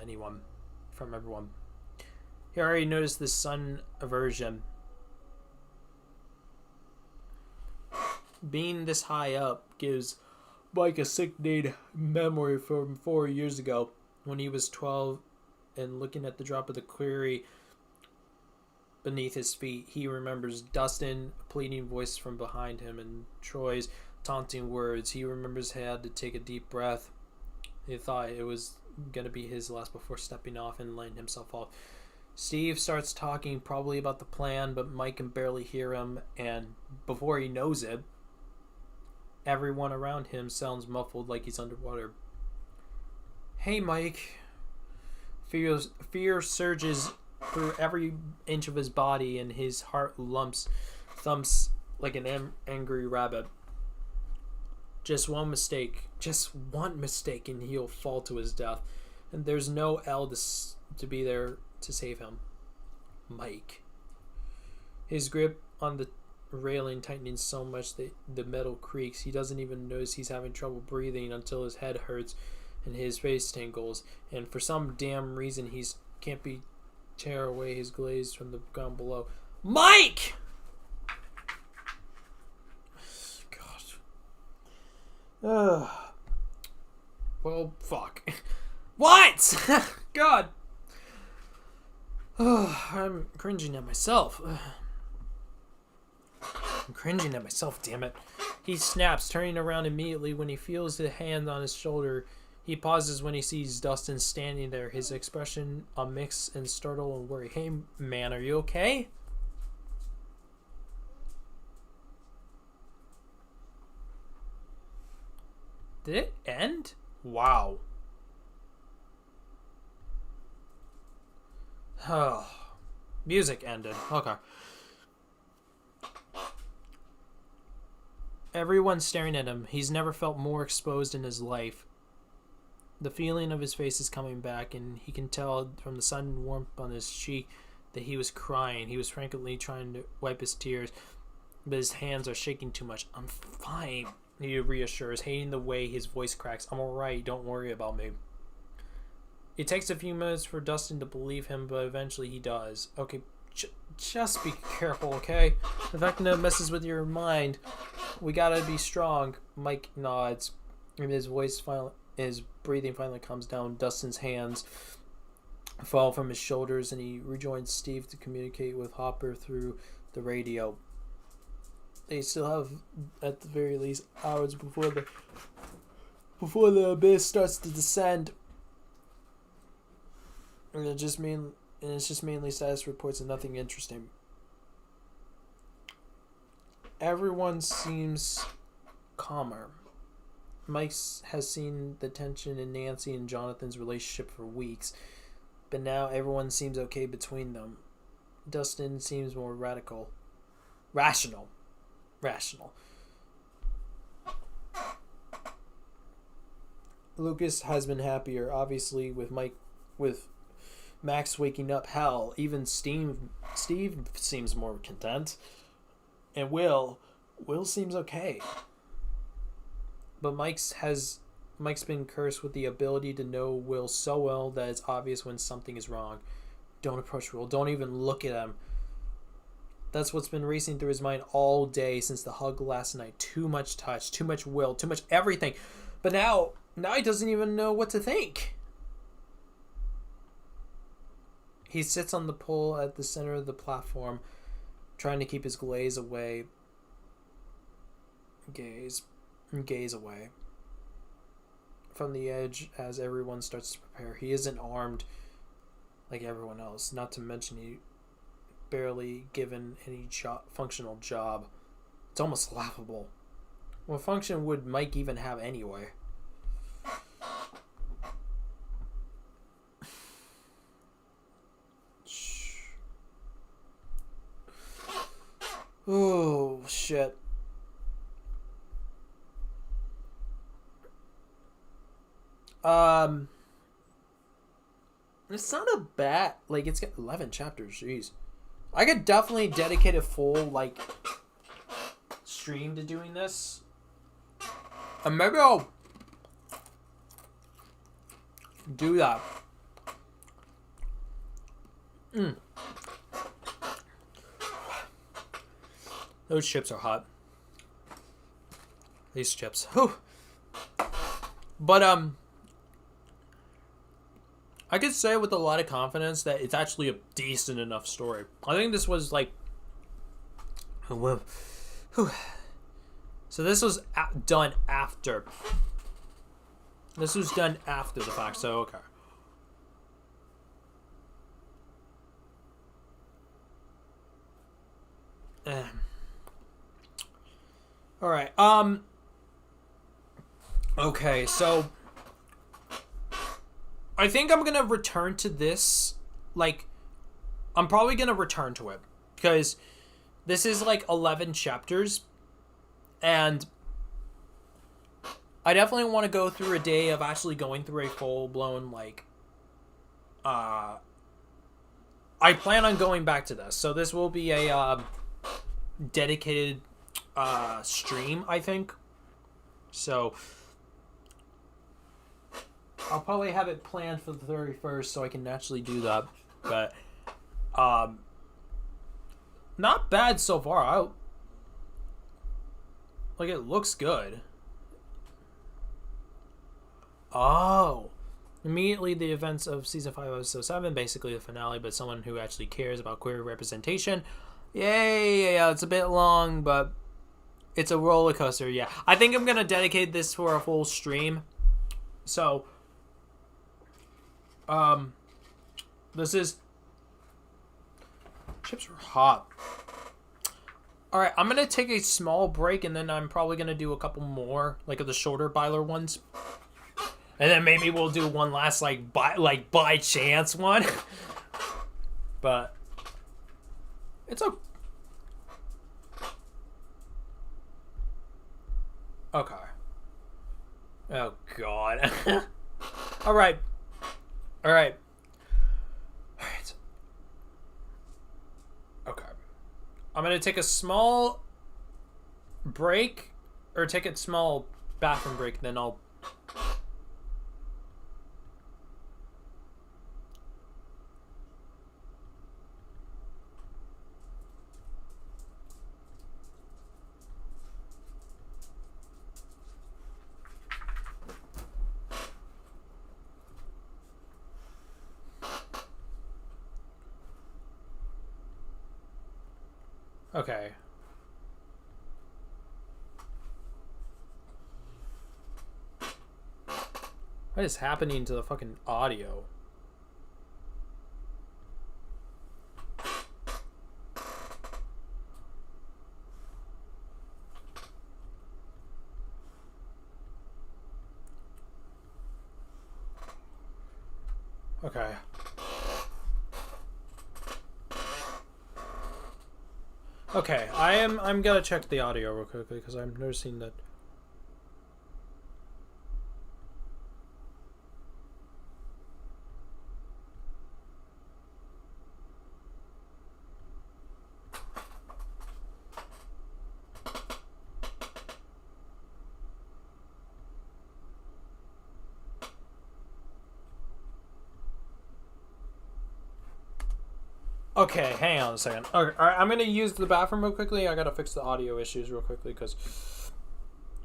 everyone. He already noticed the sun aversion. Being this high up gives Mike a sick-need memory from 4 years ago when he was 12 and looking at the drop of the quarry beneath his feet. He remembers Dustin, a pleading voice from behind him, and Troy's taunting words. He remembers he had to take a deep breath. He thought it was going to be his last before stepping off and letting himself off. Steve starts talking, probably about the plan, but Mike can barely hear him, and before he knows it, everyone around him sounds muffled like he's underwater. Hey, Mike. Fear surges through every inch of his body, and his heart thumps like an angry rabbit. Just one mistake, and he'll fall to his death. And there's no Elle to be there to save him. Mike. His grip on the railing tightening so much that the metal creaks. He doesn't even notice he's having trouble breathing until his head hurts and his face tingles. And for some damn reason, he can't tear away his gaze from the ground below. Mike! God. Well, fuck. What? God. I'm cringing at myself. Damn it. He snaps, turning around immediately when he feels the hand on his shoulder. He pauses when he sees Dustin standing there, his expression a mix of startle and worry. Hey, man, are you okay? Did it end? Wow. Oh. Music ended. Okay. Everyone's staring at him. He's never felt more exposed in his life. The feeling of his face is coming back, and he can tell from the sudden warmth on his cheek that he was crying. He was frantically trying to wipe his tears, but his hands are shaking too much. I'm fine, he reassures, hating the way his voice cracks. I'm alright, don't worry about me. It takes a few minutes for Dustin to believe him, but eventually he does. Okay, just be careful, okay? The fact that it messes with your mind. We gotta be strong. Mike nods, and his breathing finally comes down. Dustin's hands fall from his shoulders, and he rejoins Steve to communicate with Hopper through the radio. They still have, at the very least, hours before the abyss starts to descend. And it's just mainly status reports and nothing interesting. Everyone seems calmer. Mike has seen the tension in Nancy and Jonathan's relationship for weeks, but now everyone seems okay between them. Dustin seems more rational. Lucas has been happier, obviously, with Max waking up. Hell, even Steve seems more content. And Will seems okay. But Mike's been cursed with the ability to know Will so well that it's obvious when something is wrong. Don't approach Will. Don't even look at him. That's what's been racing through his mind all day since the hug last night. Too much touch, too much Will, too much everything. But now he doesn't even know what to think. He sits on the pole at the center of the platform, trying to keep his gaze away from the edge as everyone starts to prepare. He isn't armed like everyone else, not to mention he barely given any functional job. It's almost laughable. What function would Mike even have anyway? Oh, shit. It's not a bad, like, it's got 11 chapters, jeez. I could definitely dedicate a full, like, stream to doing this. And maybe I'll do that. Those chips are hot. These chips. Whew. But, I could say with a lot of confidence that it's actually a decent enough story. I think this was like... So this was done after. This was done after the fact, so okay. Alright, okay, so I think I'm gonna return to this, like, I'm probably gonna return to it, because this is, like, 11 chapters, and I definitely want to go through a day of actually going through a full-blown, like, I plan on going back to this, so this will be a, dedicated, stream, I think, so I'll probably have it planned for the 31st so I can actually do that. But, not bad so far. Like, it looks good. Oh. Immediately the events of Season 5, Episode 7, basically the finale, but someone who actually cares about queer representation. Yay, yeah, it's a bit long, but it's a roller coaster, yeah. I think I'm going to dedicate this for a full stream. So... this is... Chips are hot. Alright, I'm gonna take a small break, and then I'm probably gonna do a couple more, like, of the shorter Byler ones. And then maybe we'll do one last, like, by chance one. But... it's a... okay. Oh, God. All right. All right. All right. Okay. I'm going to take a small break, or take a small bathroom break, and then I'll... Okay. What is happening to the fucking audio? Okay. Okay, I'm gonna check the audio real quickly because I'm noticing that. Okay, hang on a second. Okay, all right, I'm gonna use the bathroom real quickly. I gotta fix the audio issues real quickly because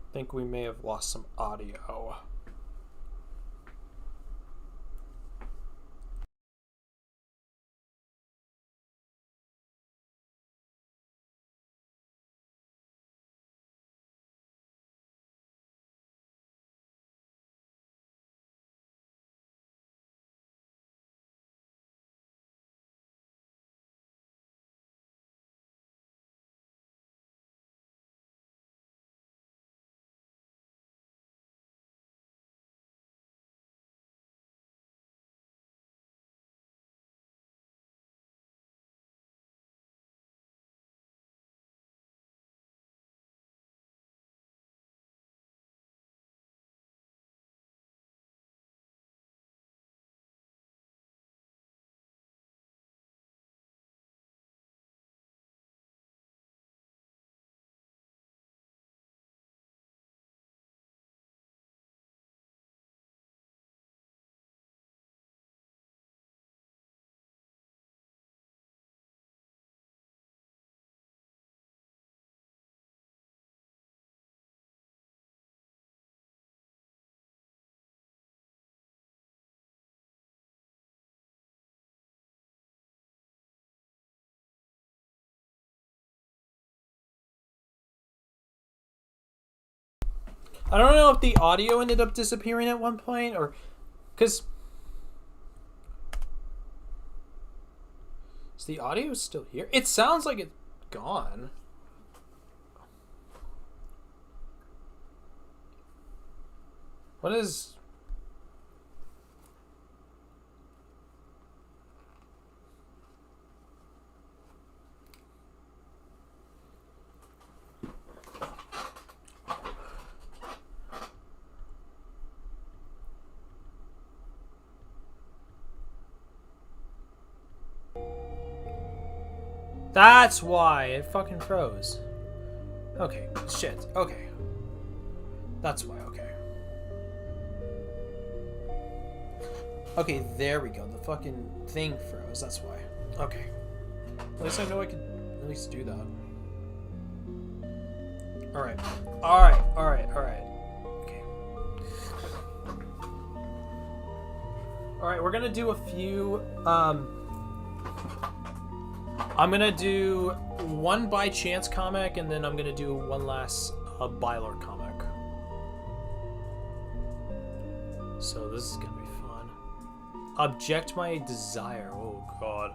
I think we may have lost some audio. I don't know if the audio ended up disappearing at one point or because is the audio still here? It sounds like it's gone. What is... That's why it fucking froze. Okay, shit. Okay. That's why, okay. Okay, there we go. The fucking thing froze, that's why. Okay. At least I know I could at least do that. Alright. Alright, alright, alright. Okay. Alright, we're gonna do a few, I'm gonna do one Bychance comic, and then I'm gonna do one last Byler comic. So this is gonna be fun. Object my desire. Oh god.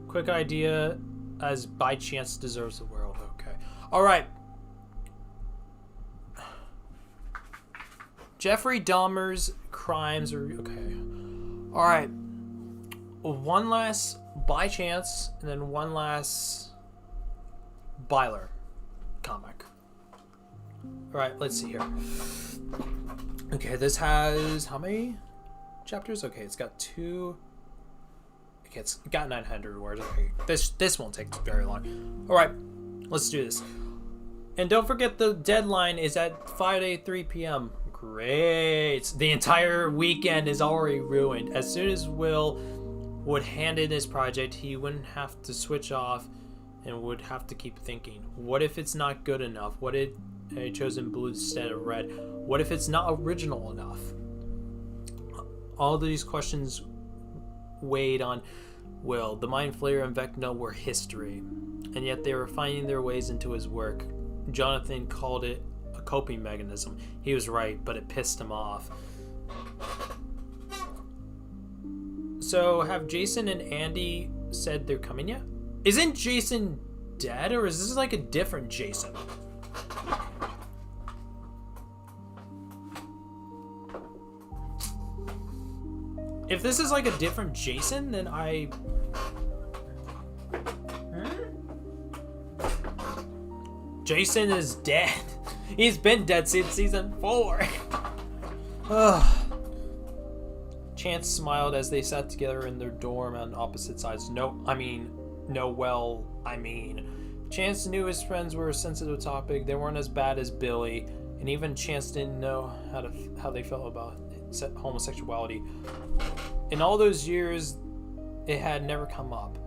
Quick idea as Bychance deserves the world. Okay. Alright. Jeffrey Dahmer's crimes are okay. All right, one last Bychance, and then one last Byler comic. Alright, let's see here. Okay, this has how many chapters? Okay, it's got 2. Okay, it's got 900 words. Okay, this won't take very long. Alright, let's do this. And don't forget the deadline is at Friday, 3 p.m. Great. The entire weekend is already ruined. As soon as Will would hand in his project, he wouldn't have to switch off and would have to keep thinking. What if it's not good enough? What if I chosen blue instead of red? What if it's not original enough? All these questions weighed on Will. The Mind Flayer and Vecna were history, and yet they were finding their ways into his work. Jonathan called it a coping mechanism. He was right, but it pissed him off. So, have Jason and Andy said they're coming yet? Isn't Jason dead, or is this like a different Jason? If this is like a different Jason, then I... Jason is dead. He's been dead since season 4. Ugh. Chance smiled as they sat together in their dorm on opposite sides. Chance knew his friends were a sensitive topic. They weren't as bad as Billy, and even Chance didn't know how they felt about homosexuality. In all those years, it had never come up,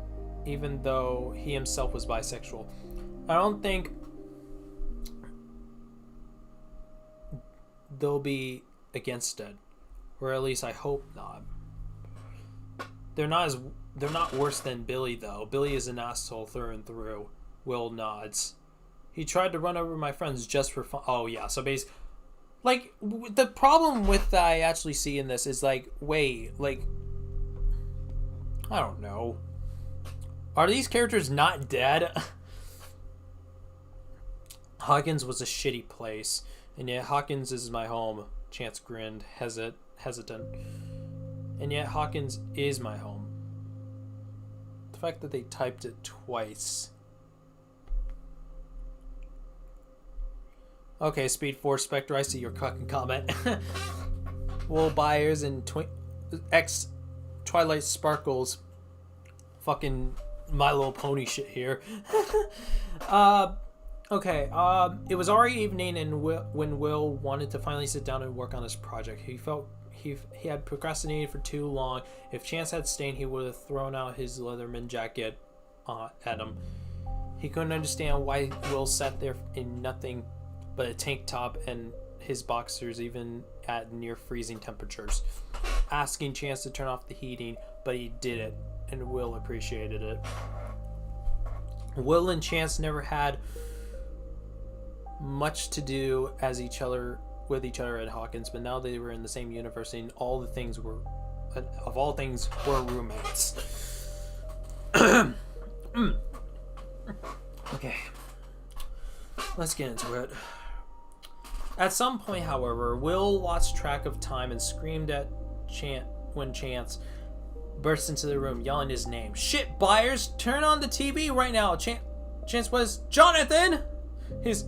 even though he himself was bisexual. I don't think they'll be against it, or at least I hope not. They're not worse than Billy though. Billy is an asshole through and through. Will nods. He tried to run over my friends just for fun. Oh yeah, so basically, like, the problem with that I actually see in this is like, wait, like, I don't know. Are these characters not dead? Hawkins was a shitty place, and yet Hawkins is my home. Chance grinned, hesitant. And yet Hawkins is my home. The fact that they typed it twice. Okay, Speed Force Spectre, I see your fucking comment. Will Byers and X Twilight Sparkles. Fucking My Little Pony shit here. Okay, it was already evening, and when Will wanted to finally sit down and work on his project, he felt he had procrastinated for too long. If Chance had stayed, he would have thrown out his Leatherman jacket at him. He couldn't understand why Will sat there in nothing but a tank top and his boxers, even at near freezing temperatures. Asking Chance to turn off the heating, but he did it, and Will appreciated it. Will and Chance never had much to do with each other at Hawkins, but now they were in the same university, and all things were roommates. Okay, let's get into it. At some point, however, Will lost track of time and screamed at when Chance burst into the room, yelling his name. "Shit, Byers, turn on the TV right now!" Chance was Jonathan. His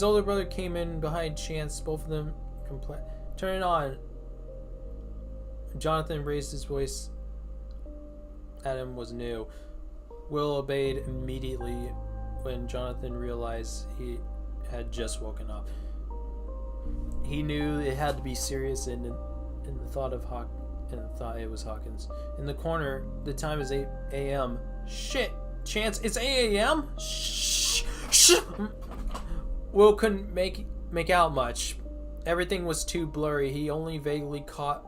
older brother came in behind Chance. Both of them turn it on. Jonathan raised his voice at him was new. Will obeyed immediately when Jonathan realized he had just woken up. He knew it had to be serious, and the thought it was Hawkins. In the corner, the time is 8 a.m. Shit, Chance, it's 8 a.m. Shh. Will couldn't make out much. Everything was too blurry. He only vaguely caught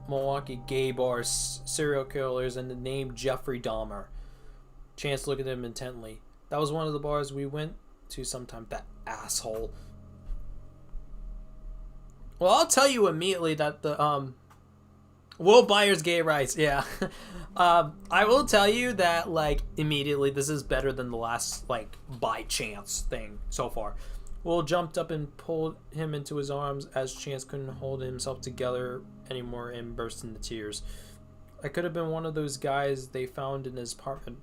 Milwaukee gay bars, serial killers, and the name Jeffrey Dahmer. Chance looked at him intently. That was one of the bars we went to sometime. That asshole. Well, I'll tell you immediately that the Will Byers gay rights, yeah. I will tell you that, like, immediately this is better than the last, like, Bychance thing so far. Will jumped up and pulled him into his arms as Chance couldn't hold himself together anymore and burst into tears. I could have been one of those guys they found in his apartment.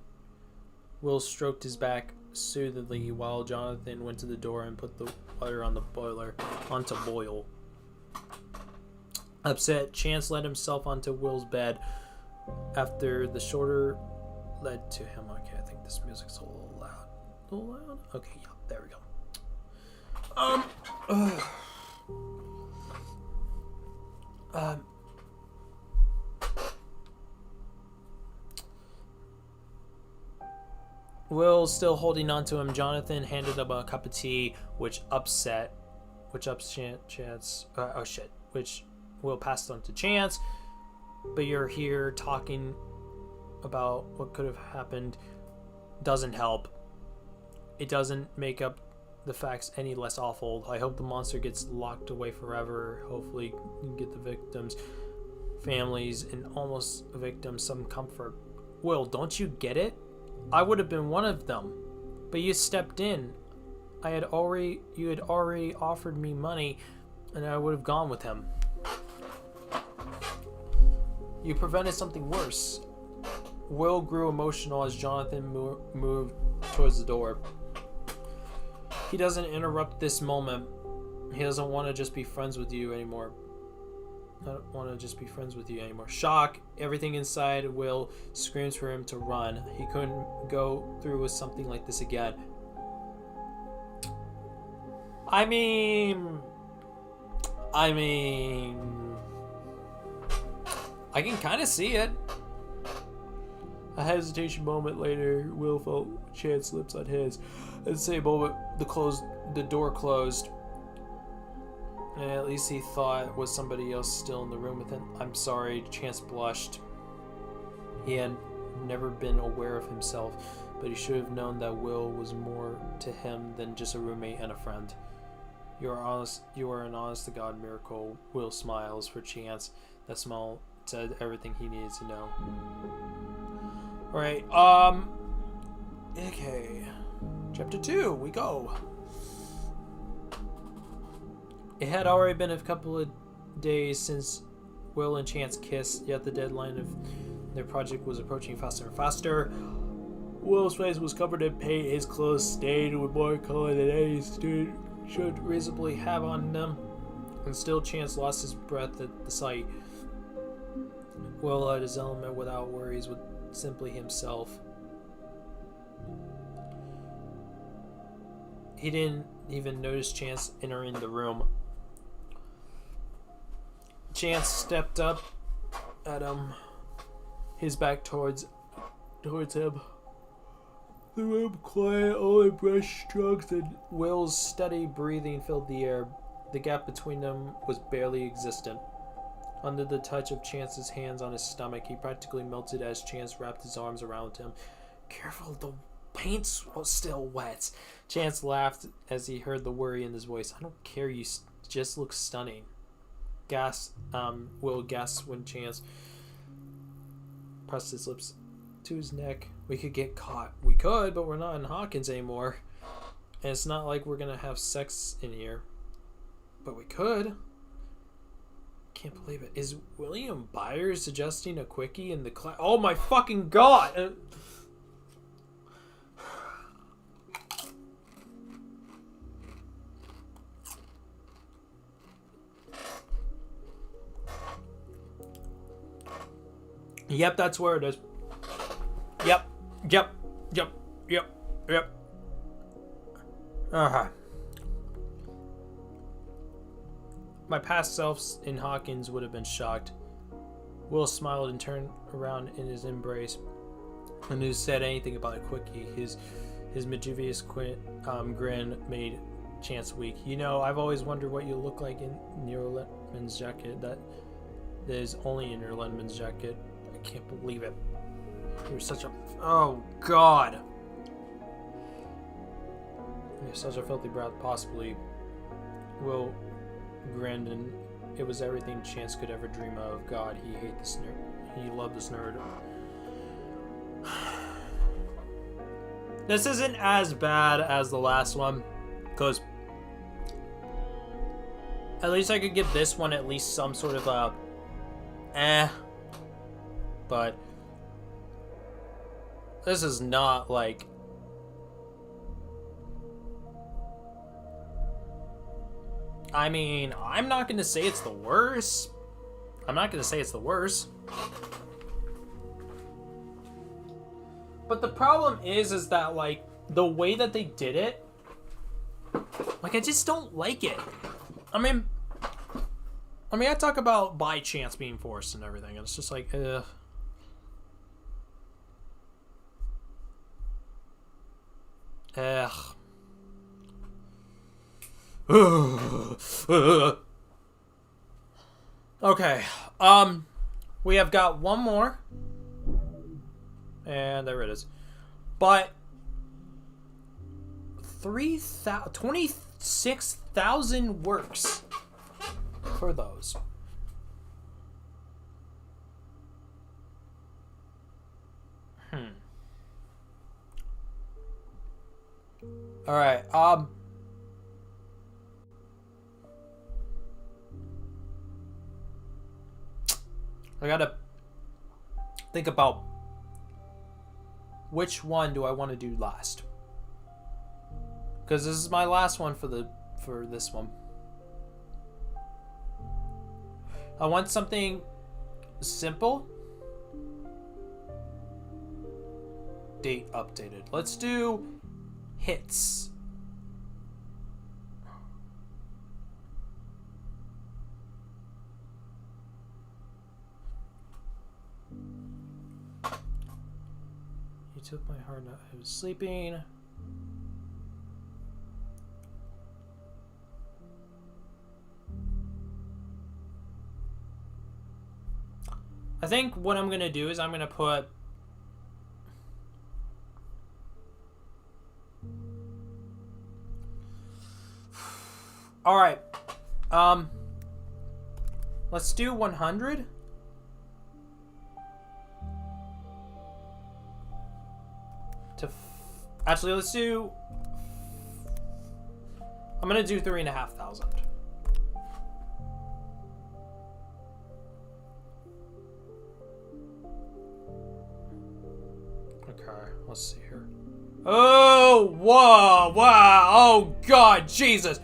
Will stroked his back, soothingly while Jonathan went to the door and put the water on the boiler onto boil. Upset, Chance let himself onto Will's bed after the shoulder led to him. Okay, I think this music's a little loud. A little loud? Okay, yeah, there we go. Will still holding on to him. Jonathan handed him a cup of tea, which upset Chance. Which Will passed on to Chance. But you're here talking about what could have happened doesn't help. It doesn't make up the facts any less awful. I hope the monster gets locked away forever. Hopefully you can get the victims, families, and almost victims some comfort. Will, don't you get it? I would have been one of them, but you stepped in. You had already offered me money, and I would have gone with him. You prevented something worse. Will grew emotional as Jonathan moved towards the door. He doesn't interrupt this moment. He doesn't want to just be friends with you anymore. I don't want to just be friends with you anymore. Shock. Everything inside Will screams for him to run. He couldn't go through with something like this again. I mean, I can kind of see it. A hesitation moment later, Will felt Chance's lips on his. At the same moment, the door closed. And at least he thought was somebody else still in the room with him. I'm sorry, Chance blushed. He had never been aware of himself, but he should have known that Will was more to him than just a roommate and a friend. You are an honest-to-God miracle. Will smiles for Chance. That smile said everything he needed to know. Alright, okay. Chapter 2, we go. It had already been a couple of days since Will and Chance kissed, yet the deadline of their project was approaching faster and faster. Will's face was covered in paint, his clothes stained with more color than any student should reasonably have on them, and still Chance lost his breath at the sight. Will at his element without worries with simply himself. He didn't even notice Chance entering the room. Chance stepped up at him, his back towards him. The room quiet, only brush strokes and Will's steady breathing filled the air. The gap between them was barely existent. Under the touch of Chance's hands on his stomach, he practically melted as Chance wrapped his arms around him. Careful, the paint's still wet. Chance laughed as he heard the worry in his voice. I don't care, you just look stunning. Will gasped when Chance pressed his lips to his neck. We could get caught. We could, but we're not in Hawkins anymore. And it's not like we're gonna have sex in here. But we could. Can't believe it. Is William Byler suggesting a quickie in the class? Oh my fucking god! Yep, that's where it is. Yep. My past selves in Hawkins would have been shocked. Will smiled and turned around in his embrace. And who said anything about a quickie? His mischievous grin made Chance weak. You know, I've always wondered what you look like in your Letterman's jacket. That is only in your Letterman's jacket. I can't believe it. You're such a... Oh, God. You're such a filthy brat, possibly. Will grinned, and it was everything Chance could ever dream of. God, he hated this nerd. He loved this nerd. This isn't as bad as the last one, because at least I could give this one at least some sort of but this is not like I mean, I'm not gonna say it's the worst. I'm not gonna say it's the worst. But the problem is that, like, the way that they did it, like, I just don't like it. I mean, I talk about Bychance being forced and everything, and it's just like, ugh. Okay, we have got one more, and there it is. But 26,000 works for those. All right. I gotta think about which one do I want to do last, because this is my last one for this one. I want something simple. Date updated. Let's do hits. You took my heart out. I was sleeping. I think what I'm gonna do is I'm gonna put all right, let's do 100. Actually, let's do, I'm gonna do 3,500. Okay, let's see here. Oh, whoa, wow, oh God, Jesus.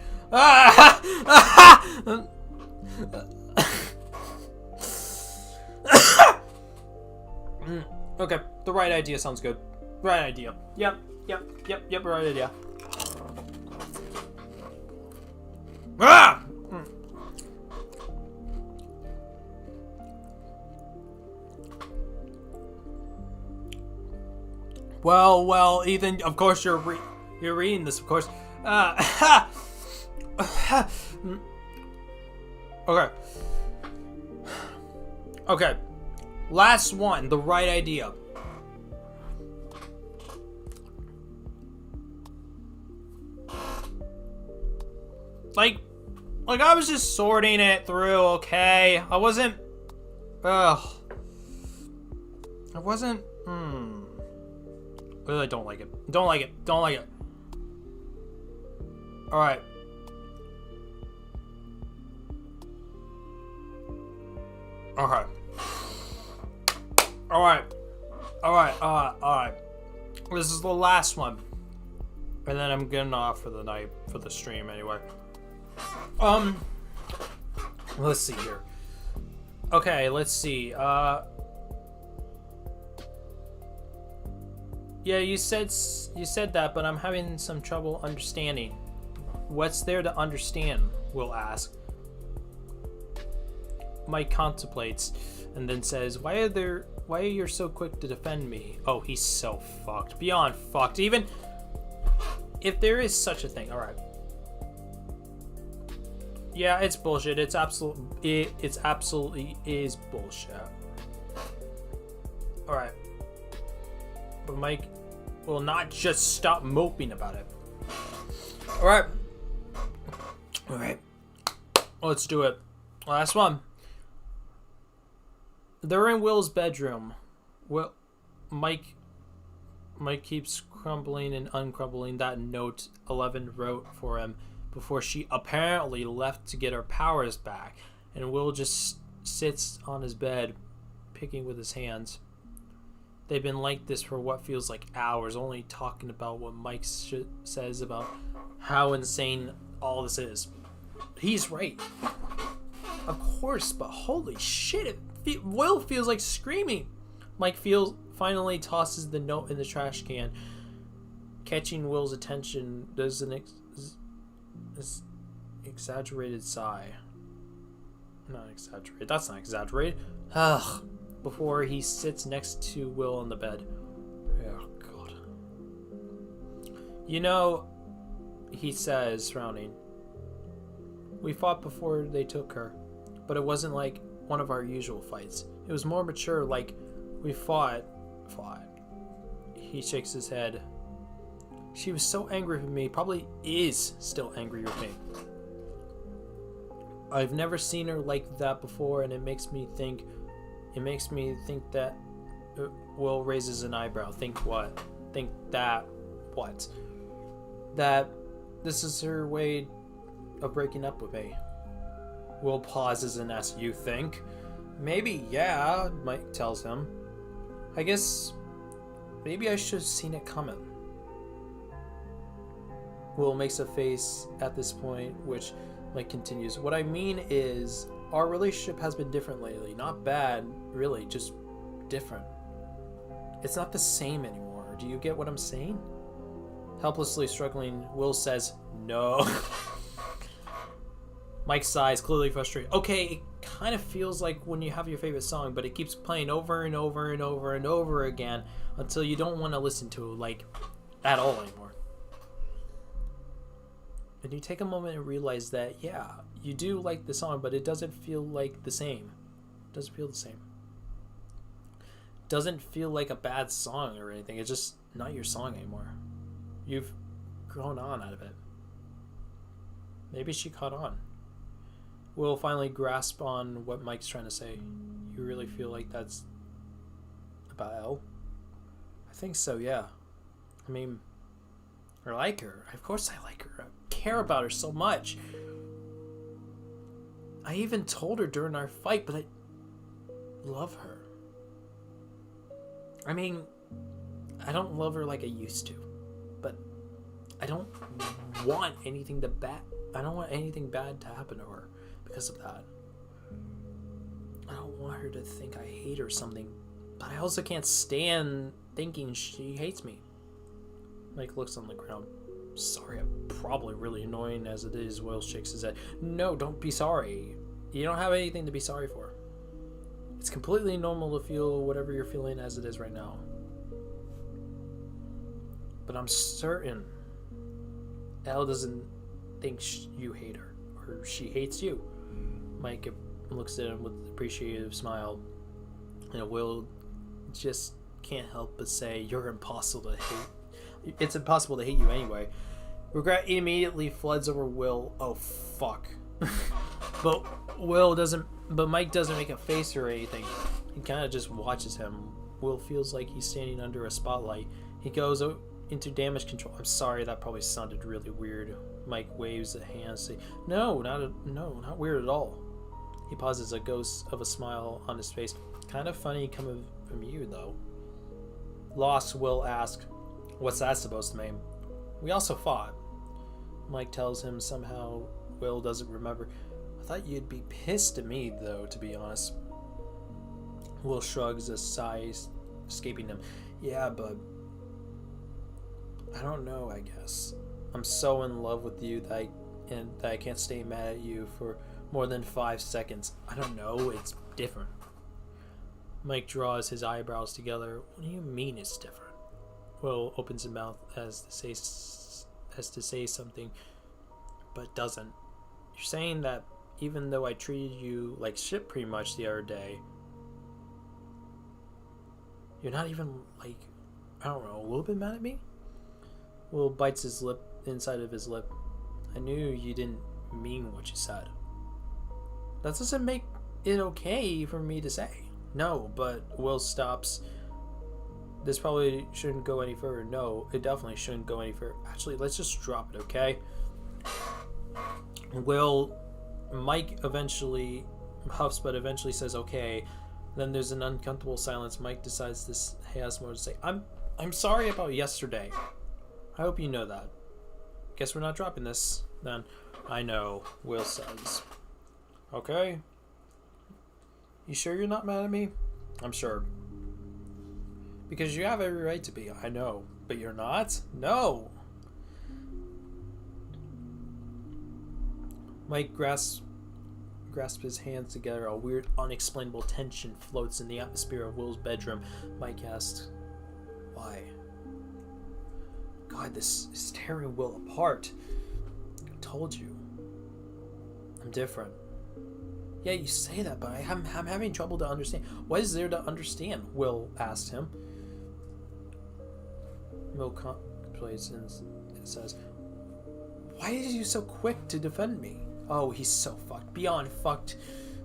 Okay, the right idea sounds good. Right idea. Yep, right idea. Ah! Well, Ethan, of course you're reading this, of course. Okay. Last one, the right idea. Like I was just sorting it through, okay? I wasn't, really don't like it. Don't like it. Alright. Okay. Alright. This is the last one. And then I'm getting off for the night, for the stream anyway. Let's see here. Okay, let's see. Yeah, you said that, but I'm having some trouble understanding. What's there to understand? Will ask. Mike contemplates, and then says, "Why are you so quick to defend me?" Oh, he's so fucked, beyond fucked. Even if there is such a thing, all right. Yeah, it's bullshit. It's absolutely is bullshit. All right. But Mike will not just stop moping about it. All right. Let's do it. Last one. They're in Will's bedroom. Mike keeps crumbling and uncrumbling that note 11 wrote for him before she apparently left to get her powers back, and Will just sits on his bed, picking with his hands. They've been like this for what feels like hours, only talking about what Mike says about how insane all this is. He's right. Of course, but holy shit, Will feels like screaming. Mike finally tosses the note in the trash can, catching Will's attention. Does an exaggerated sigh. Not exaggerated. That's not exaggerated. Ugh. Before he sits next to Will on the bed. Oh, God. You know, he says, frowning, we fought before they took her, but it wasn't like one of our usual fights. It was more mature, like we fought. He shakes his head. She was so angry with me, probably is still angry with me. I've never seen her like that before, and it makes me think that Will raises an eyebrow. Think what? Think that what? That this is her way of breaking up with me. Will pauses and asks, you think? Maybe, yeah, Mike tells him. I guess maybe I should have seen it coming. Will makes a face at this point, which Mike continues. What I mean is, our relationship has been different lately. Not bad, really, just different. It's not the same anymore. Do you get what I'm saying? Helplessly struggling, Will says, no. Mike sighs, clearly frustrated. Okay, it kind of feels like when you have your favorite song, but it keeps playing over and over and over and over again until you don't want to listen to it, like, at all anymore. And you take a moment and realize that, yeah, you do like the song, but it doesn't feel like the same. It doesn't feel the same. It doesn't feel like a bad song or anything. It's just not your song anymore. You've grown on out of it. Maybe she caught on. Will finally grasp on what Mike's trying to say. You really feel like that's about Elle? I think so, yeah. I mean, I like her. Of course I like her. I care about her so much. I even told her during our fight, but I love her. I mean, I don't love her like I used to, but I don't want anything I don't want anything bad to happen to her because of that. I don't want her to think I hate her or something, but I also can't stand thinking she hates me. Mike looks on the ground. Sorry, I'm probably really annoying as it is. Will shakes his head. No, don't be sorry. You don't have anything to be sorry for. It's completely normal to feel whatever you're feeling as it is right now. But I'm certain Elle doesn't think you hate her, or she hates you. Mike looks at him with an appreciative smile, and Will just can't help but say, "You're impossible to hate. It's impossible to hate you anyway." Regret immediately floods over Will. Oh fuck! But Mike doesn't make a face or anything. He kind of just watches him. Will feels like he's standing under a spotlight. He goes into damage control. I'm sorry, that probably sounded really weird. Mike waves a hand, saying, No, not weird at all. He pauses, a ghost of a smile on his face. Kind of funny coming from you, though. Lost, Will asks, what's that supposed to mean? We also fought. Mike tells him somehow Will doesn't remember. I thought you'd be pissed at me, though, to be honest. Will shrugs, a sigh escaping him. Yeah, but I don't know, I guess. I'm so in love with you that I can't stay mad at you for more than 5 seconds. I don't know, it's different. Mike draws his eyebrows together. What do you mean it's different? Will opens his mouth as to say something, but doesn't. You're saying that even though I treated you like shit pretty much the other day, you're not even, like, I don't know, a little bit mad at me? Will bites his lip, inside of his lip. I knew you didn't mean what you said. That doesn't make it okay for me to say. No, but Will stops. This probably shouldn't go any further. No, it definitely shouldn't go any further. Actually, let's just drop it, okay? Mike eventually huffs, but eventually says okay. Then there's an uncomfortable silence. Mike decides this has more to say. I'm sorry about yesterday. I hope you know that. Guess we're not dropping this then. I know, Will says. Okay. You sure you're not mad at me? I'm sure. Because you have every right to be. I know. But you're not? No. Mike grasps his hands together. A weird, unexplainable tension floats in the atmosphere of Will's bedroom. Mike asks, why? God, this is tearing Will apart. I told you. I'm different. Yeah, you say that, but I'm having trouble to understand. What is there to understand? Will asked him. Will contemplates and says, why are you so quick to defend me? Oh, he's so fucked. Beyond fucked.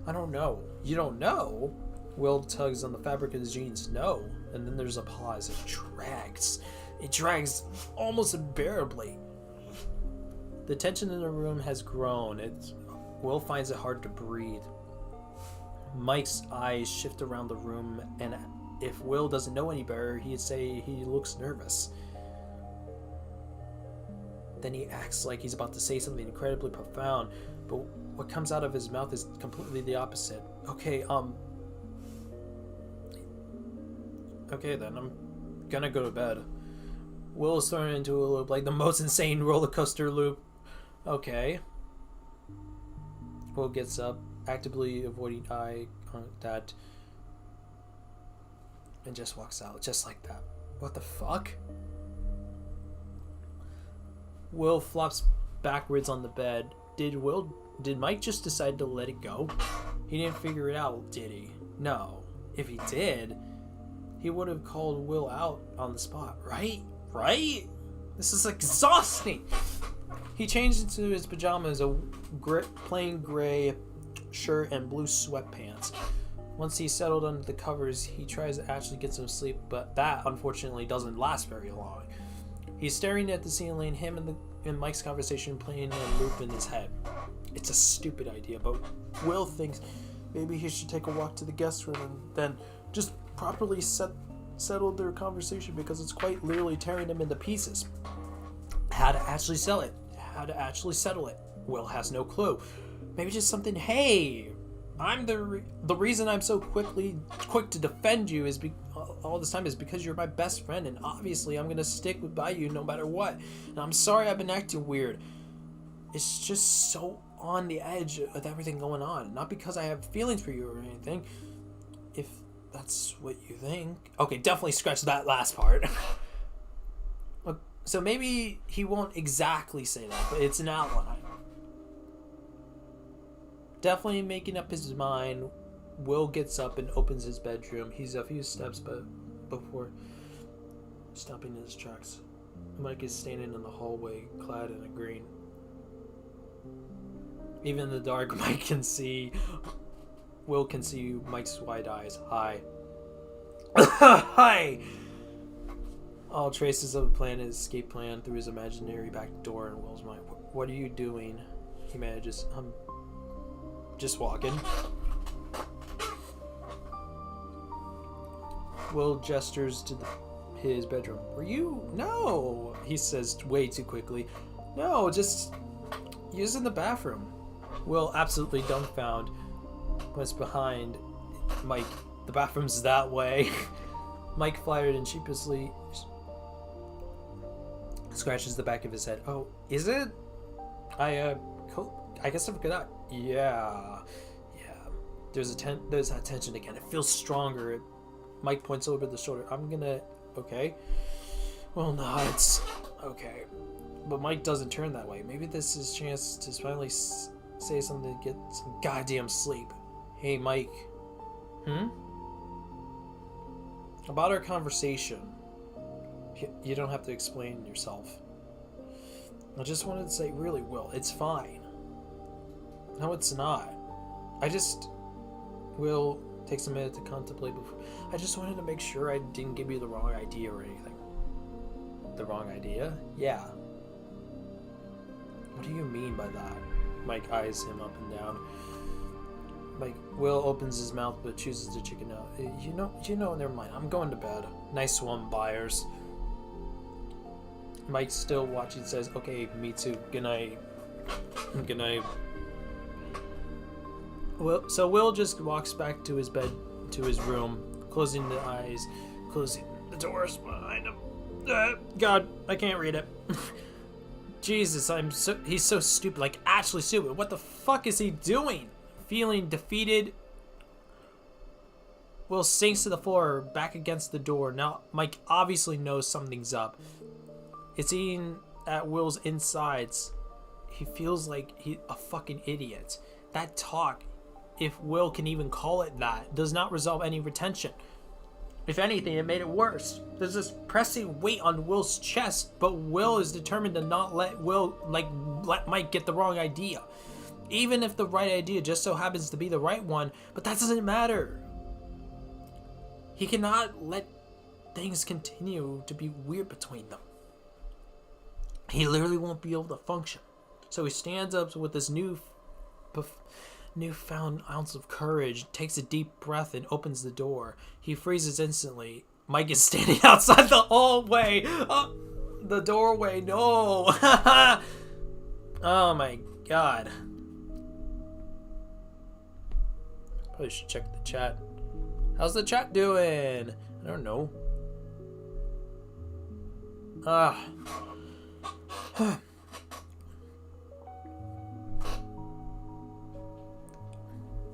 I don't know. You don't know? Will tugs on the fabric of his jeans. No. And then there's a pause. It drags. It drags almost unbearably. The tension in the room has grown. Will finds it hard to breathe. Mike's eyes shift around the room, and if Will doesn't know any better, he'd say he looks nervous. Then he acts like he's about to say something incredibly profound, but what comes out of his mouth is completely the opposite. Okay, then I'm gonna go to bed. Will is thrown into a loop, like the most insane roller coaster loop. Okay. Will gets up, actively avoiding eye contact, and just walks out, just like that. What the fuck? Will flops backwards on the bed. Did Mike just decide to let it go? He didn't figure it out, did he? No. If he did, he would have called Will out on the spot, right? Right? This is exhausting. He changed into his pajamas, a plain gray shirt and blue sweatpants. Once he's settled under the covers, he tries to actually get some sleep, but that unfortunately doesn't last very long. He's staring at the ceiling, him and Mike's conversation playing a loop in his head. It's a stupid idea, but Will thinks maybe he should take a walk to the guest room and then just properly settle their conversation, because it's quite literally tearing him into pieces. How to actually settle it. Will has no clue. Maybe just something, hey, I'm the reason I'm so quick to defend you is all this time is because you're my best friend, and obviously I'm gonna stick by you no matter what. And I'm sorry I've been acting weird. It's just so on the edge of everything going on. Not because I have feelings for you or anything. If that's what you think. Okay, definitely scratch that last part. So maybe he won't exactly say that, but it's an outline. Definitely making up his mind, Will gets up and opens his bedroom. He's a few steps before stopping in his tracks. Mike is standing in the hallway, clad in a green. Even in the dark, Will can see Mike's wide eyes. Hi. Hi! All traces of the plan, his escape plan, through his imaginary back door in Will's mind. What are you doing? He manages. Just walking. Will gestures to his bedroom. Were you? No, he says way too quickly. No, just using the bathroom. Will, absolutely dumbfounded, was behind Mike. The bathroom's that way. Mike flattered and sheepishly scratches the back of his head. Oh, is it? I guess I forgot. Yeah. There's that tension again. It feels stronger. Mike points over the shoulder. Okay. Well, no, it's okay. But Mike doesn't turn that way. Maybe this is a chance to finally say something to get some goddamn sleep. Hey, Mike. About our conversation. You don't have to explain yourself. I just wanted to say, really, Will, it's fine. No, it's not. Will takes a minute to contemplate before. I just wanted to make sure I didn't give you the wrong idea or anything. The wrong idea? Yeah. What do you mean by that? Mike eyes him up and down. Will opens his mouth but chooses to chicken out. You know, never mind. I'm going to bed. Nice one, Byers. Mike, still watching, says, okay, me too. Good night. Good night. So Will just walks back to his bed, to his room, closing the eyes, closing the doors behind him. God, I can't read it. Jesus, he's so stupid, like actually stupid. What the fuck is he doing? Feeling defeated, Will sinks to the floor, back against the door. Now, Mike obviously knows something's up. It's eating at Will's insides. He feels like he's a fucking idiot. That talk, if Will can even call it that, does not resolve any retention. If anything, it made it worse. There's this pressing weight on Will's chest, but Will is determined to not let Mike get the wrong idea. Even if the right idea just so happens to be the right one, but that doesn't matter. He cannot let things continue to be weird between them. He literally won't be able to function. So he stands up with this newfound ounce of courage, takes a deep breath, and opens the door. He freezes instantly. Mike is standing outside the hallway. The doorway, no. Oh my god. Probably should check the chat. How's the chat doing? I don't know.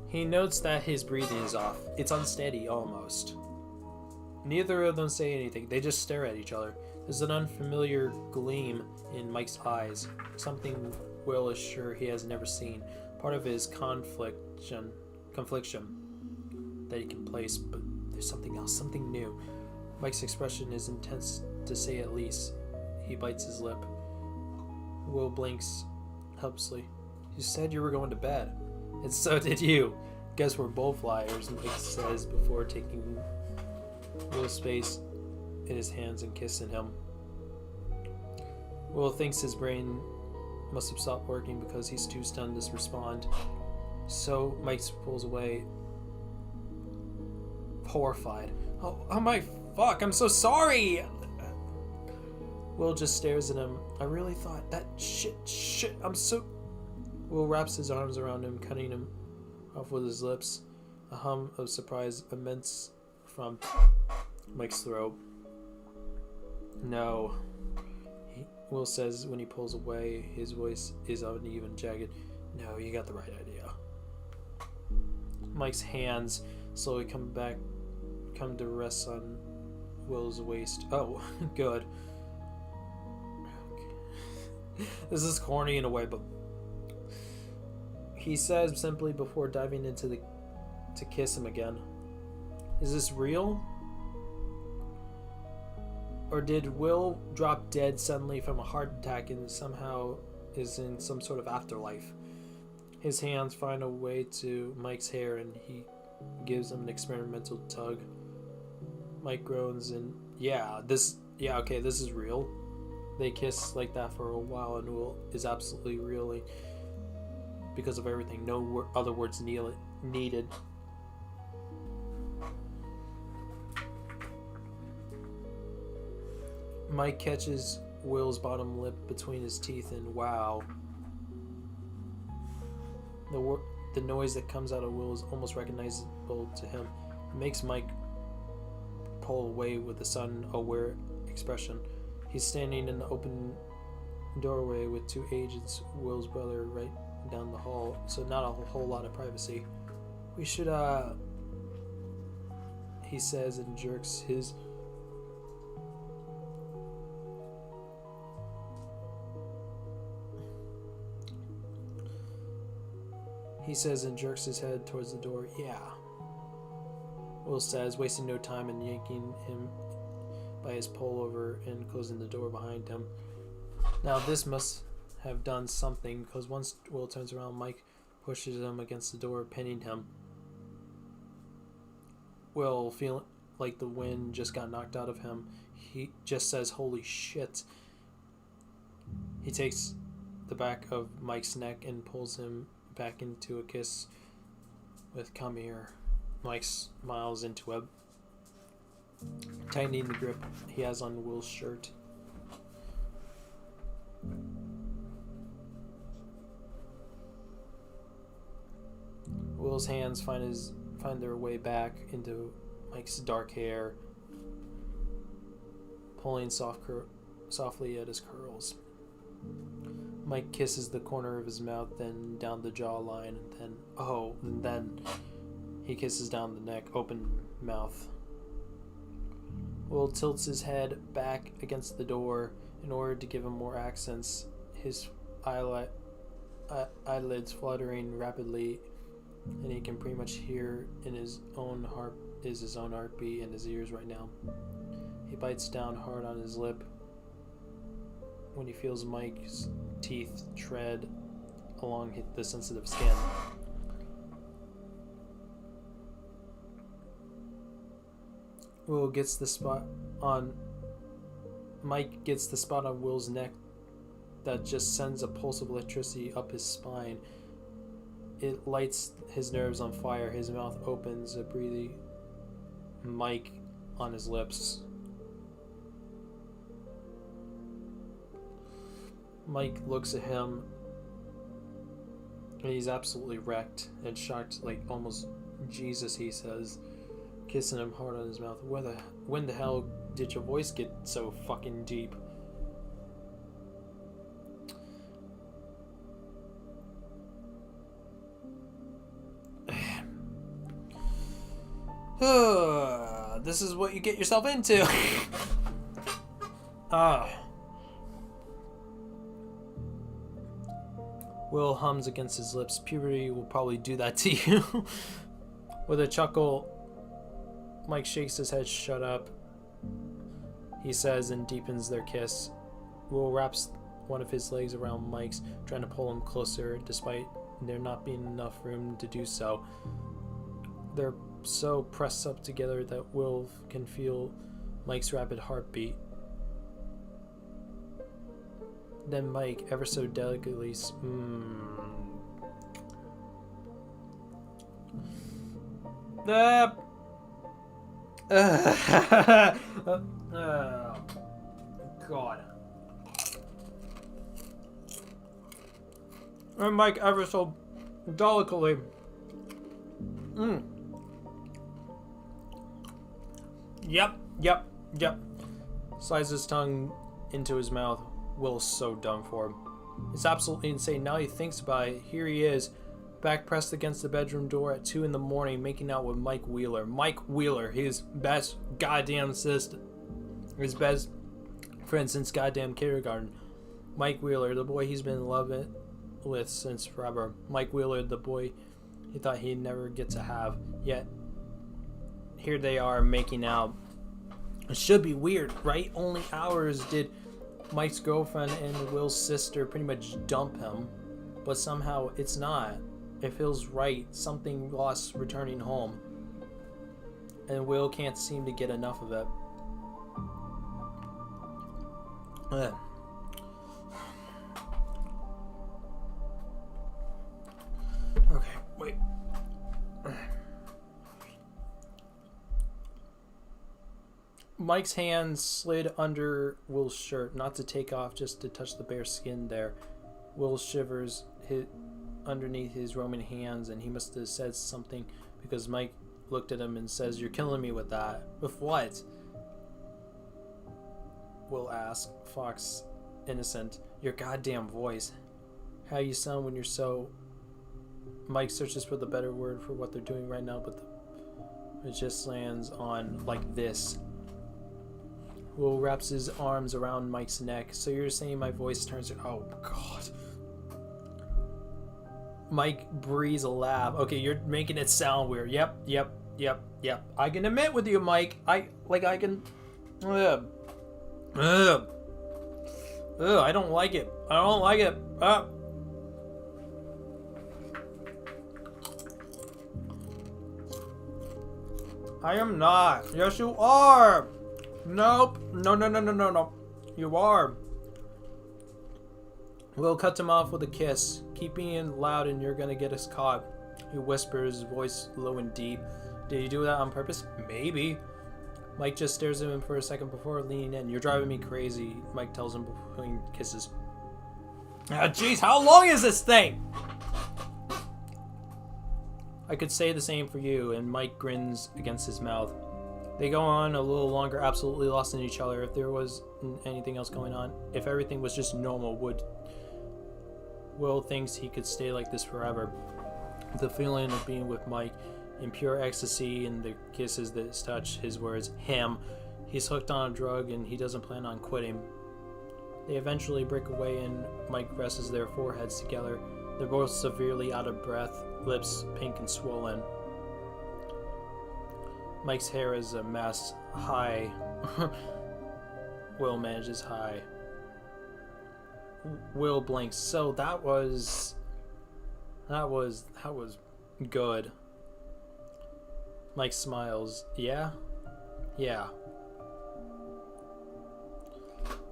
He notes that his breathing is off. It's unsteady, almost. Neither of them say anything. They just stare at each other. There's an unfamiliar gleam in Mike's eyes. Something Will is sure he has never seen. Part of his confliction that he can place, but there's something else, something new. Mike's expression is intense, to say at least. He bites his lip. Will blinks helplessly. You said you were going to bed. And so did you. Guess we're both liars, Mike says before taking Will's face in his hands and kissing him. Will thinks his brain must have stopped working because he's too stunned to respond. So Mike pulls away, horrified. Oh my fuck, I'm so sorry! Will just stares at him. I really thought that shit, I'm so... Will wraps his arms around him, cutting him off with his lips. A hum of surprise immense from Mike's throat. No, Will says when he pulls away. His voice is uneven, jagged. No, you got the right idea. Mike's hands slowly come to rest on Will's waist. Oh, good. This is corny in a way, but he says simply before diving into to kiss him again. Is this real? Or did Will drop dead suddenly from a heart attack and somehow is in some sort of afterlife? His hands find a way to Mike's hair and he gives him an experimental tug. Mike groans and this is real. They kiss like that for a while and Will is absolutely reeling because of everything. No other words needed. Mike catches Will's bottom lip between his teeth and wow. The noise that comes out of Will is almost recognizable to him. It makes Mike pull away with a sudden aware expression. He's standing in the open doorway with two agents, Will's brother, right down the hall, so not a whole lot of privacy. We should, he says and jerks his... He says and jerks his head towards the door. Yeah. Will says, wasting no time in yanking him by his pullover and closing the door behind him. Now this must have done something, because once Will turns around, Mike pushes him against the door, pinning him. Will, feeling like the wind just got knocked out of him, he just says, holy shit. He takes the back of Mike's neck and pulls him back into a kiss with come here. Mike smiles into a tightening the grip he has on Will's shirt. Will's hands find their way back into Mike's dark hair, pulling softly at his curls. Mike kisses the corner of his mouth, then down the jawline, and then he kisses down the neck, open mouth. Will tilts his head back against the door in order to give him more accents, his eyelids fluttering rapidly, and he can pretty much hear his own heartbeat in his ears right now. He bites down hard on his lip when he feels Mike's teeth tread along the sensitive skin. Mike gets the spot on Will's neck that just sends a pulse of electricity up his spine. It lights his nerves on fire. His mouth opens, a breathing Mike on his lips. Mike looks at him, and he's absolutely wrecked and shocked, like almost Jesus, he says, kissing him hard on his mouth. When the hell did your voice get so fucking deep? This is what you get yourself into. Will hums against his lips. Puberty will probably do that to you. With a chuckle, Mike shakes his head. Shut up, he says, and deepens their kiss. Will wraps one of his legs around Mike's, trying to pull him closer, despite there not being enough room to do so. They're so pressed up together that Will can feel Mike's rapid heartbeat. Then Mike, ever so delicately, God. And Mike, ever so delicately. Yep. Slides his tongue into his mouth. Will's so done for him. It's absolutely insane. Now he thinks about it. Here he is, back pressed against the bedroom door at 2 a.m, making out with Mike Wheeler. Mike Wheeler, his best goddamn sister. His best friend since goddamn kindergarten. Mike Wheeler, the boy he's been in love with since forever. Mike Wheeler, the boy he thought he'd never get to have. Yet, here they are making out. It should be weird, right? Only hours did Mike's girlfriend and Will's sister pretty much dump him, but somehow it's not. It feels right. Something lost returning home, and Will can't seem to get enough of it. Okay, wait. Mike's hand slid under Will's shirt, not to take off, just to touch the bare skin there. Will shivers underneath his Roman hands, and he must have said something, because Mike looked at him and says, "You're killing me with that." "With what?" Will asked, Fox innocent. "Your goddamn voice. How you sound when you're so..." Mike searches for the better word for what they're doing right now, but it just lands on like this. Will wraps his arms around Mike's neck. "So you're saying my voice turns..." Oh, God. Mike breathes a laugh. "Okay, you're making it sound weird." Yep. I can admit with you, Mike. I can... I don't like it. I am not. Yes, you are. Nope. No. You are. Will cuts him off with a kiss. "Keep being loud and you're gonna get us caught," he whispers, his voice low and deep. "Did you do that on purpose?" "Maybe." Mike just stares at him for a second before leaning in. "You're driving me crazy," Mike tells him between kisses. Ah, jeez, how long is this thing? I could say the same for you, and Mike grins against his mouth. They go on a little longer, absolutely lost in each other. If there was anything else going on, if everything was just normal, Will thinks he could stay like this forever. The feeling of being with Mike in pure ecstasy and the kisses that touch his words, him. He's hooked on a drug and he doesn't plan on quitting. They eventually break away and Mike presses their foreheads together. They're both severely out of breath, lips pink and swollen. Mike's hair is a mess. Hi. Will manages hi. Will blinks. So that was good. Mike smiles. Yeah? Yeah.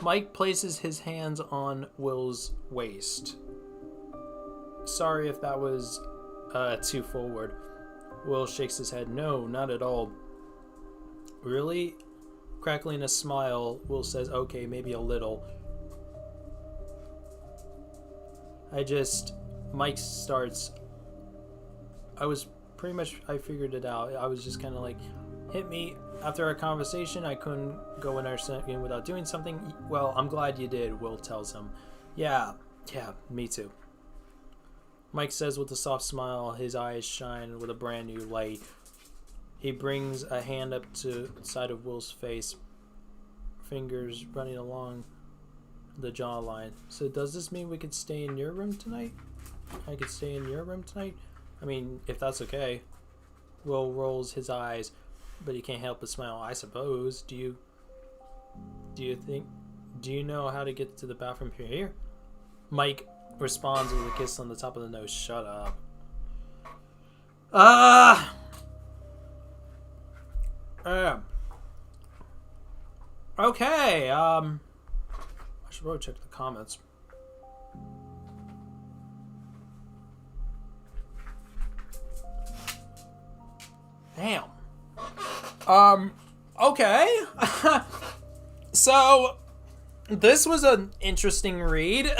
Mike places his hands on Will's waist. Sorry if that was too forward. Will shakes his head. No, not at all. Really? Crackling a smile, Will says, okay, maybe a little. Mike starts. I figured it out. I was just kind of like, hit me. After our conversation, I couldn't go in our second without doing something. Well, I'm glad you did, Will tells him. Yeah, me too. Mike says with a soft smile, his eyes shine with a brand new light. He brings a hand up to the side of Will's face, fingers running along the jawline. So does this mean we could stay in your room tonight? I could stay in your room tonight? I mean, if that's okay. Will rolls his eyes, but he can't help but smile. I suppose. Do you know how to get to the bathroom from here? Mike responds with a kiss on the top of the nose. Shut up. Okay, I should probably check the comments. Damn. Okay. So, this was an interesting read.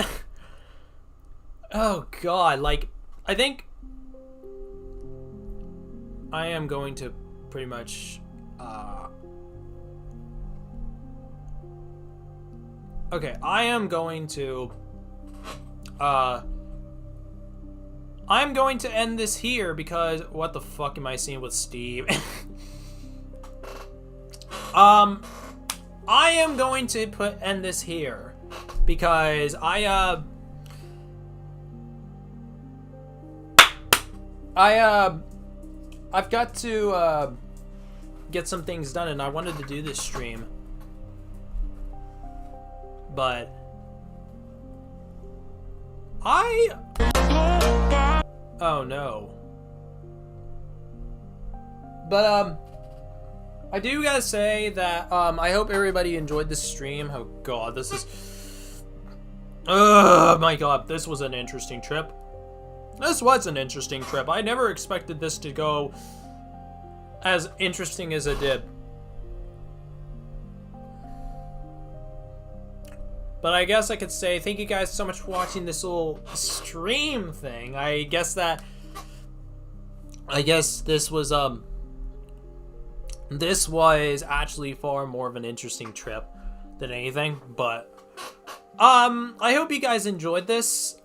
Oh god, like, I think I am going to pretty much, okay, I'm going to end this here because what the fuck am I seeing with Steve? I am going to end this here because I've got to get some things done, and I wanted to do this stream, but oh no. But I do gotta say that I hope everybody enjoyed this stream. Oh god, this is, oh my god, this was an interesting trip. This was an interesting trip. I never expected this to go as interesting as it did. But I guess I could say thank you guys so much for watching this little stream thing. I guess this was actually far more of an interesting trip than anything, but I hope you guys enjoyed this.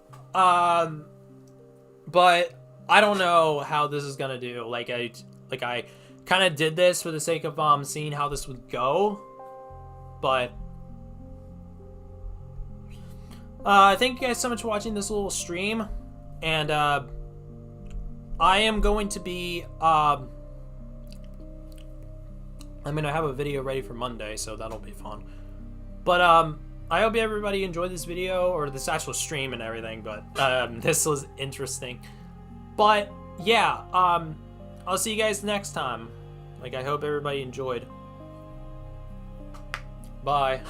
But I don't know how this is gonna do. Like I kind of did this for the sake of seeing how this would go, but thank you guys so much for watching this little stream, and I am going to be I have a video ready for Monday, so that'll be fun. But I hope everybody enjoyed this video, or this actual stream and everything, but this was interesting. But yeah, I'll see you guys next time. Like, I hope everybody enjoyed. Bye.